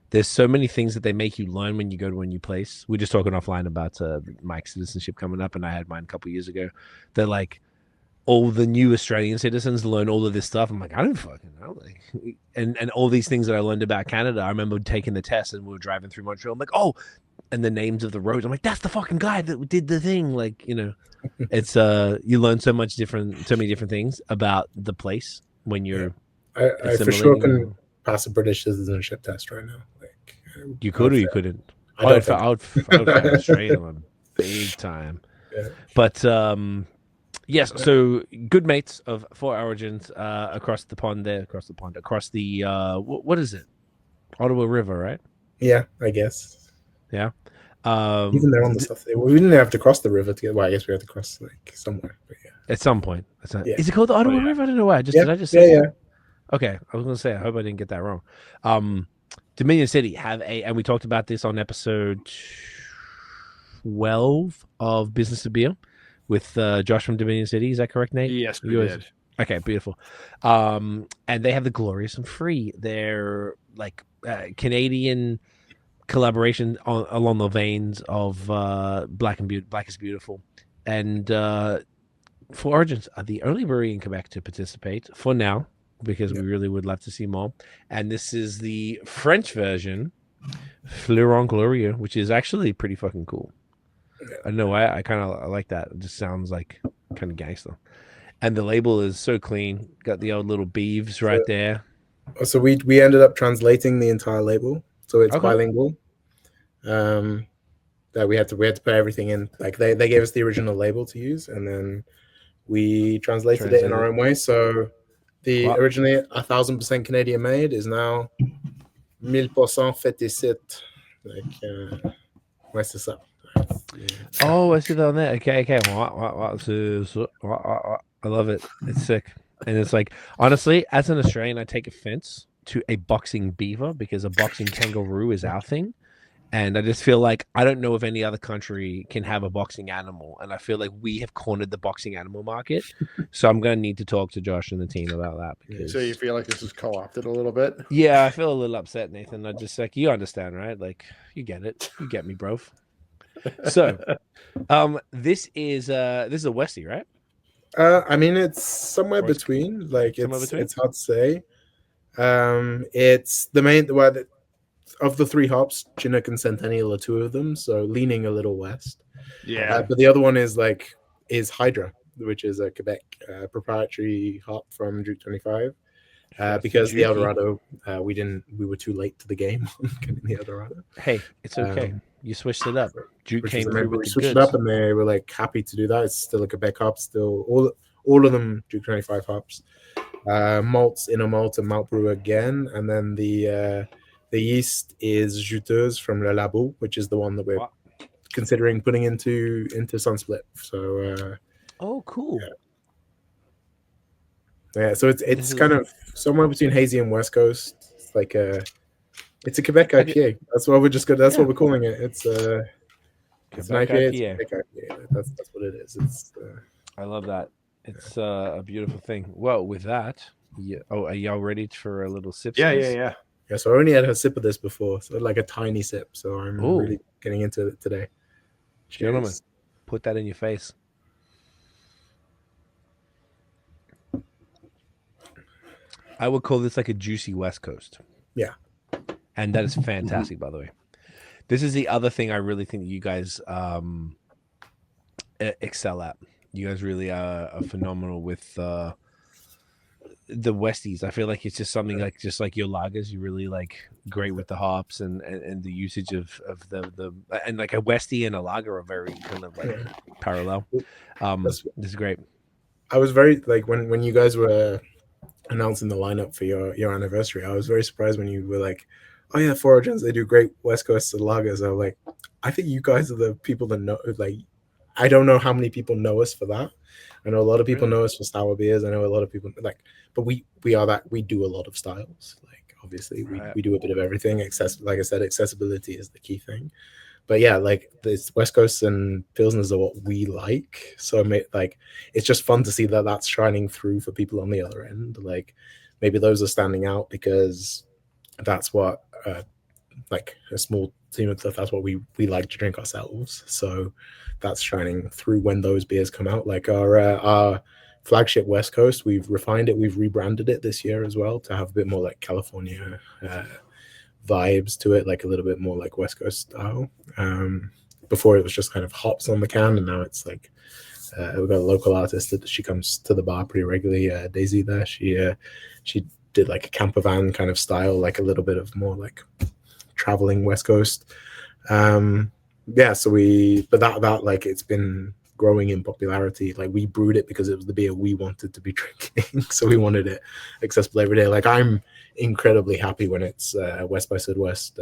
there's so many things that they make you learn when you go to a new place. We're just talking offline about Mike's citizenship coming up, and I had mine a couple of years ago. They're like, all the new Australian citizens learn all of this stuff. I'm like, I don't fucking know. Like, and all these things that I learned about Canada, I remember taking the test and we were driving through Montreal. I'm like, oh, and the names of the roads. I'm like, that's the fucking guy that did the thing. Like, you know, it's you learn so many different things about the place when you're. I for sure can pass a British citizenship test right now. Like, you could or you couldn't. I would find Australian one big time. Yeah. But yes, so good mates of Four Origins across the what is it? Ottawa River, right? Yeah, I guess. Yeah. Even there on the stuff. We didn't have to cross the river to get. Well, I guess we had to cross like somewhere. But yeah. At some point. Is it called the Ottawa River? I don't know why. Did I just say that? Okay, I was going to say, I hope I didn't get that wrong. Dominion City have and we talked about this on episode 12 of Business of Beer with Josh from Dominion City. Is that correct, Nate? Yes, we did. Okay, beautiful. And they have the Glorious and Free. They're like Canadian collaboration along the veins of Black is Beautiful. And Four Origins are the only brewery in Quebec to participate for now, because we really would love to see more. And this is the French version, Fleurons Glorieux, which is actually pretty fucking cool. I don't know why. I kind of like that. It just sounds like kind of gangster. And the label is so clean. Got the old little beeves right there. So we ended up translating the entire label, so it's bilingual. That we had to put everything in. Like they gave us the original label to use, and then we translated it in our own way. So the originally 1,000% Canadian made is now 1000% fait ici. Like, what's this up? Oh, I see that on there. Okay. I love it. It's sick. And it's like, honestly, as an Australian, I take offense to a boxing beaver because a boxing kangaroo is our thing. And I just feel like I don't know if any other country can have a boxing animal. And I feel like we have cornered the boxing animal market. So I'm going to need to talk to Josh and the team about that. Because... So you feel like this is co-opted a little bit? Yeah, I feel a little upset, Nathan. I just like, you understand, right? Like, you get it. You get me, bro. So this is a Westie, right? I mean, it's somewhere between. Like, it's hard to say. It's the main of the three hops. Chinook and Centennial are two of them, so leaning a little west. Yeah, but the other one is Hydra, which is a Quebec proprietary hop from Duke 25. Because the Eldorado, we were too late to the game on getting the Eldorado. Hey, it's okay. You switched it up. Duke came through with we switched it up, and they were like happy to do that. It's still a Quebec hop, still all of them Duke 25 hops. Malts, inner malt, and malt brew again, and then the yeast is Juteuse from Le Labo, which is the one that we're considering putting into Sunsplit. So cool. Yeah, so it's kind of somewhere between hazy and West Coast. It's like it's a Quebec IPA. That's what we're That's what we're calling it. It's an IPA. It's a Quebec IPA. That's what it is. It's I love that. It's a beautiful thing. Well, with that, are y'all ready for a little sip? Yeah. Yeah, so I only had a sip of this before, so like a tiny sip. So I'm really getting into it today. Gentlemen, Cheers. put that in your face. I would call this like a juicy West Coast. Yeah. And that is fantastic, by the way. This is the other thing I really think you guys excel at. You guys really are phenomenal with the Westies. I feel like it's just something like just like your lagers. You're really like great with the hops and the usage of the and like a Westie and a lager are very kind of like parallel. This is great. I was very like when you guys were announcing the lineup for your anniversary, I was very surprised when you were like, oh yeah, Fleurons, they do great West Coast lagers. I was like, I think you guys are the people that know, like, I don't know how many people know us for that. I know a lot of people know us for sour beers. I know a lot of people like, but we are that, we do a lot of styles. Like obviously we do a bit of everything. Like I said, accessibility is the key thing. But yeah, like this West Coast and Pilsners are what we like. So like it's just fun to see that that's shining through for people on the other end. Like maybe those are standing out because that's what like a small team of stuff, that's what we like to drink ourselves. So that's shining through when those beers come out. Like our flagship West Coast, we've refined it, we've rebranded it this year as well to have a bit more like California vibes to it, like a little bit more like West Coast style. Before it was just kind of hops on the can, and now it's like we've got a local artist that she comes to the bar pretty regularly, Daisy there. She did like a camper van kind of style, like a little bit of more like traveling West Coast. Yeah, so but that like it's been growing in popularity. Like we brewed it because it was the beer we wanted to be drinking, so we wanted it accessible every day. Like I'm incredibly happy when it's West by Sud-Ouest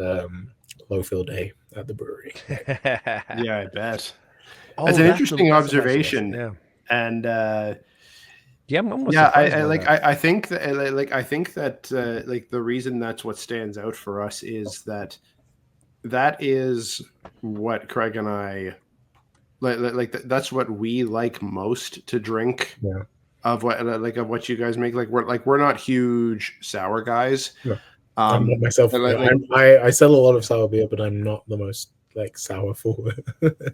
low fill day at the brewery. Yeah, I bet. That's an interesting observation. Yeah. And I think that like the reason that's what stands out for us is that is what Craig and I like that's what we like most to drink. Yeah. Of what you guys make. We're not huge sour guys. No. I'm not myself. I sell a lot of sour beer, but I'm not the most like sour forward.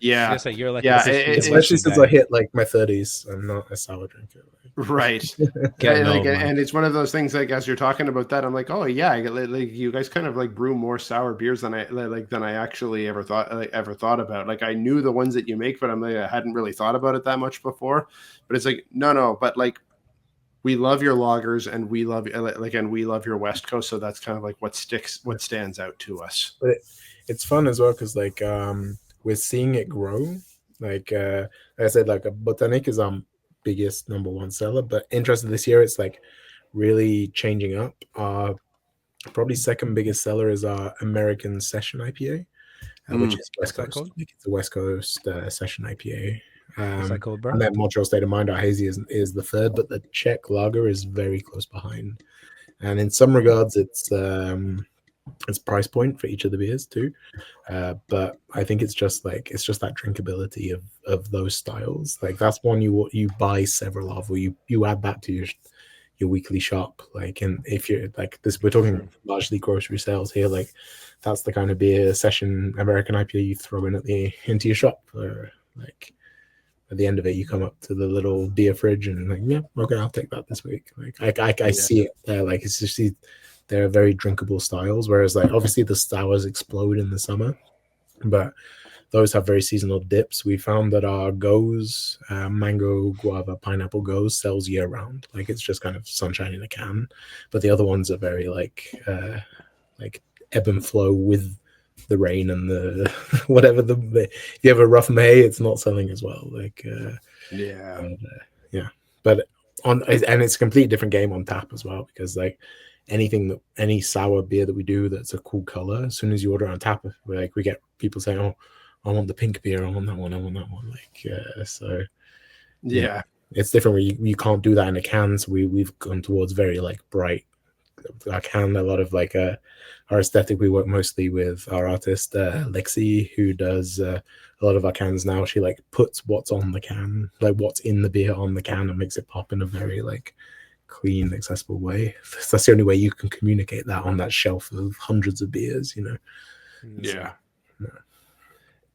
Yeah. So you're like especially since I hit like my 30s, I'm not a sour drinker. Right. And it's one of those things like as you're talking about that, I'm like, oh yeah, like you guys kind of like brew more sour beers than I actually ever thought about. Like I knew the ones that you make, but I hadn't really thought about it that much before. But it's like no, but like we love your lagers and we love your West Coast, so that's kind of like what stands out to us. But it's fun as well because like we're seeing it grow. Like I said, like a Botanique is biggest number one seller, but interesting this year it's like really changing up. Probably second biggest seller is our American Session IPA, which is West Coast. It's a West Coast Session IPA. And then Montreal State of Mind, our hazy is the third, but the Czech lager is very close behind. And in some regards, it's price point for each of the beers too. But I think it's just that drinkability of those styles. Like that's one you buy several of, or you add that to your weekly shop. Like, and if you're like this, we're talking largely grocery sales here. Like that's the kind of beer Session American IPA you throw into your shop. Or like at the end of it, you come up to the little beer fridge and like, yeah, okay, I'll take that this week. Like I see it there. Like it's just they're very drinkable styles, whereas like obviously the sours explode in the summer, but those have very seasonal dips. We found that our Goes, mango, guava, pineapple Goes sells year round. Like it's just kind of sunshine in a can, but the other ones are very like ebb and flow with the rain and the whatever. If you have a rough May, it's not selling as well. Like but and it's a completely different game on tap as well, because like any sour beer that we do that's a cool color, as soon as you order on tap, we get people saying, oh, I want the pink beer, I want that one. Like so yeah, it's different where you can't do that in a can. So we've gone towards very like bright our can, a lot of like our aesthetic. We work mostly with our artist Lexi, who does a lot of our cans now. She like puts what's on the can, like what's in the beer on the can, and makes it pop in a very like clean, accessible way. That's the only way you can communicate that on that shelf of hundreds of beers, you know. Yeah.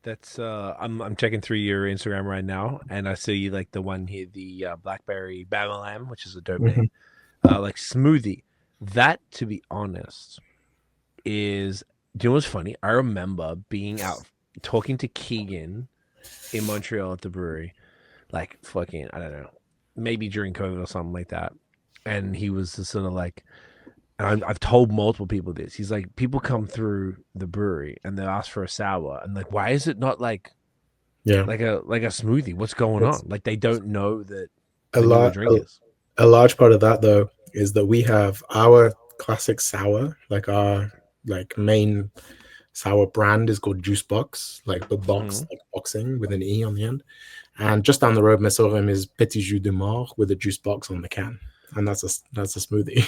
That's I'm checking through your Instagram right now, and I see like the one here, the blackberry Bamalam, which is a dope name, like smoothie. That, to be honest, is, do you know what's funny? I remember being out talking to Keegan in Montreal at the brewery, like fucking, I don't know, maybe during COVID or something like that, and he was just sort of like, and I've told multiple people this. He's like, people come through the brewery and they ask for a sour, and like, why is it not like like a smoothie? What's going on? Like, they don't know that a large part of that though is that we have our classic sour, like our like main sour brand is called Juice Box, like the box, like boxing with an E on the end. And just down the road, Messorem is Petit Jus de Mort with a juice box on the can. And that's a smoothie.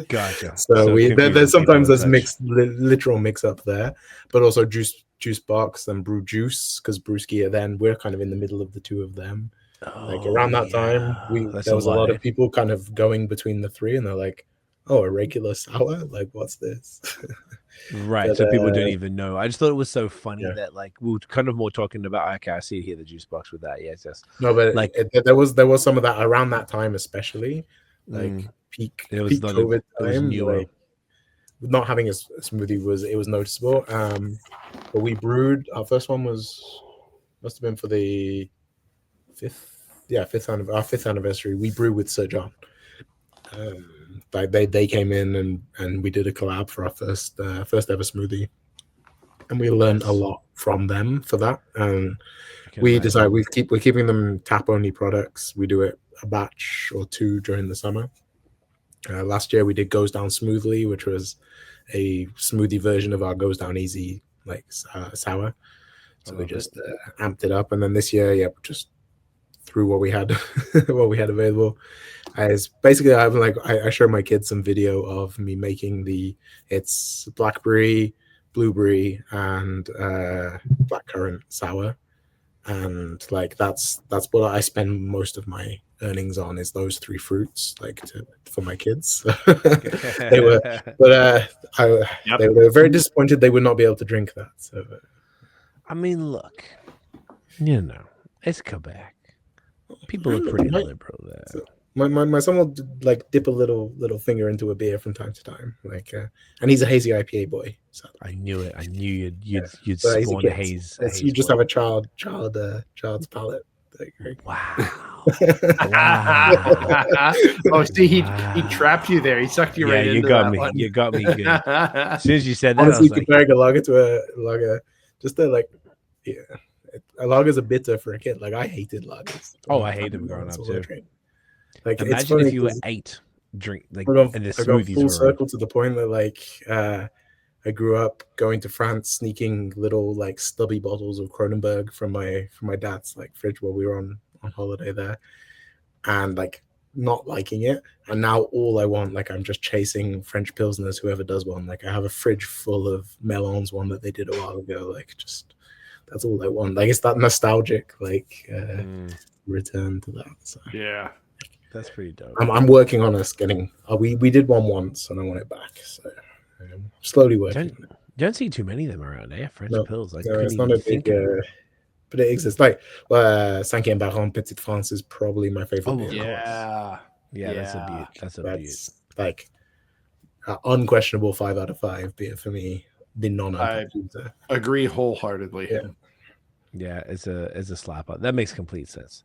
Gotcha. So there's sometimes there's literal mix up there, but also juice box and brew juice, because Brewski then we're kind of in the middle of the two of them. Like around that time, there was a lot of people kind of going between the three, and they're like, "Oh, a regular sour? Like, what's this?" Right. But, so people don't even know. I just thought it was so funny that like we were kind of more talking about. Okay, I see here the juice box with that. Yeah, it's just no, but there was some of that around that time, especially like peak COVID time. Like, not having a smoothie was noticeable. But we brewed, our first one must have been for the fifth anniversary. We brewed with Sir John. Like they came in and we did a collab for our first ever smoothie, and we learned a lot from them for that. And we decided we're keeping them tap only products. We do it a batch or two during the summer. Last year we did Goes Down Smoothly, which was a smoothie version of our Goes Down Easy like sour. So we just amped it up, and then this year, just through what we had available. As basically, I showed my kids some video of me making it's blackberry, blueberry, and blackcurrant sour, and like that's what I spend most of my earnings on, is those three fruits, like for my kids. They were very disappointed they would not be able to drink that. So, I mean, look, it's Quebec. People are pretty liberal there. So my son will like dip a little finger into a beer from time to time, like, and he's a hazy IPA boy. So I knew it. I knew you'd spawn a haze. You just have a child's palate. Wow. Oh, see, he trapped you there. He sucked you right into that one. You got me good. As soon as you said that, honestly, I was like, comparing a lager to a lager, a lager's a bitter for a kid. Like, I hated lagers. Oh, I hated them growing up too. Like, imagine if you were 8, drink like, and the smoothies full were circle to the point that like I grew up going to France, sneaking little like stubby bottles of Kronenberg from my dad's like fridge while we were on holiday there, and like not liking it. And now all I want, like, I'm just chasing French Pilsners, whoever does one. Like, I have a fridge full of Melons, one that they did a while ago. Like, just that's all I want. Like, it's that nostalgic like return to that. So yeah, that's pretty dope. I'm working on us getting. We did one once, and I want it back. So slowly working. Don't see too many of them around, French Pils. Like, it's not a big. But it exists. Like, Cinquième Baron Petite France is probably my favorite. Yeah, that's a beaut. That's like unquestionable 5 out of 5 beer for me. The I agree wholeheartedly. Yeah, it's a slapper. That makes complete sense.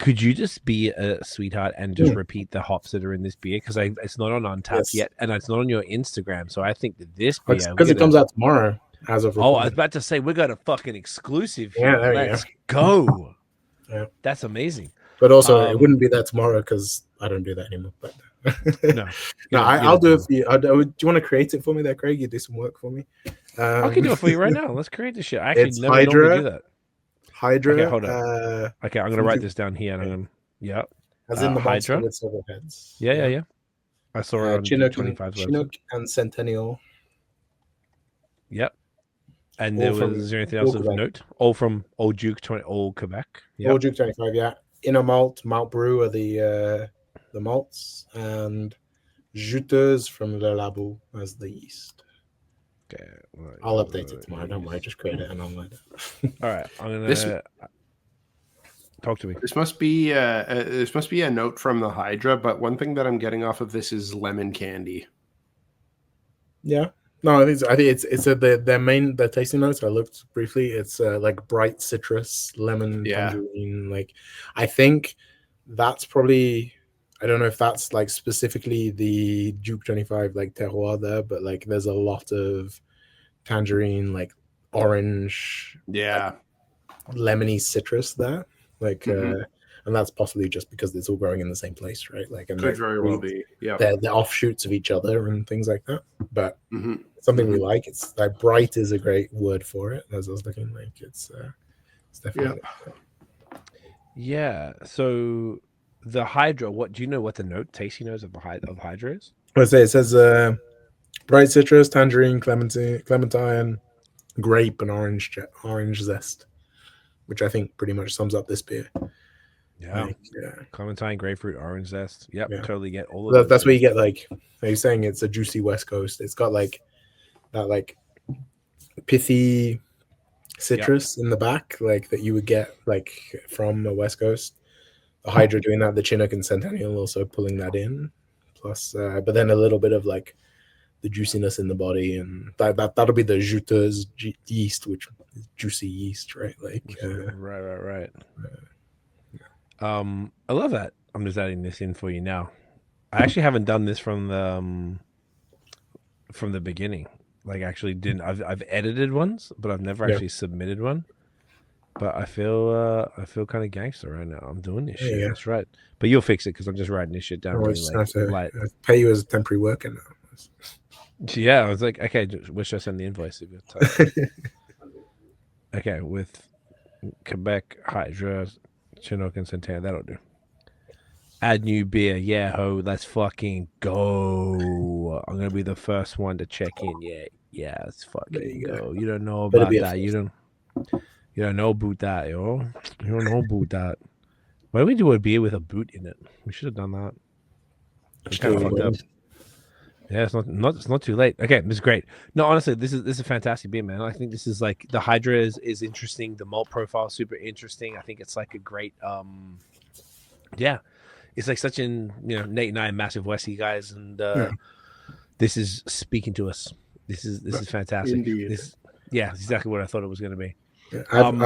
Could you just be a sweetheart and just repeat the hops that are in this beer? Because it's not on Untappd yet, and it's not on your Instagram. So I think that this beer, because it comes out tomorrow. As of recording. I was about to say, we got a fucking exclusive here. Yeah, Let's go. Yeah. That's amazing. But also, it wouldn't be that tomorrow because I don't do that anymore. But I'll do it for you. Do you want to create it for me there, Craig? You do some work for me. I can do it for you right now. Let's create this shit. I actually never normally do that. Hydra. Okay, hold on. I'm going to write this down here. And I'm going to, as in the Hydra. with several heads. Yeah. I saw it on Chinook, 25 Chinook and Centennial. Yep. And All is there anything else of Quebec. note? All from Old Duke, Old Quebec. Old Duke 25, yeah. Inner malt, malt brew are the malts, and juteuse from Le Labo as the yeast. Okay. Right. I'll update it tomorrow. Don't worry, just create it and I'll let it. All right. I'm gonna talk to me. This must be a note from the Hydra, but one thing that I'm getting off of this is lemon candy. Yeah. No, I think it's their tasting notes. I looked briefly. It's like bright citrus, lemon, tangerine. Like, I think that's probably, I don't know if that's like specifically the Duke 25 like terroir there, but like there's a lot of tangerine, like orange, like, lemony citrus there. Like, and that's possibly just because it's all growing in the same place, right? Like, and could very well be. Yeah, they're offshoots of each other and things like that. But something we like. It's like bright is a great word for it. As I was looking, like it's definitely So the Hydra. What do you know? What the tasting notes of Hydra is? I say it says bright citrus, tangerine, clementine, grape, and orange zest, which I think pretty much sums up this beer. Yeah, clementine, grapefruit, orange zest. Yep, totally get all of that. That's where you get like you're saying it's a juicy West Coast. It's got like that like pithy citrus in the back, like that you would get like from the West Coast. The Hydra doing that, the Chinook and Centennial also pulling that in. Plus, but then a little bit of like the juiciness in the body, and that'll be the juteuse yeast, which is juicy yeast, right? Like right. I love that. I'm just adding this in for you now. I actually haven't done this from the beginning. Like, actually didn't. I've edited ones, but I've never actually submitted one. But I feel kind of gangster right now. I'm doing this shit. That's right. But you'll fix it because I'm just writing this shit down. I pay you as a temporary worker now. Yeah, I was like, okay, where should I send the invoice? Okay, with Quebec, Hydra, Chinook, and Centennial, that'll do. Add new beer, yeah, ho, let's fucking go. I'm gonna be the first one to check in. Yeah, let's fucking go. You don't know about that. You don't know about that, yo. You don't know about that. Why don't we do a beer with a boot in it? We should have done that. It's kind of fucked up. Yeah, it's not too late. Okay, this is great. No, honestly, this is a fantastic beer, man. I think this is like the Hydra is interesting. The malt profile is super interesting. I think it's like a great it's like such an Nate and I are massive Westie guys, and this is speaking to us. This is fantastic. Indeed. It's exactly what I thought it was going to be. Yeah, I've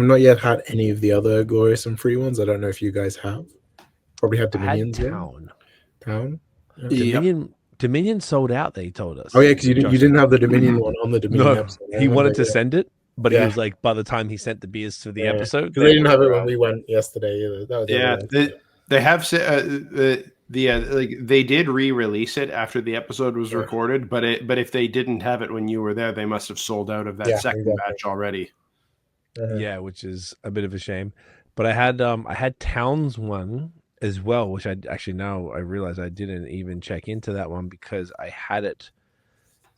not yet had any of the other glorious and free ones. I don't know if you guys have. Probably have Dominion. Town. Yeah. Dominion sold out. They told us. Oh yeah, because you didn't have the Dominion one on the Dominion episode. He wanted to send it, but he was like, by the time he sent the beers to the episode, because they didn't have it when we went yesterday either. That was they have they did re-release it after the episode was recorded, but if they didn't have it when you were there, they must have sold out of that second batch already. Yeah, which is a bit of a shame. But I had Towns one as well, which I actually now I realize I didn't even check into that one because I had it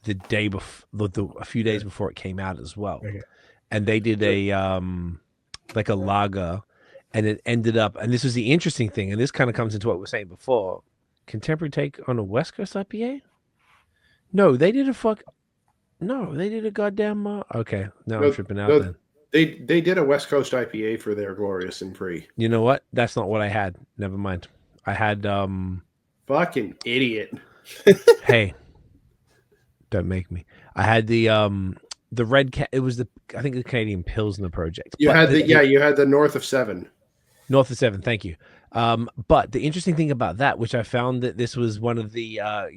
the day before, a few days before it came out as well. Okay. And they did a like a lager, and it ended up, and this was the interesting thing, and this kind of comes into what we were saying before. Contemporary take on a West Coast IPA? No, they did a goddamn okay. No, I'm tripping out then. They did a West Coast IPA for their Glorious and Free. You know what? That's not what I had. Never mind. I had fucking idiot. Hey, don't make me. I had the red it was I think the Canadian Pilsner project. You had the North of 7. North of 7, thank you. But the interesting thing about that, which I found that this was one of the I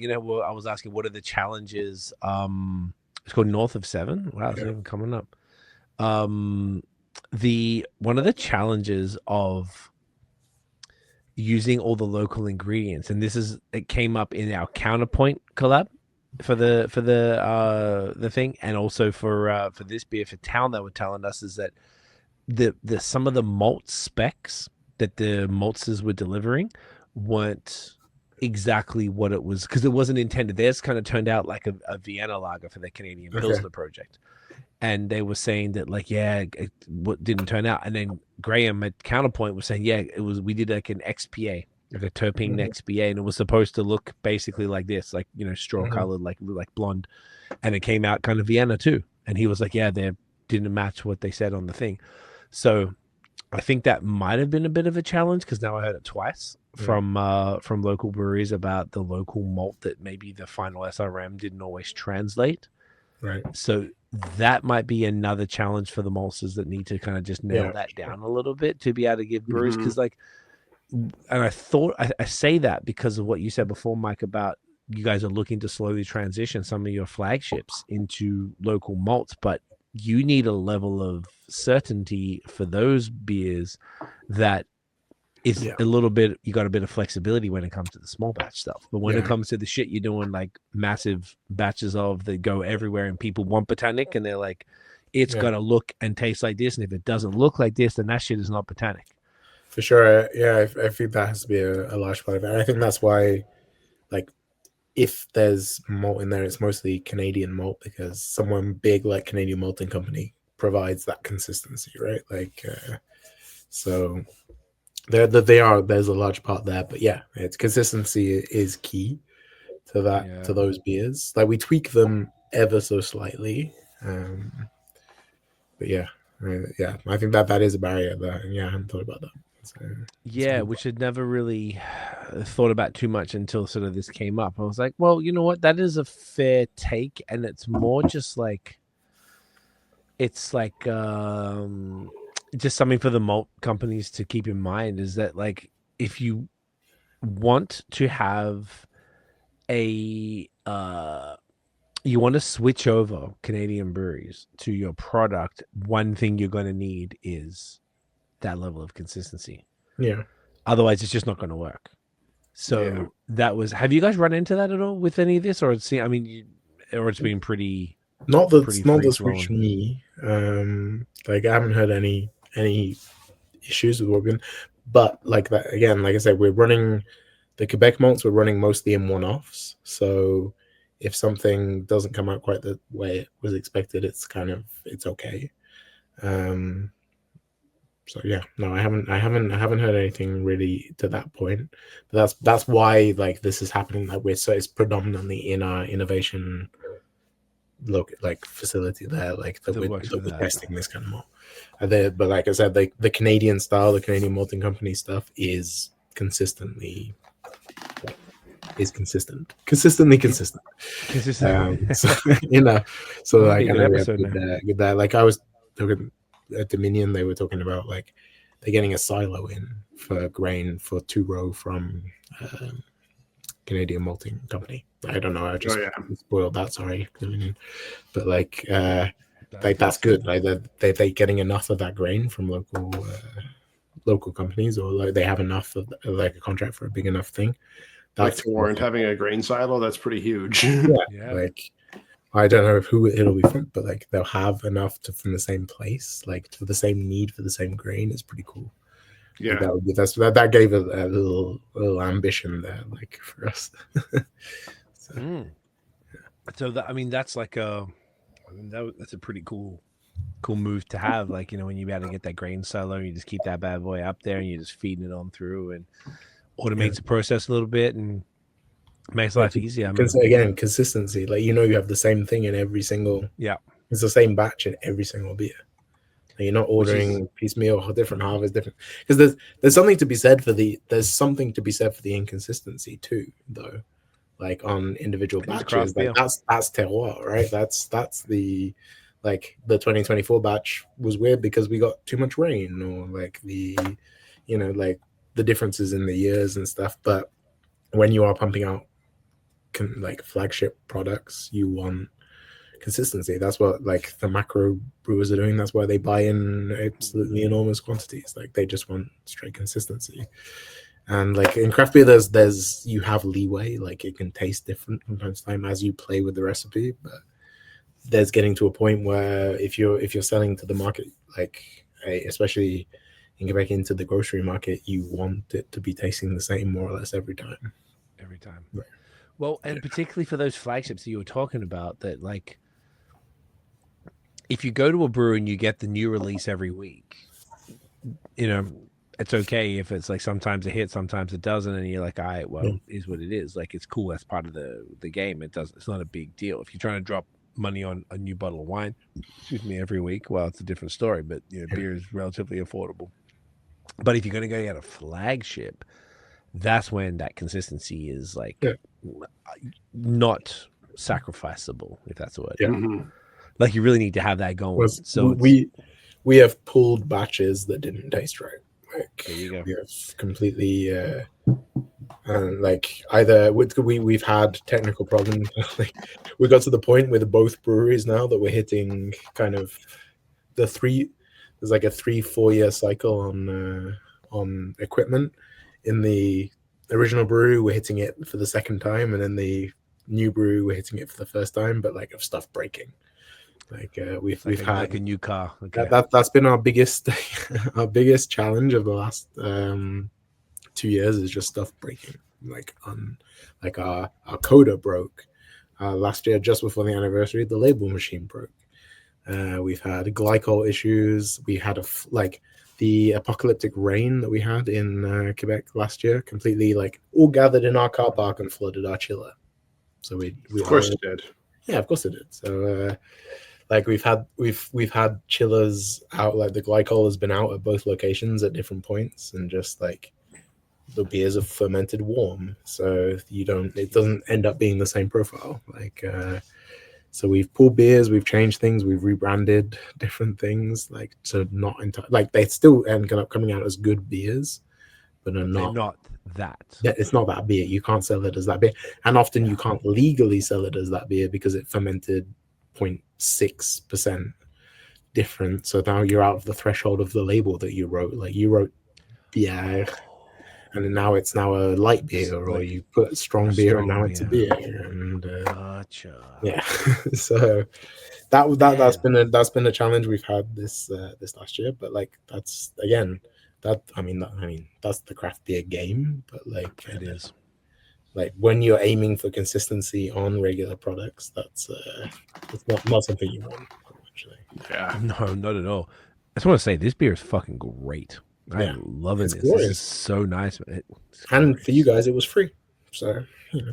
was asking what are the challenges? It's called North of 7. Wow, it's even coming up. One of the challenges of using all the local ingredients, and it came up in our Counterpoint collab for the thing, and also for this beer for Town, they were telling us is that the some of the malt specs that the maltsters were delivering weren't exactly what it was, because it wasn't intended. Theirs kind of turned out like a Vienna lager for the Canadian Pilsner project. And they were saying that, like, it didn't turn out. And then Graham at Counterpoint was saying, we did like an XPA, like a terpene XPA, and it was supposed to look basically like this, like, straw colored, like blonde. And it came out kind of Vienna too. And he was like, they didn't match what they said on the thing. So I think that might have been a bit of a challenge, because now I heard it twice from local breweries about the local malt, that maybe the final SRM didn't always translate. Right. So that might be another challenge for the maltsters that need to kind of just nail that down a little bit to be able to give breweries, because and I thought I say that because of what you said before, Mike, about you guys are looking to slowly transition some of your flagships into local malts, but you need a level of certainty for those beers that is a little bit, you got a bit of flexibility when it comes to the small batch stuff. But when it comes to the shit you're doing, like massive batches of that go everywhere, and people want botanic, and they're like, it's got to look and taste like this. And if it doesn't look like this, then that shit is not botanic. For sure. Yeah, I think that has to be a large part of it. And I think that's why, like, if there's malt in there, it's mostly Canadian malt, because someone big like Canadian Malting Company provides that consistency, right? Like, so there's a large part there, but it's consistency is key to that, to those beers. Like, we tweak them ever so slightly, but I think that is a barrier there. I hadn't thought about that. So, which I'd never really thought about too much until sort of this came up. I was like, well, you know what, that is a fair take, and it's more just like, it's like just something for the malt companies to keep in mind, is that, like, if you want to have you want to switch over Canadian breweries to your product, one thing you're going to need is that level of consistency. Otherwise it's just not going to work. So that was, have you guys run into that at all with any of this, or it's been pretty not that's reached me. Like, I haven't heard any issues with Oregon, but like that again, like I said, we're running the Quebec malts, we're running mostly in one-offs. So if something doesn't come out quite the way it was expected, it's okay. So no, I haven't heard anything really to that point. But that's why, like, this is happening. Like, it's predominantly in our innovation facility there, like that we're testing this kind of malt. But like I said, the Canadian style, the Canadian Malting Company stuff is consistently consistent. So like, I know we have good there. Like, I was talking at Dominion, they were talking about, like, they're getting a silo in for grain for 2-row from Canadian Malting Company. I don't know, I just spoiled that, sorry, Dominion. But like that's good. Like, they're getting enough of that grain from local companies, or like they have enough of, like, a contract for a big enough thing. That's like Warrant having a grain silo, that's pretty huge. Like, I don't know who it'll be from, but like, they'll have enough from the same place, like, for the same need for the same grain. Is pretty cool. Like, that gave a little ambition there, like, for us. So that, I mean, that's like that's a pretty cool move to have. Like, when you be able to get that grain silo, you just keep that bad boy up there, and you're just feeding it on through, and automates the process a little bit, and makes life easier. Again, consistency. Like, you have the same thing in every single. It's the same batch in every single beer. You're not ordering piecemeal, different harvest, different. Because there's something to be said for the inconsistency too, though. Like, on individual batches, like, that's terroir, right? That's the, like, the 2024 batch was weird because we got too much rain, or like like the differences in the years and stuff. But when you are pumping out like flagship products, you want consistency. That's what, like, the macro brewers are doing. That's why they buy in absolutely enormous quantities. Like, they just want straight consistency. And like, in craft beer, there's you have leeway. Like, it can taste different from time to time as you play with the recipe. But there's getting to a point where if you're selling to the market, like, especially in Quebec, into the grocery market, you want it to be tasting the same more or less every time. every time. Right. Well, and particularly for those flagships that you were talking about, that like, if you go to a brewery and you get the new release every week, you know, it's okay if it's like sometimes it hits, sometimes it doesn't, and you're like, all right, well, it is what it is. Like, it's cool. That's part of the game. It's not a big deal. If you're trying to drop money on a new bottle of wine, every week, well, it's a different story. But you know, beer is relatively affordable. But if you're going to go get a flagship, that's when that consistency is like not sacrificable, if that's the word. Yeah. Mm-hmm. Like, you really need to have that going. So we have pulled batches that didn't taste right. Like, there you go. we have completely like either we've had technical problems. Like, we got to the point with both breweries now that we're hitting kind of there's like a 3-4 year cycle on equipment. In the original brewery, we're hitting it for the second time, and in the new brewery, we're hitting it for the first time, but like of stuff breaking. Like we've had like a new car. Okay. That's been our biggest challenge of the last 2 years, is just stuff breaking. Like our coda broke last year, just before the anniversary. The label machine broke. We've had glycol issues. We had the apocalyptic rain that we had in Quebec last year, completely like all gathered in our car park and flooded our chiller. So we of course it did. Yeah, of course it did. So like we've had chillers out. Like, the glycol has been out at both locations at different points, and just like the beers are fermented warm, so it doesn't end up being the same profile. Like so we've pulled beers, we've changed things, we've rebranded different things, like, so not entirely, like, they still end up coming out as good beers, but they're not that. Yeah, it's not that beer. You can't sell it as that beer, and often you can't legally sell it as that beer because it fermented 0.6% different. So now you're out of the threshold of the label that you wrote. Like, you wrote beer, and now it's a light beer, or you put strong beer, and now it's a beer. And gotcha. Yeah. So that's been a challenge we've had this last year. But like, that's again, I mean that's the craft beer game. But like, it is. Like, when you're aiming for consistency on regular products, that's it's not something you want, actually. Yeah. No, not at all. I just want to say, this beer is fucking great. I'm loving this. Glorious. This is so nice. And for you guys, it was free. So, you know.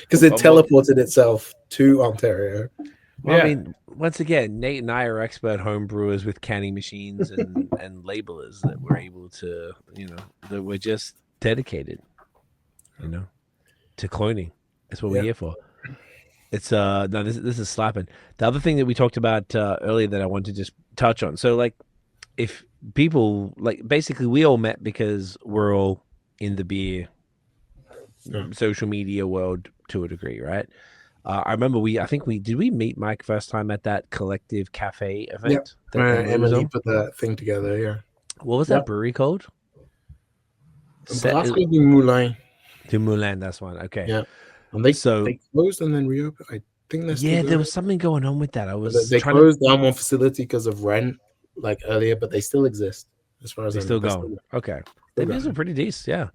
Because it teleported itself to Ontario. Well, I mean, once again, Nate and I are expert home brewers with canning machines and labelers that we're able to, that we're just dedicated, to cloning. That's what we're here for. It's this is slapping. The other thing that we talked about earlier that I want to just touch on. So, like, if people, like, basically we all met because we're all in the beer social media world to a degree, right? I remember did we meet Mike first time at that collective cafe event? Emily put that thing together. Yeah. What was that brewery called? Du Moulin. Du Moulin, that's one. Okay. Yeah. And they closed and then reopened. I think that's there was something going on with that. They closed down one facility because of rent, like, earlier, but they still exist as far as they're still going. Okay. These are pretty decent, yeah.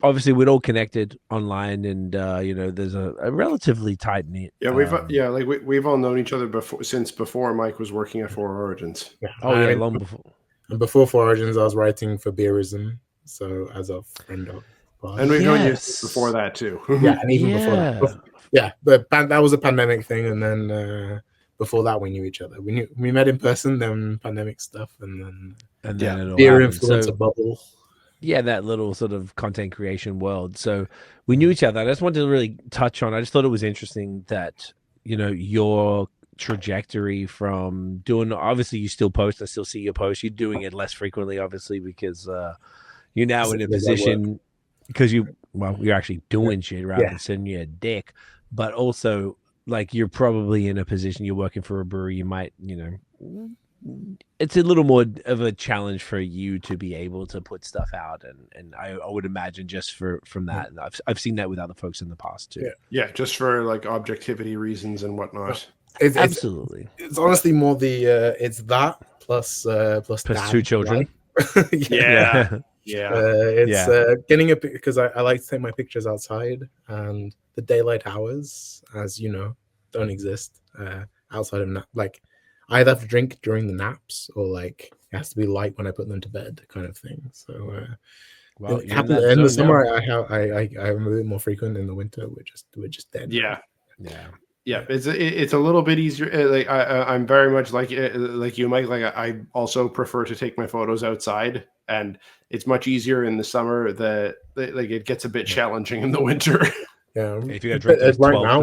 Obviously we're all connected online, and there's a relatively tight knit. Yeah, we've all known each other since before Mike was working at Four Origins. Yeah. Long before. And before Four Origins, I was writing for Beerism, so as a friend of. And we've known you before that too. Yeah, and even before that. Yeah, but that was a pandemic thing, and then before that we knew each other. We met in person, then pandemic stuff, and then beer influencer bubble. Yeah, that little sort of content creation world. So we knew each other. I just wanted to really touch on. I just thought it was interesting that your trajectory from doing. Obviously, you still post. I still see your posts. You're doing it less frequently, obviously, because you're now in a position. Because you're actually doing shit rather than sending you a dick, but also, like, you're probably in a position, you're working for a brewery, you might, it's a little more of a challenge for you to be able to put stuff out, and I would imagine just from that, and I've seen that with other folks in the past too. Yeah, just for like objectivity reasons and whatnot. Absolutely, it's honestly more the it's that plus 2 children. Yeah. It's getting a because I like to take my pictures outside, and the daylight hours, as you know, don't exist outside of like I either have to drink during the naps or like it has to be light when I put them to bed, kind of thing. So well, in the summer I'm a bit more frequent. In the winter we're just dead. Yeah. It's a little bit easier. Like I'm very much like you, Mike. Like I also prefer to take my photos outside, and it's much easier in the summer. That like it gets a bit challenging in the winter. Yeah, if you drink right now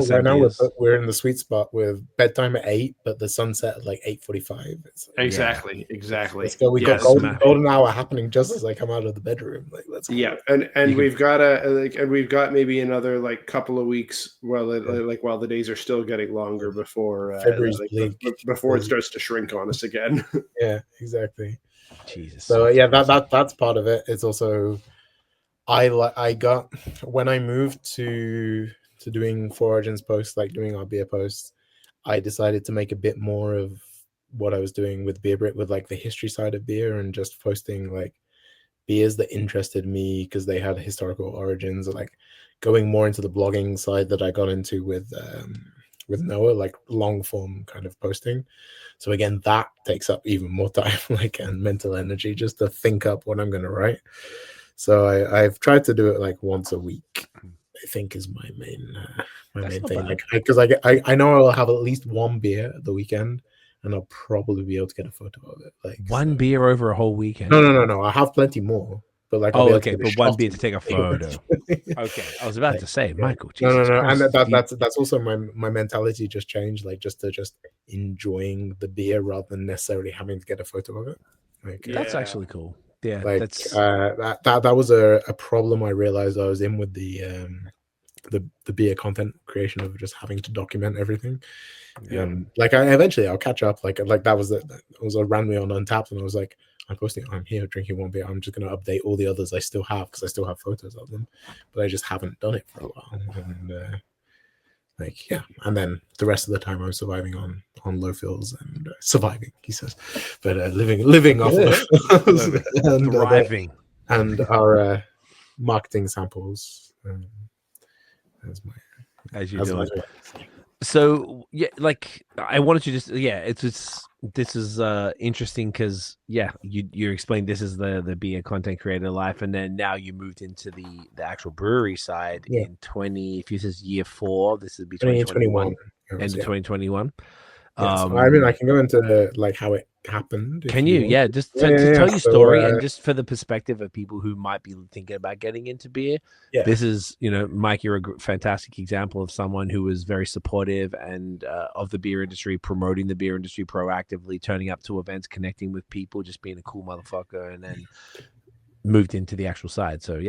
we're in the sweet spot with bedtime at 8, but the sunset at like 8:45. Exactly. Let's go. We got golden hour happening just as I come out of the bedroom. Like let's go. Yeah, and we've got we've got maybe another like couple of weeks while the days are still getting longer before before it starts to shrink on us again. Yeah, exactly. Jesus. So that's part of it. It's also. I got when I moved to doing 4 Origins posts, like doing our beer posts, I decided to make a bit more of what I was doing with Beer Brit, with like the history side of beer, and just posting like beers that interested me because they had historical origins, or like going more into the blogging side that I got into with Noah, like long form kind of posting. So again, that takes up even more time, like, and mental energy just to think up what I'm going to write. So I've tried to do it like once a week, I think is my main thing. Like, because I know I'll have at least one beer at the weekend, and I'll probably be able to get a photo of it. Like one beer over a whole weekend. No. I have plenty more, but like but one beer to take a photo. Okay, I was about to say, Michael. Jesus Christ. And that's also my mentality just changed. Like just enjoying the beer rather than necessarily having to get a photo of it. Like that's actually cool. Yeah, like that's that was a problem I realized I was in with the beer content creation, of just having to document everything. Like I'll catch up. Like that was ran me on Untapped, and I was like, I'm here drinking one beer. I'm just gonna update all the others I still have because I still have photos of them, but I just haven't done it for a while. And and then the rest of the time I was surviving on low fills and surviving, he says, but living off of and thriving and our marketing samples. As you do. So like I wanted to just this is interesting because you explained this is the beer content creator life, and then now you moved into the actual brewery side in 20. If this is year 4, this would be 2021, end of 2021. I mean, I can go into like how it happened. Can you? Just tell your story, and just for the perspective of people who might be thinking about getting into beer. This is, Mike, you're a fantastic example of someone who was very supportive and of the beer industry, promoting the beer industry proactively, turning up to events, connecting with people, just being a cool motherfucker, and then moved into the actual side. So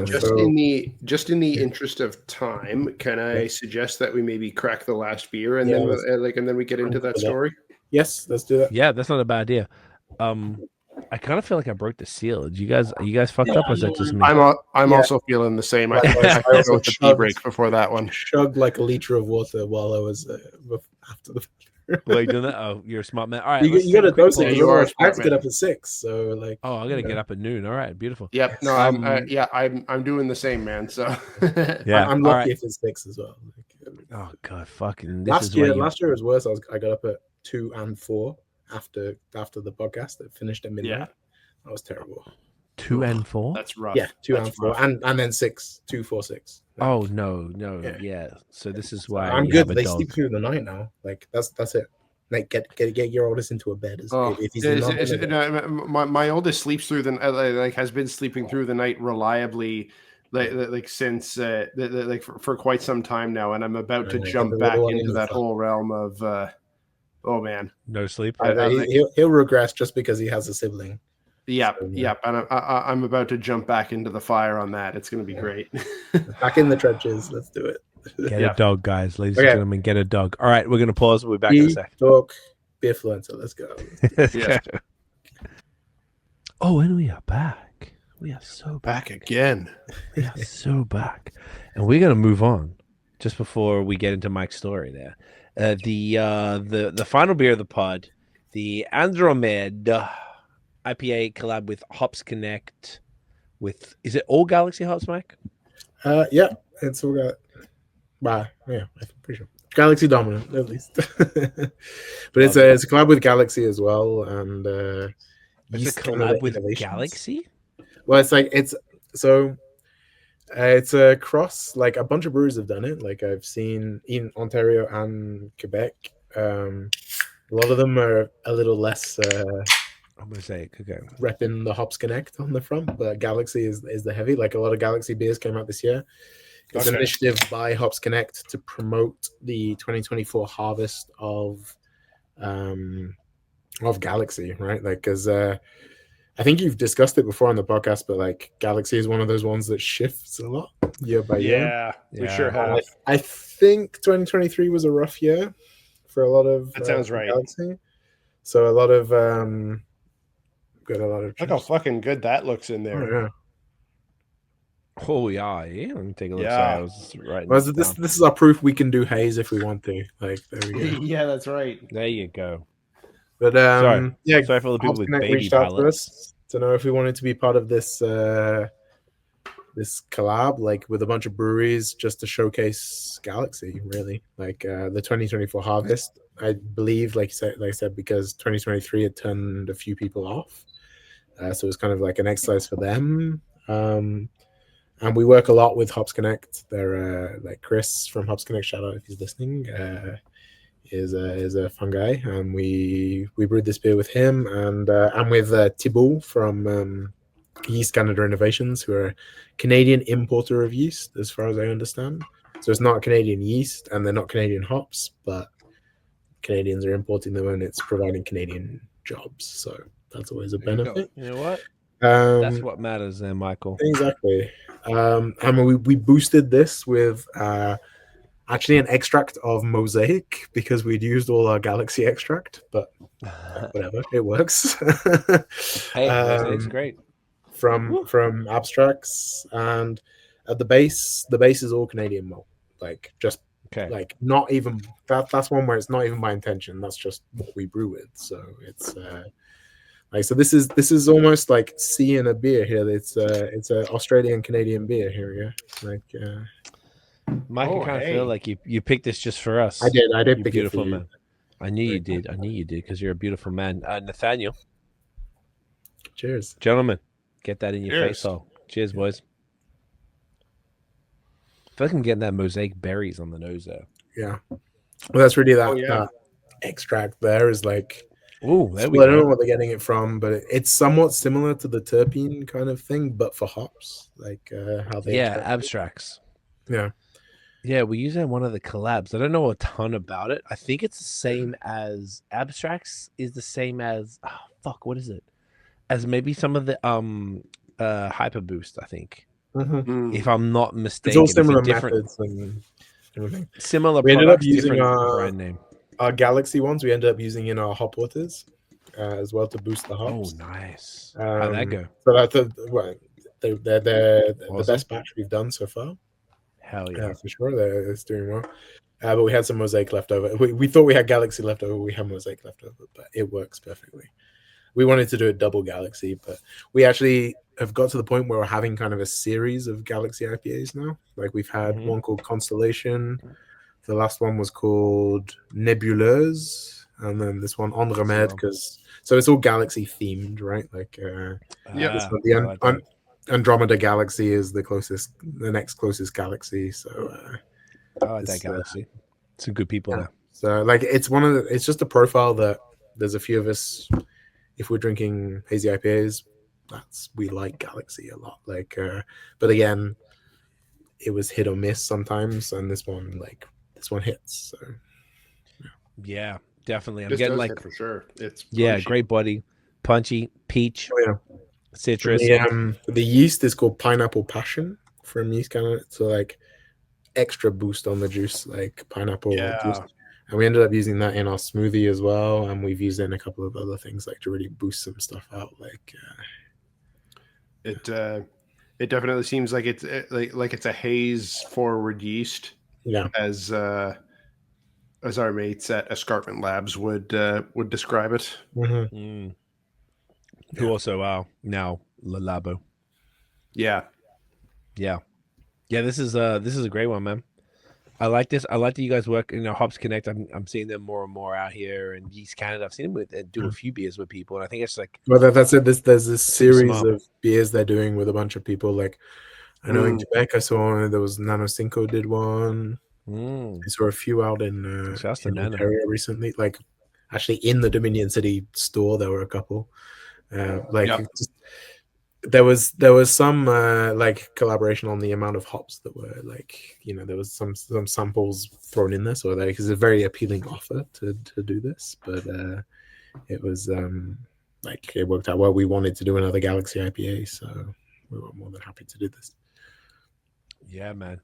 just in the interest of time, can I suggest that we maybe crack the last beer and then we get into that story? Yes, let's do that. Yeah, that's not a bad idea. I kind of feel like I broke the seal. Are you guys fucked up, or is that just me? I'm also feeling the same. I go with the tea break before that one. Chugged like a liter of water while I was after the. Well, you doing that? Oh, you're a smart man. All right, you got to dose it. I have to get up at 6, so like. Oh, I got to get up at noon. All right, beautiful. Yep. No, I'm doing the same, man. So I'm lucky if it's 6 as well. Oh god, fucking. Last year was worse. I got up at 2 and 4 after the podcast. It finished at midnight. That was terrible. 2 and 4. That's rough. Yeah, 2 and 4, and then 6, 2, 4, 6. Oh no. Yeah. So this is why I'm good. They sleep through the night now. Like that's it. Like get your oldest into a bed. My oldest sleeps through the has been sleeping through the night reliably. Like since for quite some time now, and I'm about to jump back into that whole realm of oh man, no sleep. He'll regress just because he has a sibling. Yep. And I'm about to jump back into the fire on that. It's going to be great. Back in the trenches. Let's do it. Get a dog, guys, ladies and gentlemen. Get a dog. All right, we're going to pause. We'll be back in a sec. Dog, beer fluencer. Let's go. Oh, and we are back. We are so back again. We are so back, and we're going to move on. Just before we get into Mike's story, there, the final beer of the pod, the Andromède. IPA collab with Hops Connect. Is it all Galaxy hops, Mike? Yeah, it's all got. Yeah, I'm pretty sure Galaxy dominant at least. But it's a collab with Galaxy as well, and It's a Yeast Canada collab with Innovations. Galaxy. Well, it's a cross. Like a bunch of breweries have done it. Like I've seen in Ontario and Quebec. A lot of them are a little less. I'm gonna say okay. Repping the Hops Connect on the front, but Galaxy is the heavy. Like a lot of Galaxy beers came out this year. It's an initiative by Hops Connect to promote the 2024 harvest of Galaxy, right? Like, because I think you've discussed it before on the podcast, but like Galaxy is one of those ones that shifts a lot year by year. Yeah, we sure have. I think 2023 was a rough year for a lot of. That sounds right. Galaxy. So a lot of got a lot of. Look how fucking good that looks in there. Oh, yeah. Oh yeah. Let me take a look. Yeah. Sorry, I was just writing This is our proof we can do haze if we want to. Like there we go. Yeah, that's right. There you go. But Sorry for all the people Hops with Connect baby reached out to palates. us to know if we wanted to be part of this this collab, like with a bunch of breweries, just to showcase Galaxy. Really, like the 2024 harvest. I believe, like I said, because 2023 had turned a few people off, so it was kind of like an exercise for them. And we work a lot with Hops Connect. They're like Chris from Hops Connect. Shout out if he's listening. Is a fun guy, and we brewed this beer with him, and with Thibault from Yeast Canada Innovations, who are a Canadian importer of yeast, as far as I understand. So it's not Canadian yeast, and they're not Canadian hops, but Canadians are importing them, and it's providing Canadian jobs. So that's always a benefit. You know what? That's what matters there, Michael. Exactly. And we boosted this with actually an extract of Mosaic because we'd used all our Galaxy extract, but whatever, it works. Hey, Mosaic's great. From Abstracts, and at the base is all Canadian malt. Like just like not even that's one where it's not even by intention. That's just what we brew with. So it's like, so this is almost like Cee in a beer here. It's an Australian Canadian beer here. Yeah, like Mike, I kind of feel like you picked this just for us. I did pick beautiful it for man. I knew you did because you're a beautiful man. Nathaniel, cheers, gentlemen. Get that in your face hole. Cheers, boys. I feel like I'm getting that Mosaic berries on the nose there. Yeah, well, that's really that extract there is like. Oh, there we go. I go. don't know what they're getting it from, but it's somewhat similar to the terpene kind of thing, but for hops, like how they abstracts. Yeah, we use it in one of the collabs. I don't know a ton about it. I think it's the same as abstracts. Is the same as what is it? As maybe some of the hyper boost. I think, if I'm not mistaken, it's all similar methods and everything. Similar. We ended up using brand name. Our Galaxy ones we ended up using in our hop waters as well to boost the hops. Oh, nice. How'd that go? So they're the best batch we've done so far. Hell yeah, for sure. It's doing well. But we had some Mosaic left over. We thought we had Galaxy left over. We have Mosaic left over, but it works perfectly. We wanted to do a double Galaxy, but we actually have got to the point where we're having kind of a series of Galaxy IPAs now. Like we've had one called Constellation. The last one was called Nebuleuse, and then this one Andromède, so it's all Galaxy themed, right? Like, the Andromeda Galaxy is the next closest Galaxy. So I like that Galaxy. Some good people there. So like, it's just a profile that there's a few of us. If we're drinking hazy IPAs, we like Galaxy a lot. Like, but again, it was hit or miss sometimes, and this one hits. So yeah, definitely. I'm This getting does like hit for sure. It's punchy. Great body, punchy, peach, citrus. The yeast is called Pineapple Passion from Yeast Canada. So like extra boost on the juice, like pineapple juice. And we ended up using that in our smoothie as well, and we've used it in a couple of other things like to really boost some stuff out. Like it definitely seems like it's like it's a haze forward yeast. Yeah, as our mates at Escarpment Labs would describe it. who also are now Le Labo. Yeah. This is a great one, man. I like this. I like that you guys work. Hops Connect. I'm seeing them more and more out here in Yeast Canada. I've seen them do a few beers with people, and I think it's like. Well, that's it. There's this series smart. of beers they're doing with a bunch of people. Like, I know in Quebec, I saw there was Nano Cinco did one. I saw a few out in Ontario recently. Like, actually, in the Dominion City store, there were a couple. There was some like collaboration on the amount of hops that were like, there was some samples thrown in there, so like it's a very appealing offer to do this, but it was like it worked out well. We wanted to do another Galaxy IPA, so we were more than happy to do this. Yeah, man.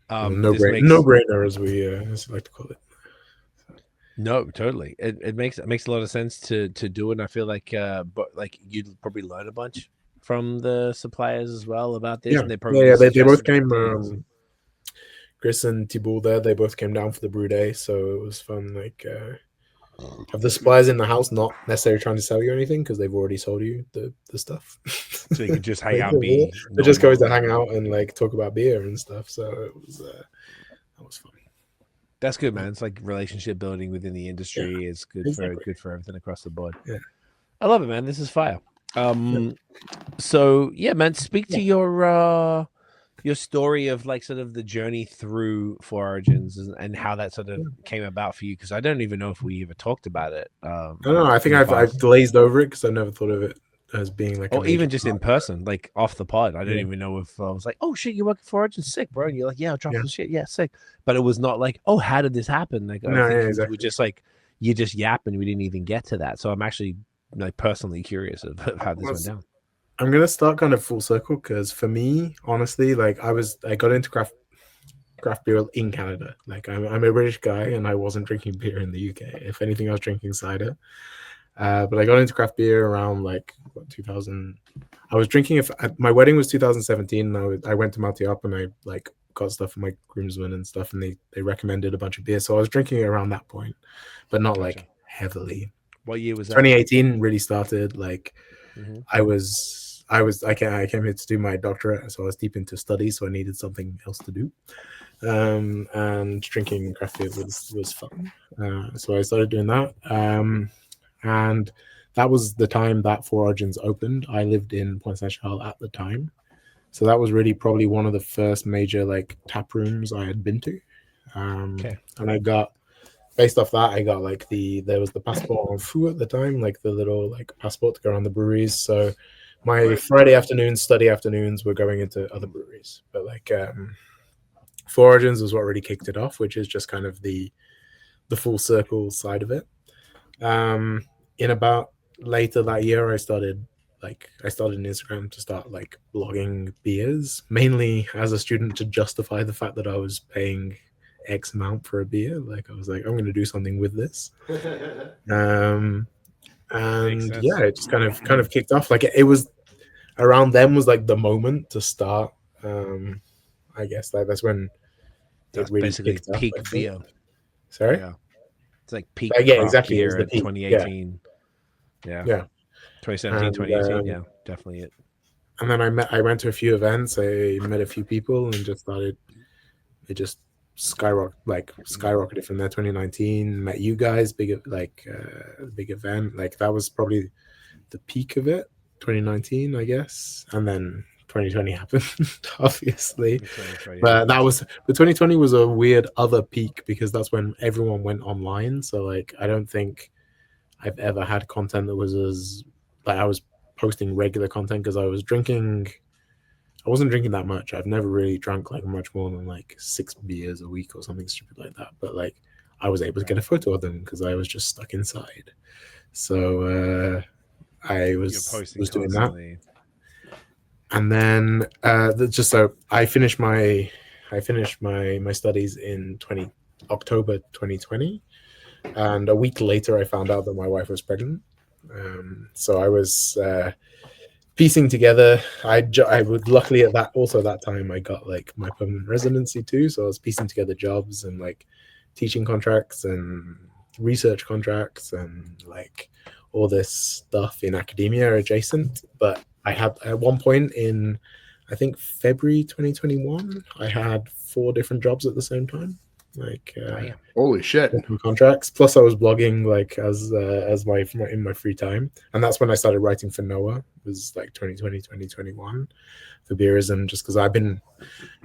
No brainer, as we like to call it. No, totally. It makes a lot of sense to do it, and I feel like but like you'd probably learn a bunch from the suppliers as well about this. Yeah, and they both came. Chris and Thibault there, they both came down for the brew day, so it was fun. Like, have the suppliers in the house, not necessarily trying to sell you anything because they've already sold you the stuff. So you can just hang out, they're just going to hang out and like talk about beer and stuff. So it was that was fun. That's good, man. It's like relationship building within the industry is good for everything across the board. Yeah, I love it, man. This is fire. So yeah, man, speak to your story of like sort of the journey through Four Origins and how that sort of came about for you, because I don't even know if we ever talked about it. I don't know. I think I've glazed over it because I never thought of it as being like, or even just in person, like off the pod. I don't even know if I was like, oh shit, you're working for Origins, sick, bro, and you're like, yeah, I'll drop some shit, yeah, sick. But it was not like, oh, how did this happen? Like, exactly. We just like you just yap and we didn't even get to that. So I'm actually like personally curious of how this went down. I'm gonna start kind of full circle because for me, honestly, like I got into craft beer in Canada. Like I'm a British guy and I wasn't drinking beer in the UK. If anything, I was drinking cider. But I got into craft beer around like 2000. I was drinking my wedding was 2017. And I went to Multi Up and I like got stuff for my groomsmen and stuff, and they recommended a bunch of beer. So I was drinking it around that point, but not like heavily. What year was that? 2018 really started. Like I came here to do my doctorate, so I was deep into studies, so I needed something else to do. And drinking craft beer was fun. So I started doing that. And that was the time that Four Origins opened. I lived in Pointe Saint-Charles at the time. So that was really probably one of the first major like tap rooms I had been to. And I got, based off that, I got like there was the passport en fou at the time, like the little like passport to go around the breweries. So my Friday afternoons, study afternoons were going into other breweries. But like Four Origins was what really kicked it off, which is just kind of the full circle side of it. In about later that year, I started an Instagram to start like blogging beers, mainly as a student to justify the fact that I was paying X amount for a beer. Like I was like, I'm going to do something with this. And yeah, it just kind of kicked off. Like it was around then was like the moment to start. I guess that's when that's it really basically peak beer. Sorry. Yeah. It's like peak exactly. beer in 2018. Yeah. 2017, 2018. Yeah, definitely it. And then I went to a few events. I met a few people and just started. It just skyrocketed from there. 2019, met you guys, big event. Like that was probably the peak of it. 2019, I guess, and then 2020 happened, obviously. But 2020 was a weird other peak because that's when everyone went online. So like, I don't think I've ever had content that was as like I was posting regular content because I wasn't drinking that much. I've never really drank like much more than like 6 beers a week or something stupid like that. But like, I was able to get a photo of them because I was just stuck inside. So I was doing that. And then just so I finished my studies in October 2020, and a week later I found out that my wife was pregnant. So I was piecing together. I would luckily at that time I got like my permanent residency too. So I was piecing together jobs and like teaching contracts and research contracts and like all this stuff in academia adjacent. But I had at one point in, I think February 2021, I had 4 different jobs at the same time. Like holy shit, contracts. Plus, I was blogging like as in my free time, and that's when I started writing for NOAA. It was like 2020, 2021 for Beerism, just because I've been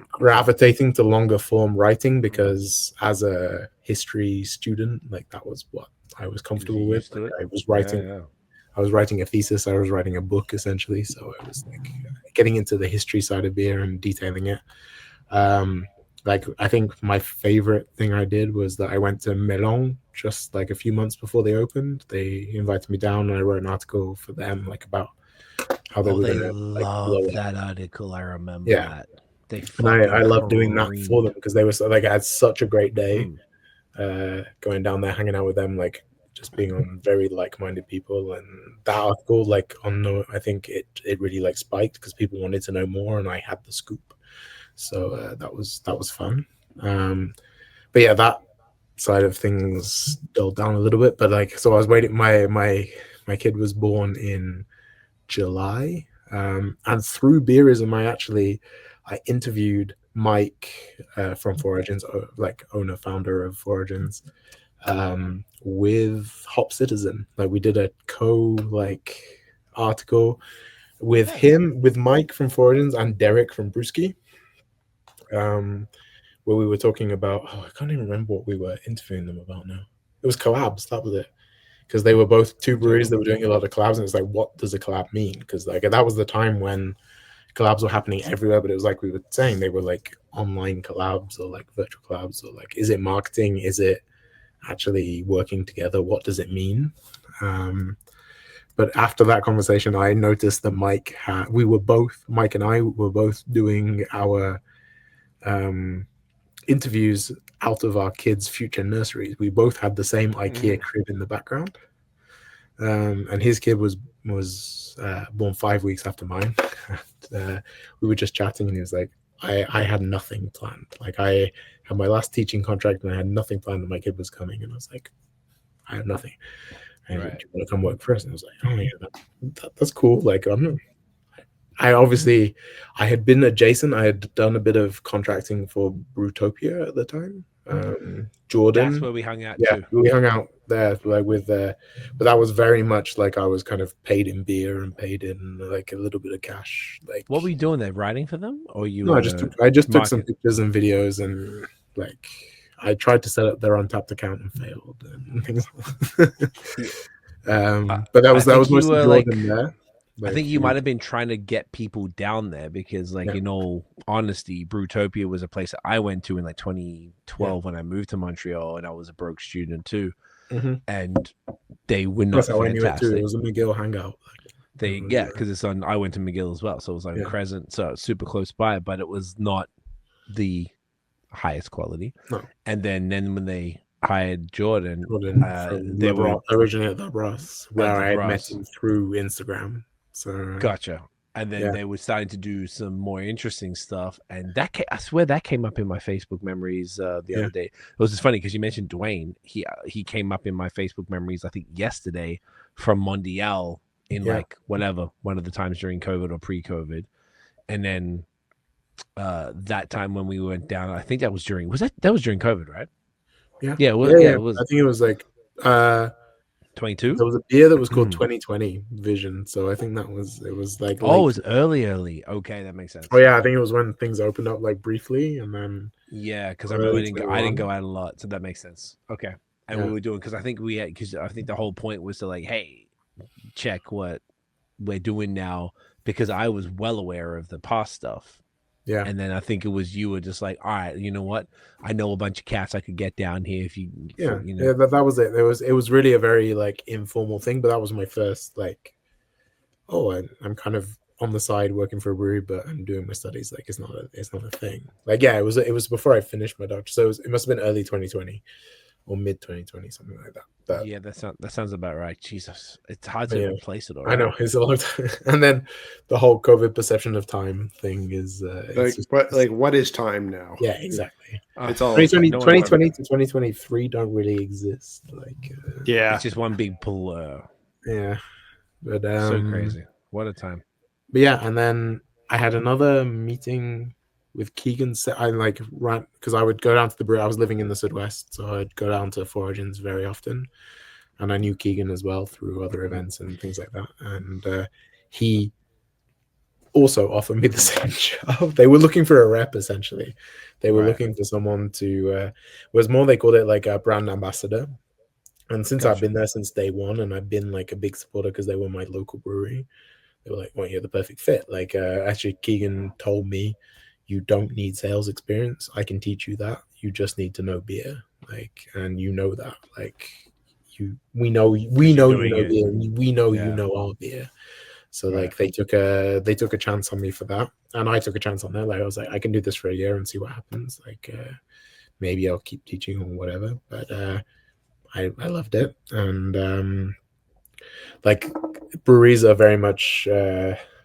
gravitating to longer form writing because as a history student, like that was what I was comfortable with. Like, I was writing. Yeah. I was writing a thesis. I was writing a book essentially. So I was like getting into the history side of beer and detailing it. Like I think my favorite thing I did was that I went to Melon just like a few months before they opened. They invited me down and I wrote an article for them like about how they were going to love that article. I remember that. And I love doing that for them because they were like I had such a great day going down there, hanging out with them, like just being on very like-minded people. And that article, like on no, I think it really like spiked because people wanted to know more, and I had the scoop. So that was fun. But yeah, that side of things dulled down a little bit. But like, so I was waiting. My kid was born in July, and through Beerism, I interviewed Mike from Foragins, like owner founder of Foragins, with Hop Citizen. Like we did a article with him, with Mike from Foragins and Derek from Brewski. Where we were talking about, I can't even remember what we were interviewing them about now. It was collabs, that was it. Because they were both 2 breweries that were doing a lot of collabs, and it's like, what does a collab mean? Because like that was the time when collabs were happening everywhere, but it was like we were saying, they were like online collabs or like virtual collabs, or like, is it marketing? Is it actually working together? What does it mean? But after that conversation, I noticed that Mike and I were both doing our interviews out of our kids' future nurseries. We both had the same IKEA crib in the background, and his kid was born 5 weeks after mine. We were just chatting, and he was like, I had nothing planned. Like I had my last teaching contract, and I had nothing planned that my kid was coming, and I was like, I have nothing. And do you want to come work for us? And I was like, oh yeah, that's cool. Like I had been adjacent. I had done a bit of contracting for Brewtopia at the time. Jordan. That's where we hung out too. We hung out there like with but that was very much like I was kind of paid in beer and paid in like a little bit of cash. Like what were you doing there? Writing for them? Or you No, I just took some pictures and videos, and like I tried to set up their Untapped account and failed and things. But that was mostly Jordan there. Like, I think you might have been trying to get people down there because, like, in all honesty, Brewtopia was a place that I went to in like 2012 when I moved to Montreal, and I was a broke student too. And they were not fantastic. It was a McGill hangout. Because it's on. I went to McGill as well, so it was on Crescent, so it's super close by, but it was not the highest quality. No. And then when they hired Jordan they were originally at the Brass, where I had met him through Instagram. So gotcha. And then they were starting to do some more interesting stuff, and I swear that came up in my Facebook memories the other day. It was just funny because you mentioned Dwayne. He came up in my Facebook memories, I think yesterday, from Montreal in like one of the times during COVID or pre-COVID, and then that time when we went down, I think that was during COVID, right? It was. I think it was like 22. There was a beer that was called 2020 Vision, so I think it was like it was early. Okay, that makes sense. Oh yeah, I think it was when things opened up like briefly, and then because I didn't go out a lot, so that makes sense. Okay, and we were doing because I think the whole point was to like, hey, check what we're doing now, because I was well aware of the past stuff. Yeah. And then I think it was you were just like, all right, you know what? I know a bunch of cats I could get down here if you that was it. It was really a very like informal thing, but that was my first like, I'm kind of on the side working for a brewery, but I'm doing my studies. Like it's not a thing. Like it was before I finished my doctorate, so it must have been early 2020 or mid 2020, something like that. That sounds about right. Jesus, it's hard to even place it all. I know it's a long time. And then the whole COVID perception of time thing is what is time now? Yeah, exactly. It's all 2020 to 2023 don't really exist. Like it's just one big blur. Yeah, but So crazy. What a time. But yeah, and then I had another meeting with Keegan. I like ran because I would go down to the brewery. I was living in the Sud-Ouest, so I'd go down to Fleurons very often, and I knew Keegan as well through other events and things like that. And he also offered me the same job. They were looking for a rep, essentially. They were looking for someone to was more, they called it like a brand ambassador. And since I've been there since day one, and I've been like a big supporter because they were my local brewery, they were like, well, you're the perfect fit. Like, actually, Keegan told me, you don't need sales experience. I can teach you that. You just need to know beer. Like, and you know that. Like, we know you know beer. We know you know our beer. So like they took a chance on me for that, and I took a chance on them. Like I was like, I can do this for a year and see what happens. Like maybe I'll keep teaching or whatever. But I loved it, and like breweries are very much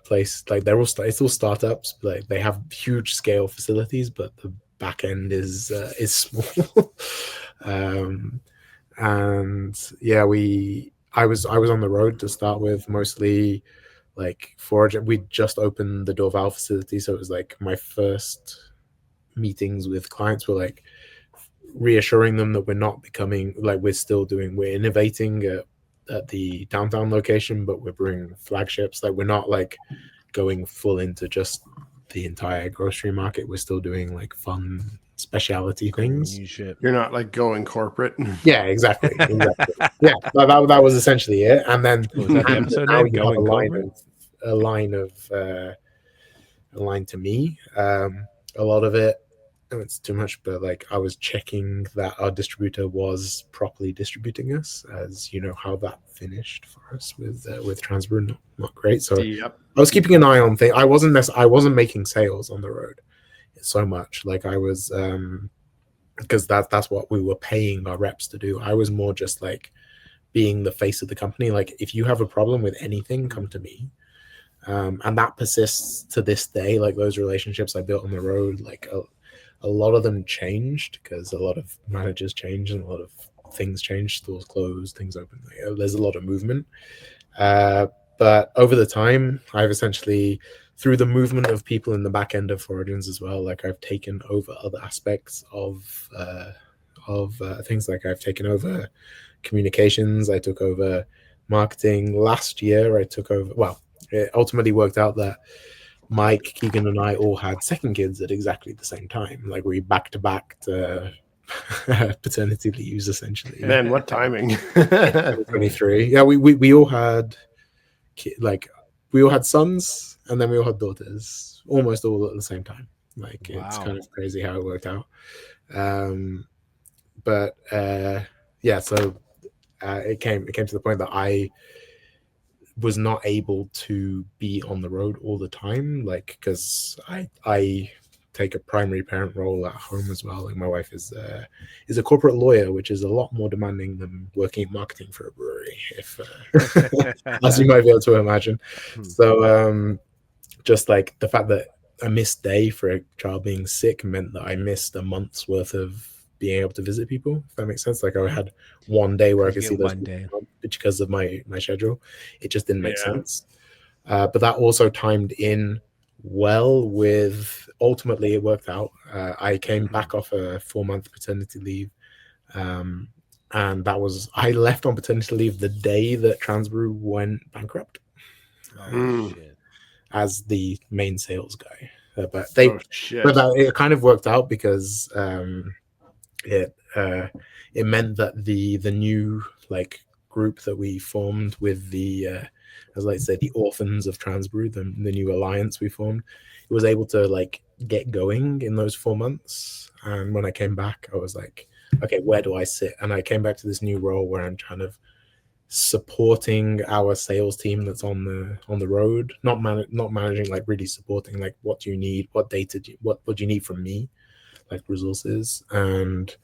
place, like they're all it's all startups. Like they have huge scale facilities, but the back end is small. And yeah, I was on the road to start with, mostly like forage. We just opened the Dorval facility, so it was like my first meetings with clients were like reassuring them that we're not becoming like, we're innovating at the downtown location, but we're bringing flagships. Like we're not like going full into just the entire grocery market. We're still doing like fun specialty things. You're not like going corporate. Yeah, exactly. Yeah, that was essentially it. And then Was that the episode now name? you have Going corporate? a line to me. A lot of it, it's too much, but like I was checking that our distributor was properly distributing us, as you know how that finished for us with Transbrew, not great. So Yep. I was keeping an eye on things. I wasn't making sales on the road so much. Like I was, because that's what we were paying our reps to do. I was more just like being the face of the company. Like if you have a problem with anything, come to me. And that persists to this day. Like those relationships I built on the road, like a lot of them changed because a lot of managers changed and a lot of things changed. Stores closed, things opened. There's a lot of movement. But over the time, I've essentially, through the movement of people in the back end of Fleurons as well, like I've taken over other aspects of things. Like I've taken over communications. I took over marketing. Last year, I took over. Well, it ultimately worked out that Mike, Keegan, and I all had second kids at exactly the same time. Like we back to back to paternity leaves, essentially. Man, what timing! 23. Yeah, we all had we all had sons, and then we all had daughters, almost all at the same time. Like it's kind of crazy how it worked out. But yeah, so it came to the point that I was not able to be on the road all the time, like because I take a primary parent role at home as well. Like my wife is a corporate lawyer, which is a lot more demanding than working in marketing for a brewery, if as you might be able to imagine. So just like the fact that a missed day for a child being sick meant that I missed a month's worth of being able to visit people, if that makes sense. Like I had one day where I could see those people because of my schedule. It just didn't make sense. But that also timed in well with, ultimately it worked out. I came back off a 4-month paternity leave, and that was, I left on paternity leave the day that Transbrew went bankrupt. As the main sales guy, but it kind of worked out because it meant that the new like group that we formed with the as I say, the orphans of Transbrew, the new alliance we formed, it was able to like get going in those 4 months. And when I came back, I was like, okay, where do I sit? And I came back to this new role where I'm kind of supporting our sales team that's on the road, not managing, like really supporting, like what do you need, what data what do you need from me, like resources. And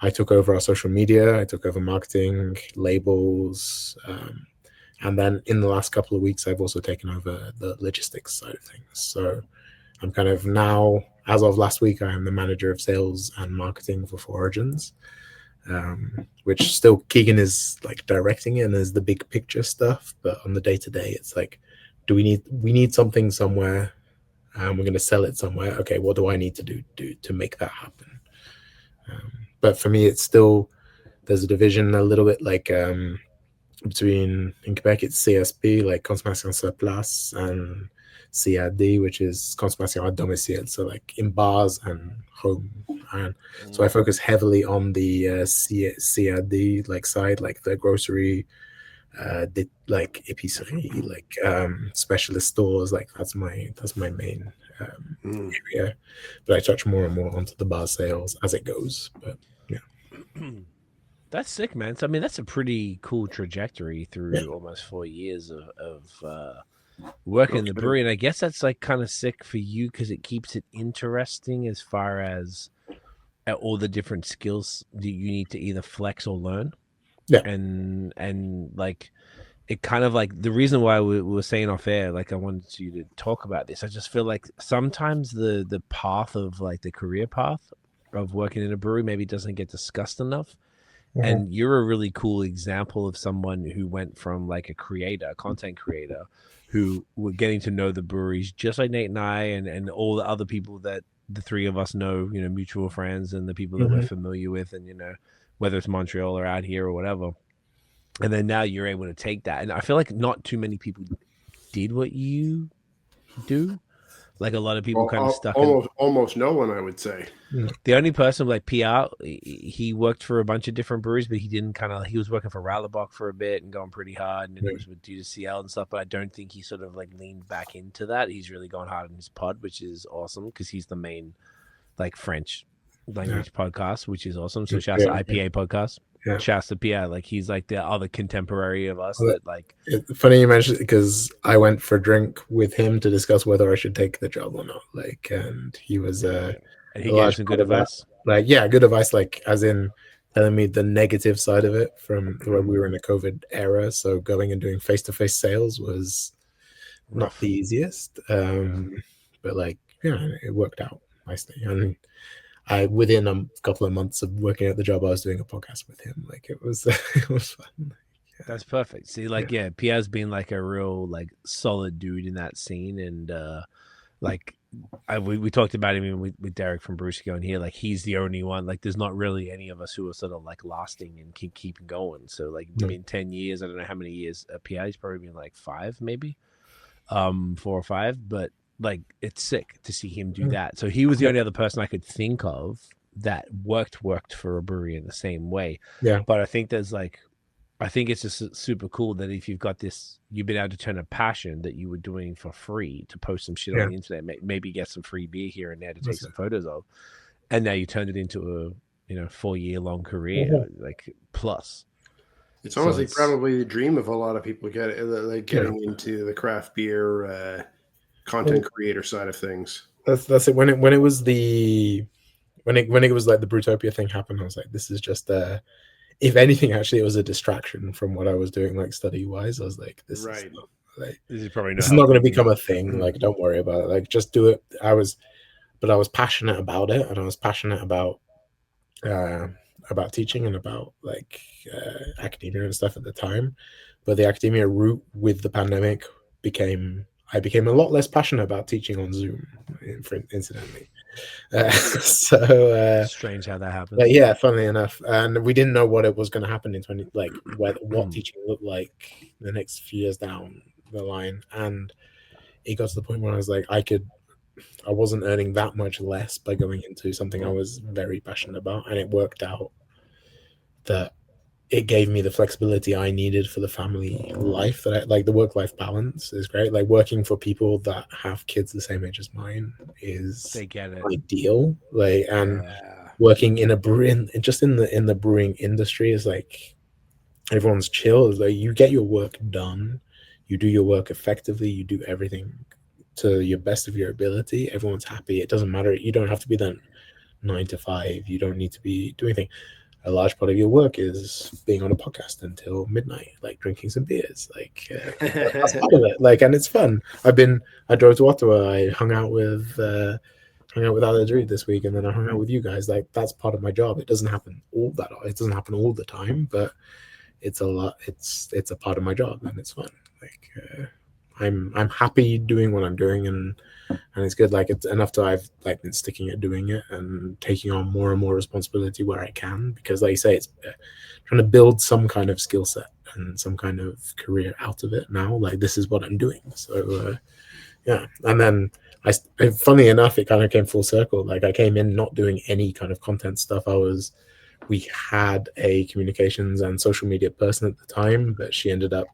I took over our social media, I took over marketing, labels, and then in the last couple of weeks I've also taken over the logistics side of things. So I'm kind of now, as of last week, I am the manager of sales and marketing for Fleurons. which still Keegan is like directing it and there's the big picture stuff, but on the day-to-day it's like, we need something somewhere and we're going to sell it somewhere. Okay, what do I need to do to make that happen? But for me, it's still, there's a division a little bit like between, in Quebec it's CSP, like consommation sur place, and CAD, which is consommation à domicile, so like in bars and home. And so I focus heavily on the CAD like side, like the grocery, like épicerie, like specialist stores. Like that's my main area. But I touch more and more onto the bar sales as it goes. But yeah. That's sick, man. So, I mean, that's a pretty cool trajectory through almost 4 years of working in the brewery. And I guess that's like kind of sick for you because it keeps it interesting as far as all the different skills that you need to either flex or learn. Yeah. And like, it kind of like the reason why we were saying off air, like I wanted you to talk about this. I just feel like sometimes the path of like the career path of working in a brewery maybe doesn't get discussed enough. And you're a really cool example of someone who went from like a content creator, who were getting to know the breweries just like Nate and I and all the other people that the three of us know, you know, mutual friends and the people that we're familiar with, and, you know, whether it's Montreal or out here or whatever. And then now you're able to take that. And I feel like not too many people did what you do. Like a lot of people kind of stuck almost no one, I would say. The only person like PR, he worked for a bunch of different breweries, but he was working for Rallerbach for a bit and going pretty hard, and then he was with DCL and stuff. But I don't think he sort of like leaned back into that. He's really gone hard in his pod, which is awesome because he's the main like French language podcast, which is awesome. So shouts to IPA podcast. Yeah. Shouts to Pierre, like he's like the other contemporary of us that like. It's funny you mentioned it because I went for a drink with him to discuss whether I should take the job or not. Like, and he was and he gave some good advice. Like, yeah, good advice. Like, as in telling me the negative side of it from when we were in the COVID era. So going and doing face-to-face sales was not the easiest, but like, yeah, it worked out nicely. And within a couple of months of working at the job, I was doing a podcast with him. Like it was fun. Yeah. That's perfect. See, like, Pierre's been like a real like solid dude in that scene, and like we talked about him with Derek from Brewski on here. Like he's the only one. Like there's not really any of us who are sort of like lasting and keep going. So like in 10 years, I don't know how many years. Pierre's probably been like 5, maybe 4 or 5, but. Like it's sick to see him do that. So he was the only other person I could think of that worked for a brewery in the same way. Yeah. But I think it's just super cool that if you've got this, you've been able to turn a passion that you were doing for free to post some shit on the internet, maybe get some free beer here and there to take some photos of, and now you turned it into a 4-year-long career, like plus. It's almost like probably the dream of a lot of people getting into the craft beer. Content creator side of things. That's it. When it was like the Brewtopia thing happened, I was like, this is just if anything, actually, it was a distraction from what I was doing, like study wise. I was like, this is not going to become a thing. Like, don't worry about it. Like, just do it. I was passionate about it, and I was passionate about teaching and about like academia and stuff at the time. But the academia route with the pandemic I became a lot less passionate about teaching on Zoom, incidentally. Strange how that happened. Yeah, funnily enough, and we didn't know what it was going to happen in what teaching looked like the next few years down the line, and it got to the point where I was like, I wasn't earning that much less by going into something I was very passionate about, and it worked out that it gave me the flexibility I needed for the family life that I like. The work-life balance is great. Like working for people that have kids the same age as mine they get it ideal. Like, and working in a brewing, just in the brewing industry is like, everyone's chill. It's like you get your work done, you do your work effectively, you do everything to your best of your ability. Everyone's happy. It doesn't matter. You don't have to be that 9 to 5. You don't need to be doing anything. A large part of your work is being on a podcast until midnight, like drinking some beers, like that's part of it. Like, and it's fun. I drove to Ottawa. I hung out with hung out with Adjunct this week, and then I hung out with you guys. Like, that's part of my job. It doesn't happen all the time, but it's a lot. It's a part of my job, and it's fun. Like, I'm happy doing what I'm doing, and it's good. Like, it's enough to I've like been sticking at doing it and taking on more and more responsibility where I can, because like you say, it's trying to build some kind of skill set and some kind of career out of it now. Like, this is what I'm doing. So yeah. And then funny enough, it kind of came full circle. Like, I came in not doing any kind of content stuff. We had a communications and social media person at the time, but she ended up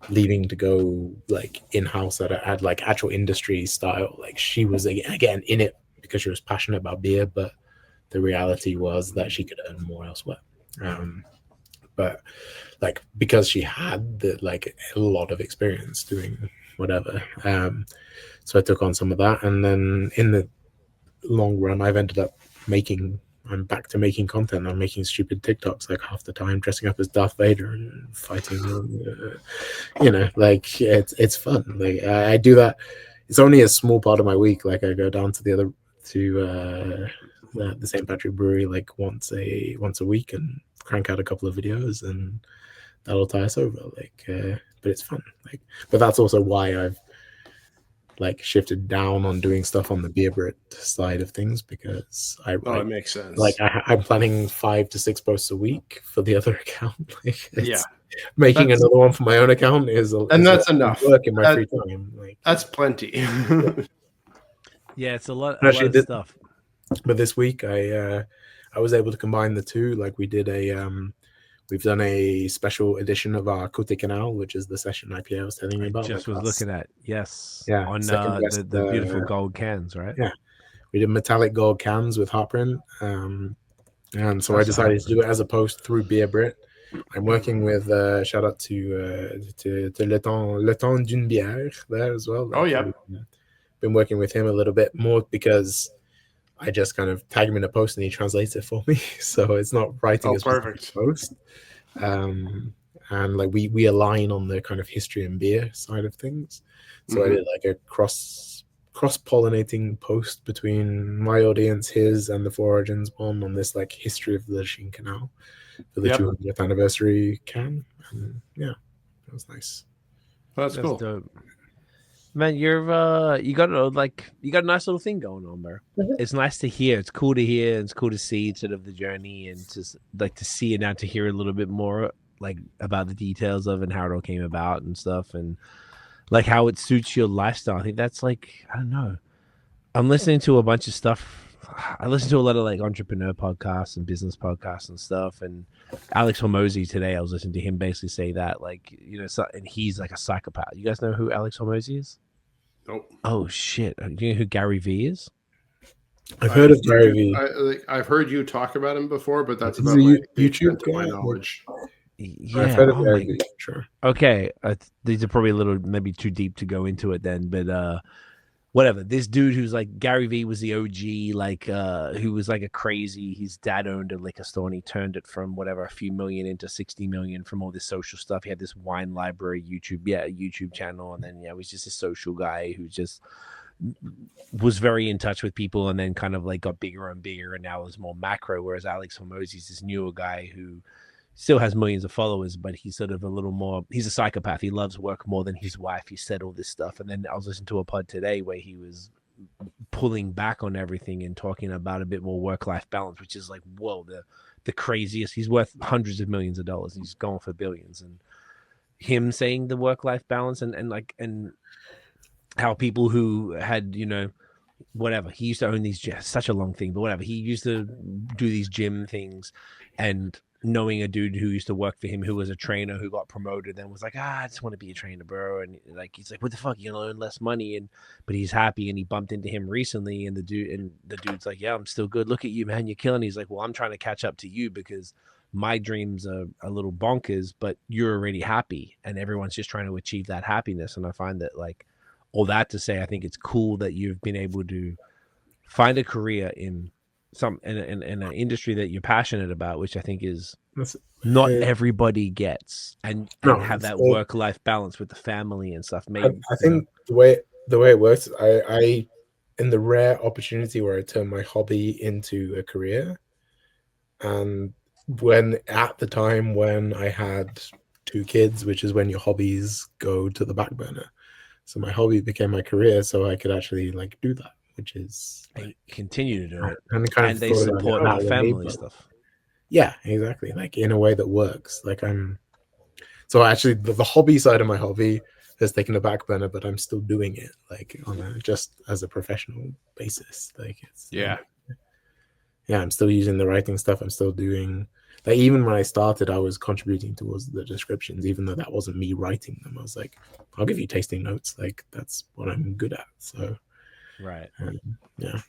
leaving to go like in-house at like actual industry style. Like, she was again in it because she was passionate about beer, but the reality was that she could earn more elsewhere. But like, because she had a lot of experience doing whatever, so I took on some of that, and then in the long run I've ended up I'm back to making content. I'm making stupid TikToks like half the time, dressing up as Darth Vader and fighting. Like, it's fun. Like, I do that. It's only a small part of my week. Like, I go down to the St. Patrick Brewery like once a week and crank out a couple of videos, and that'll tie us over. Like, but it's fun. Like, but that's also why I've like shifted down on doing stuff on the Beer Brit side of things, because it makes sense. Like, I'm planning 5 to 6 posts a week for the other account. Like, making another one for my own account is enough work in my free time. Like, that's plenty. Yeah, it's a lot of stuff. But this week I was able to combine the two. Like, we've done a special edition of our Côte Canal, which is the session IPA I was telling you about. Was looking at, yes. Yeah. On the beautiful gold cans, right? Yeah. We did metallic gold cans with hot print. And so I decided to do it as a post through Beer Brit. I'm working with shout out to Le Temps d'une Bière there as well. Oh yeah. Been working with him a little bit more because I just kind of tag him in a post and he translates it for me. So it's not writing as perfect post. And like we align on the kind of history and beer side of things. So I did like a cross-pollinating post between my audience, his, and the Four Origins one on this like history of the Chine Canal for the 200th anniversary can. And yeah, that was nice. That's cool. Dope. Man, you got a nice little thing going on, bro. It's nice to hear. It's cool to hear. It's cool to see sort of the journey, and just like to see it now, to hear a little bit more like about the details of and how it all came about and stuff, and like how it suits your lifestyle. I think that's like, I don't know. I'm listening to a bunch of stuff. I listen to a lot of like entrepreneur podcasts and business podcasts and stuff. And Alex Hormozy today, I was listening to him basically say that, like, and he's like a psychopath. You guys know who Alex Hormozy is? Nope. Oh shit! Do you know who Gary Vee is? I've heard of Gary Vee. I've heard you talk about him before, but that's about YouTube to my knowledge. Yeah, I've heard of Gary Vee. Sure. Okay, these are probably a little maybe too deep to go into it then, but whatever. This dude who's like, Gary Vee was the OG, like who was like a crazy. His dad owned a liquor store and he turned it from whatever a few million into 60 million from all this social stuff. He had this wine library YouTube channel, and then he was just a social guy who just was very in touch with people, and then kind of like got bigger and bigger, and now is more macro. Whereas Alex Hormozy is this newer guy who still has millions of followers, but he's sort of a little more, he's a psychopath. He loves work more than his wife. He said all this stuff. And then I was listening to a pod today where he was pulling back on everything and talking about a bit more work-life balance, which is like, whoa, the craziest. He's worth hundreds of millions of dollars. He's going for billions. And him saying the work-life balance and how people who had, whatever, he used to own these, such a long thing, but whatever, he used to do these gym things, and knowing a dude who used to work for him who was a trainer who got promoted and was like, I just want to be a trainer, bro. And like, he's like, what the fuck, you're gonna earn less money, but he's happy. And he bumped into him recently, and the dude's like, yeah, I'm still good. Look at you, man, you're killing. He's like, well, I'm trying to catch up to you because my dreams are a little bonkers, but you're already happy, and everyone's just trying to achieve that happiness. And I find that, like, all that to say, I think it's cool that you've been able to find a career in in an industry that you're passionate about, which I think is not everybody gets, and have that work-life balance with the family and stuff. Maybe I think the way it works, in the rare opportunity where I turn my hobby into a career. And when at the time when I had 2 kids, which is when your hobbies go to the back burner. So my hobby became my career, so I could actually like do that, which is like, continue to do it, and they support our family stuff. Yeah, exactly. Like in a way that works. Like so actually the hobby side of my hobby has taken a back burner, but I'm still doing it like on just as a professional basis. Like it's Yeah. I'm still using the writing stuff. I'm still doing, like, even when I started, I was contributing towards the descriptions, even though that wasn't me writing them. I was like, I'll give you tasting notes. Like, that's what I'm good at. So, right. Yeah.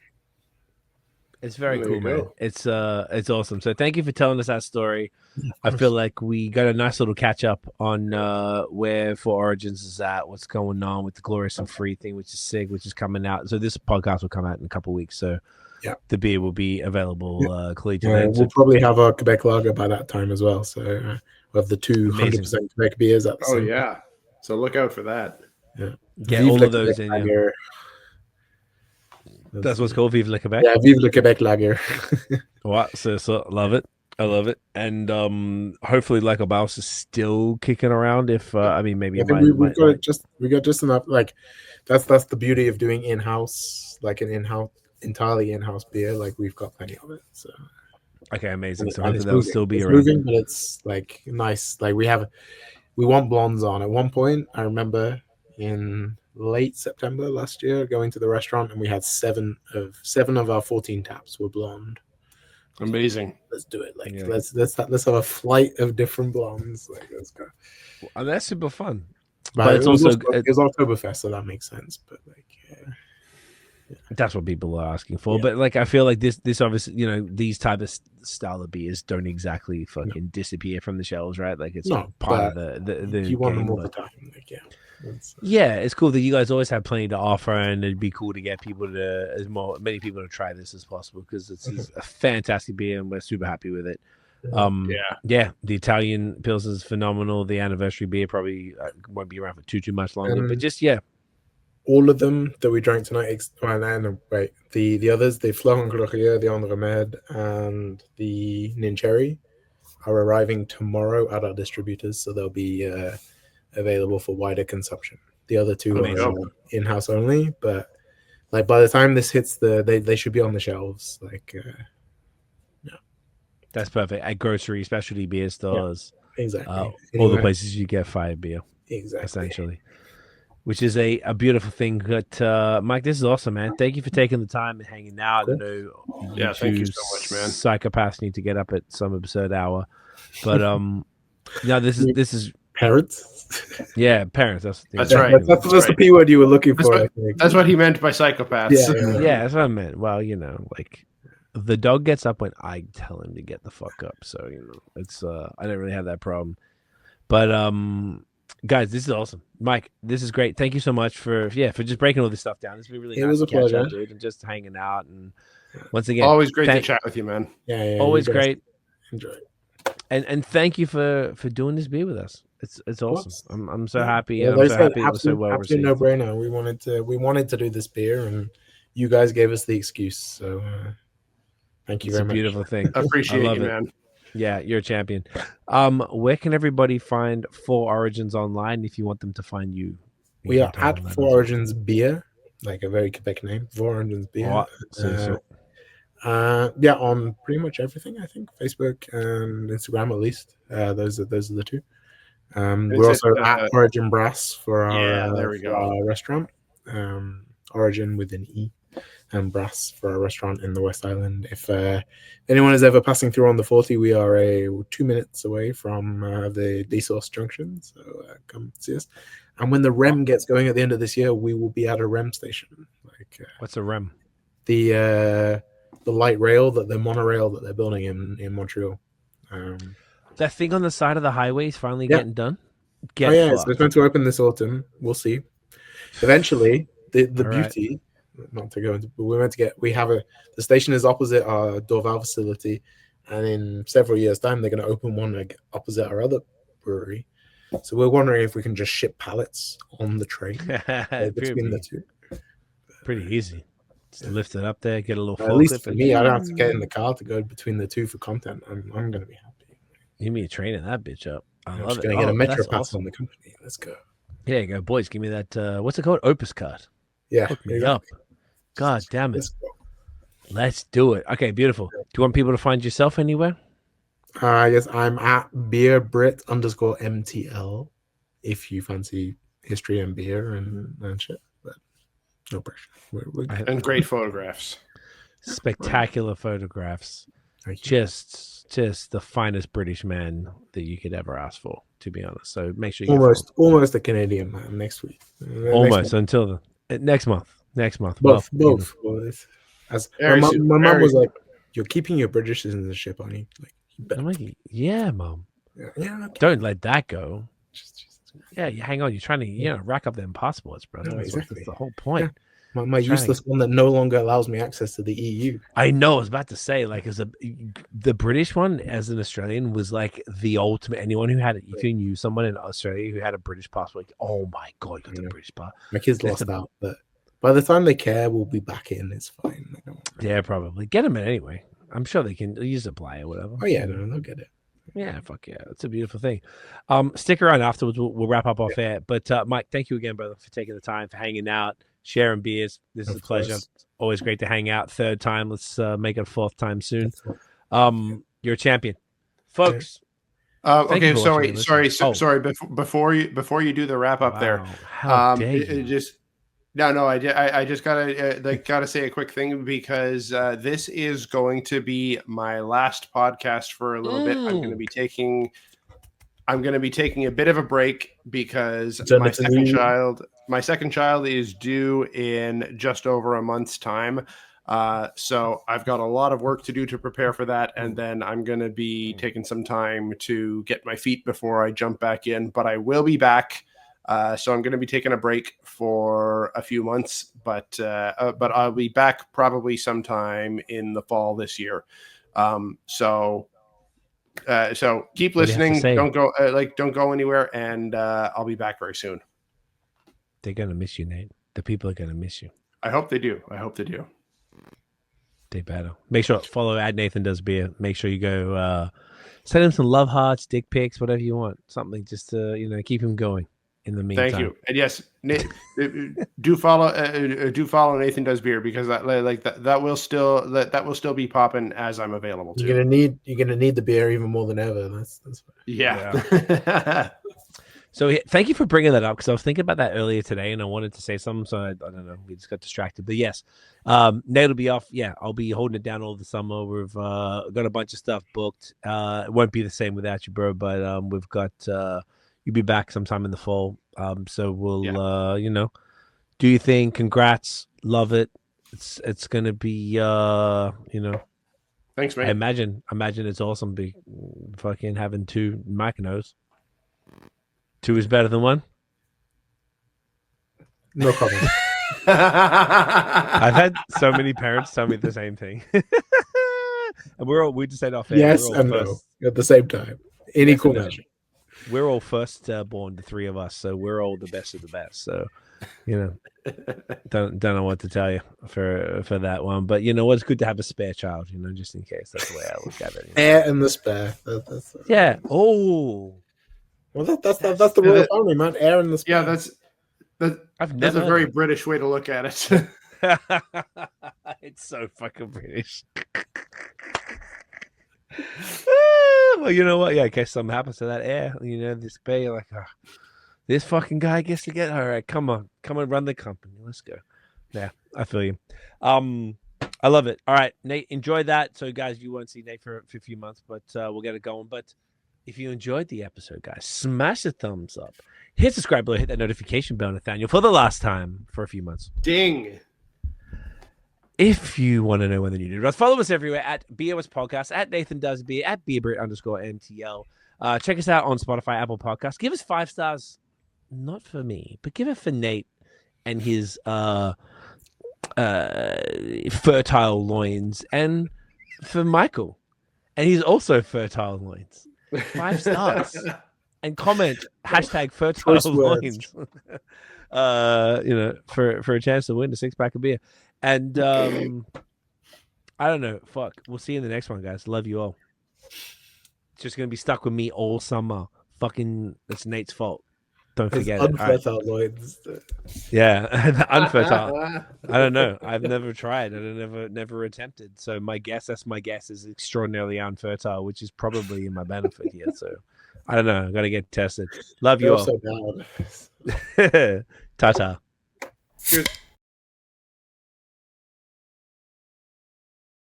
It's very cool, man. It's awesome. So thank you for telling us that story. Yeah, I feel like we got a nice little catch up on where For Origins is at, what's going on with the Glorious and Free thing, which is sick, which is coming out. So this podcast will come out in a couple of weeks. So yeah, the beer will be available. We'll probably have our Quebec lager by that time as well. So we'll have the 200% Quebec beers at the same time. So look out for that. Yeah, get all of those in here. That's what's called Vive le Quebec. Yeah, Vive le Quebec lager. What? So love it. I love it. And hopefully, like, a BAOS is still kicking around. If I mean, maybe we got just enough. Like, that's the beauty of doing in-house, like an entirely in-house beer. Like, we've got plenty of it. So okay, amazing. So hopefully that'll still be around. Moving, but it's like nice. Like we want blondes on. At one point, I remember in late September last year going to the restaurant, and we had 7 of our 14 taps were blonde. Amazing. Let's do it. Like let's have a flight of different blondes. Like, let's go. And that's super fun. But it's also it's Oktoberfest, so that makes sense. But like, that's what people are asking for. But like, I feel like this obviously, these type of style of beers don't exactly fucking disappear from the shelves, right? Like, it's part of the you want them all the time. Like, yeah, it's cool that you guys always have plenty to offer, and it'd be cool to get people many people to try this as possible, because it's a fantastic beer and we're super happy with it. The Italian Pilsner is phenomenal. The anniversary beer probably won't be around for too much longer, but just all of them that we drank tonight. The others, the Fleurons, Glorieux, the Andromède, and the Nincheri are arriving tomorrow at our distributors, so they'll be available for wider consumption. The other 2 are in-house only, but like by the time this hits they should be on the shelves. Like, that's perfect at grocery, specialty beer stores. Yeah, exactly. All the places you get fire beer. Exactly. Essentially. Which is a beautiful thing. But Mike, this is awesome, man. Thank you for taking the time and hanging out. Cool. Thank you so much, man. Psychopaths need to get up at some absurd hour. But this is parents. Yeah, parents. That's right. That's the P word you were looking for. That's what he meant by psychopaths. Yeah, that's what I meant. Well, like, the dog gets up when I tell him to get the fuck up. So, it's I don't really have that problem. But guys, this is awesome. Mike, this is great. Thank you so much for just breaking all this stuff down. It's been really nice. It was a pleasure, dude, and just hanging out. And once again, always great to chat with you, man. Yeah, always great. Enjoy it. And thank you for doing this beer with us. It's awesome. I'm so happy. I'm so happy it was so well received. No brainer. We wanted to do this beer, and you guys gave us the excuse. So thank you very much. It's a beautiful thing. Appreciate you, man. Yeah, you're a champion. Where can everybody find For Origins online if you want them to find you? We are at For Origins Beer, like a very Quebec name. For Origins Beer. On pretty much everything, I think. Facebook and Instagram, at least. Those are the 2. We're also at Origin Brass for our restaurant. Origin with an E, and Brass for our restaurant in the West Island. If anyone is ever passing through on the 40, we are 2 minutes away from the D-Source Junction, so come see us. And when the REM gets going at the end of this year, we will be at a REM station. Like, what's a REM? The light rail, the monorail that they're building in Montreal. That thing on the side of the highway is finally getting done. So it's going to open this autumn. We'll see. Eventually, the beauty, not to go into, but the station is opposite our Dorval facility, and in several years' time, they're going to open one opposite our other brewery. So we're wondering if we can just ship pallets on the train between the 2. Pretty easy. Just lift it up there, get a little. At least for me, I don't have to get in the car to go between the two for content. I'm gonna be happy. You mean training that bitch up? I'm just gonna get a Metro Pass on the company. Let's go. Yeah, you go, boys. Give me that. What's it called? Opus card. Yeah, hook me up. God damn it. Let's do it. Okay, beautiful. Do you want people to find yourself anywhere? Yes, I'm at beerbrit_MTL. If you fancy history and beer and shit, but no pressure. And great photographs. Spectacular photographs. Just the finest British man that you could ever ask for, to be honest. So make sure you almost a Canadian man next week. Almost until next month. Both. As my mom was like, "You're keeping your British citizenship on you." Like, I'm like, yeah, mom. Yeah, okay. Don't let that go. Yeah, you hang on. You're trying to, rack up them passports, brother. No, exactly. That's the whole point. Yeah. My useless one that no longer allows me access to the EU. I know. I was about to say, like, the British one as an Australian was like the ultimate. Anyone who had it, if you knew someone in Australia who had a British passport, like, oh my god, you got the British passport. My kids lost out, but by the time they care, we'll be back in. It's fine. Yeah, probably get them in anyway. I'm sure they can use apply or whatever. Oh yeah, no, they'll get it. Yeah, fuck yeah, it's a beautiful thing. Stick around afterwards. We'll wrap up off air. But Mike, thank you again, brother, for taking the time, for hanging out, sharing beers. This is a pleasure. Always great to hang out. Third time. Let's make it a fourth time soon. You're a champion, folks. Okay, sorry. Before you do the wrap up there, how dare you? I just gotta say a quick thing because this is going to be my last podcast for a little bit. I'm going to be taking a bit of a break because my second child is due in just over a month's time. So I've got a lot of work to do to prepare for that, and then I'm going to be taking some time to get my feet before I jump back in. But I will be back. So I'm going to be taking a break for a few months, but I'll be back probably sometime in the fall this year. So keep listening. Don't go anywhere, and I'll be back very soon. They're gonna miss you, Nate. The people are gonna miss you. I hope they do. They better make sure follow @NathanDoesBeer. Make sure you go send him some love hearts, dick pics, whatever you want. Something just to keep him going. In the meantime, thank you, and yes, do follow Nathan Does Beer because that will still be popping as I'm available. You're gonna need the beer even more than ever. That's yeah. So thank you for bringing that up because I was thinking about that earlier today and I wanted to say something, so I don't know, we just got distracted. But yes, Nate will be off. Yeah, I'll be holding it down all the summer. We've got a bunch of stuff booked. It won't be the same without you, bro. But we've got. You'll be back sometime in the fall. So we'll, do your thing. Congrats. Love it. It's going to be, Thanks, man. I imagine it's awesome. Be fucking having two Mykonos. Two is better than one. No comment. I've had so many parents tell me the same thing. And we just said off air. Yes and no at the same time. In equal measure. We're all first born, the three of us, so we're all the best of the best. So, don't know what to tell you for that one. But you know what? It's good to have a spare child, just in case. That's the way I look at it. Heir and the spare. Yeah. Oh. Well, that's the royal family, man. Heir and the spare. Yeah, that's a very British way to look at it. It's so fucking British. Well, you know what? Yeah, in case something happens to that heir, this bay, like, this fucking guy gets to get. All right, come on, run the company. Let's go. Yeah, I feel you. I love it. All right, Nate, enjoy that. So, guys, you won't see Nate for a few months, but we'll get it going. But if you enjoyed the episode, guys, smash the thumbs up, hit subscribe below, hit that notification bell, Nathaniel, for the last time for a few months. Ding. If you want to know when the new news drops, follow us everywhere at BAOS Podcast, at Nathan Does Beer, at beerbrit_MTL. Check us out on Spotify, Apple Podcasts. Give us 5 stars, not for me, but give it for Nate and his fertile loins, and for Michael, and he's also fertile loins. 5 stars. And comment #fertile loins. For a chance to win a 6-pack of beer. And I don't know. Fuck. We'll see you in the next one, guys. Love you all. It's just gonna be stuck with me all summer. Fucking, it's Nate's fault. Don't forget it. Unfertile, Lloyd. Yeah, unfertile. I don't know. I've never tried. I never attempted. So that's my guess is extraordinarily unfertile, which is probably in my benefit here. So I don't know. I'm gonna get tested. Love you all. So bad. Ta-ta. Cheers.